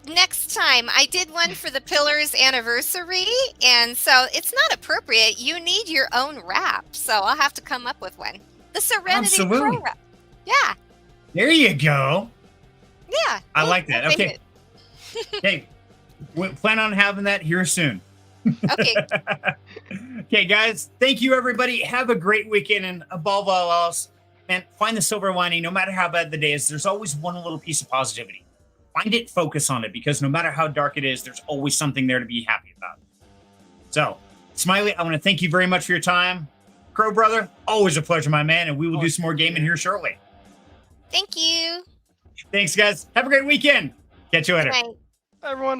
next time. I did one for the Pillars anniversary, and so it's not appropriate. You need your own wrap, so I'll have to come up with one. The Serenity Absolutely. Qrow wrap. Yeah, There you go. yeah. I we'll- like that. we'll make Okay. Hey, we plan on having that here soon. it. Okay. Okay, guys. Thank you, everybody. Have a great weekend. And above all else, man, find the silver lining. No matter how bad the day is, there's always one little piece of positivity. Find it, focus on it, because no matter how dark it is, there's always something there to be happy about. So, Smiley, I want to thank you very much for your time. Qrow brother, always a pleasure, my man. And we will do some more gaming here shortly. Thank you. Thanks, guys. Have a great weekend. Catch you later. Good night. Everyone.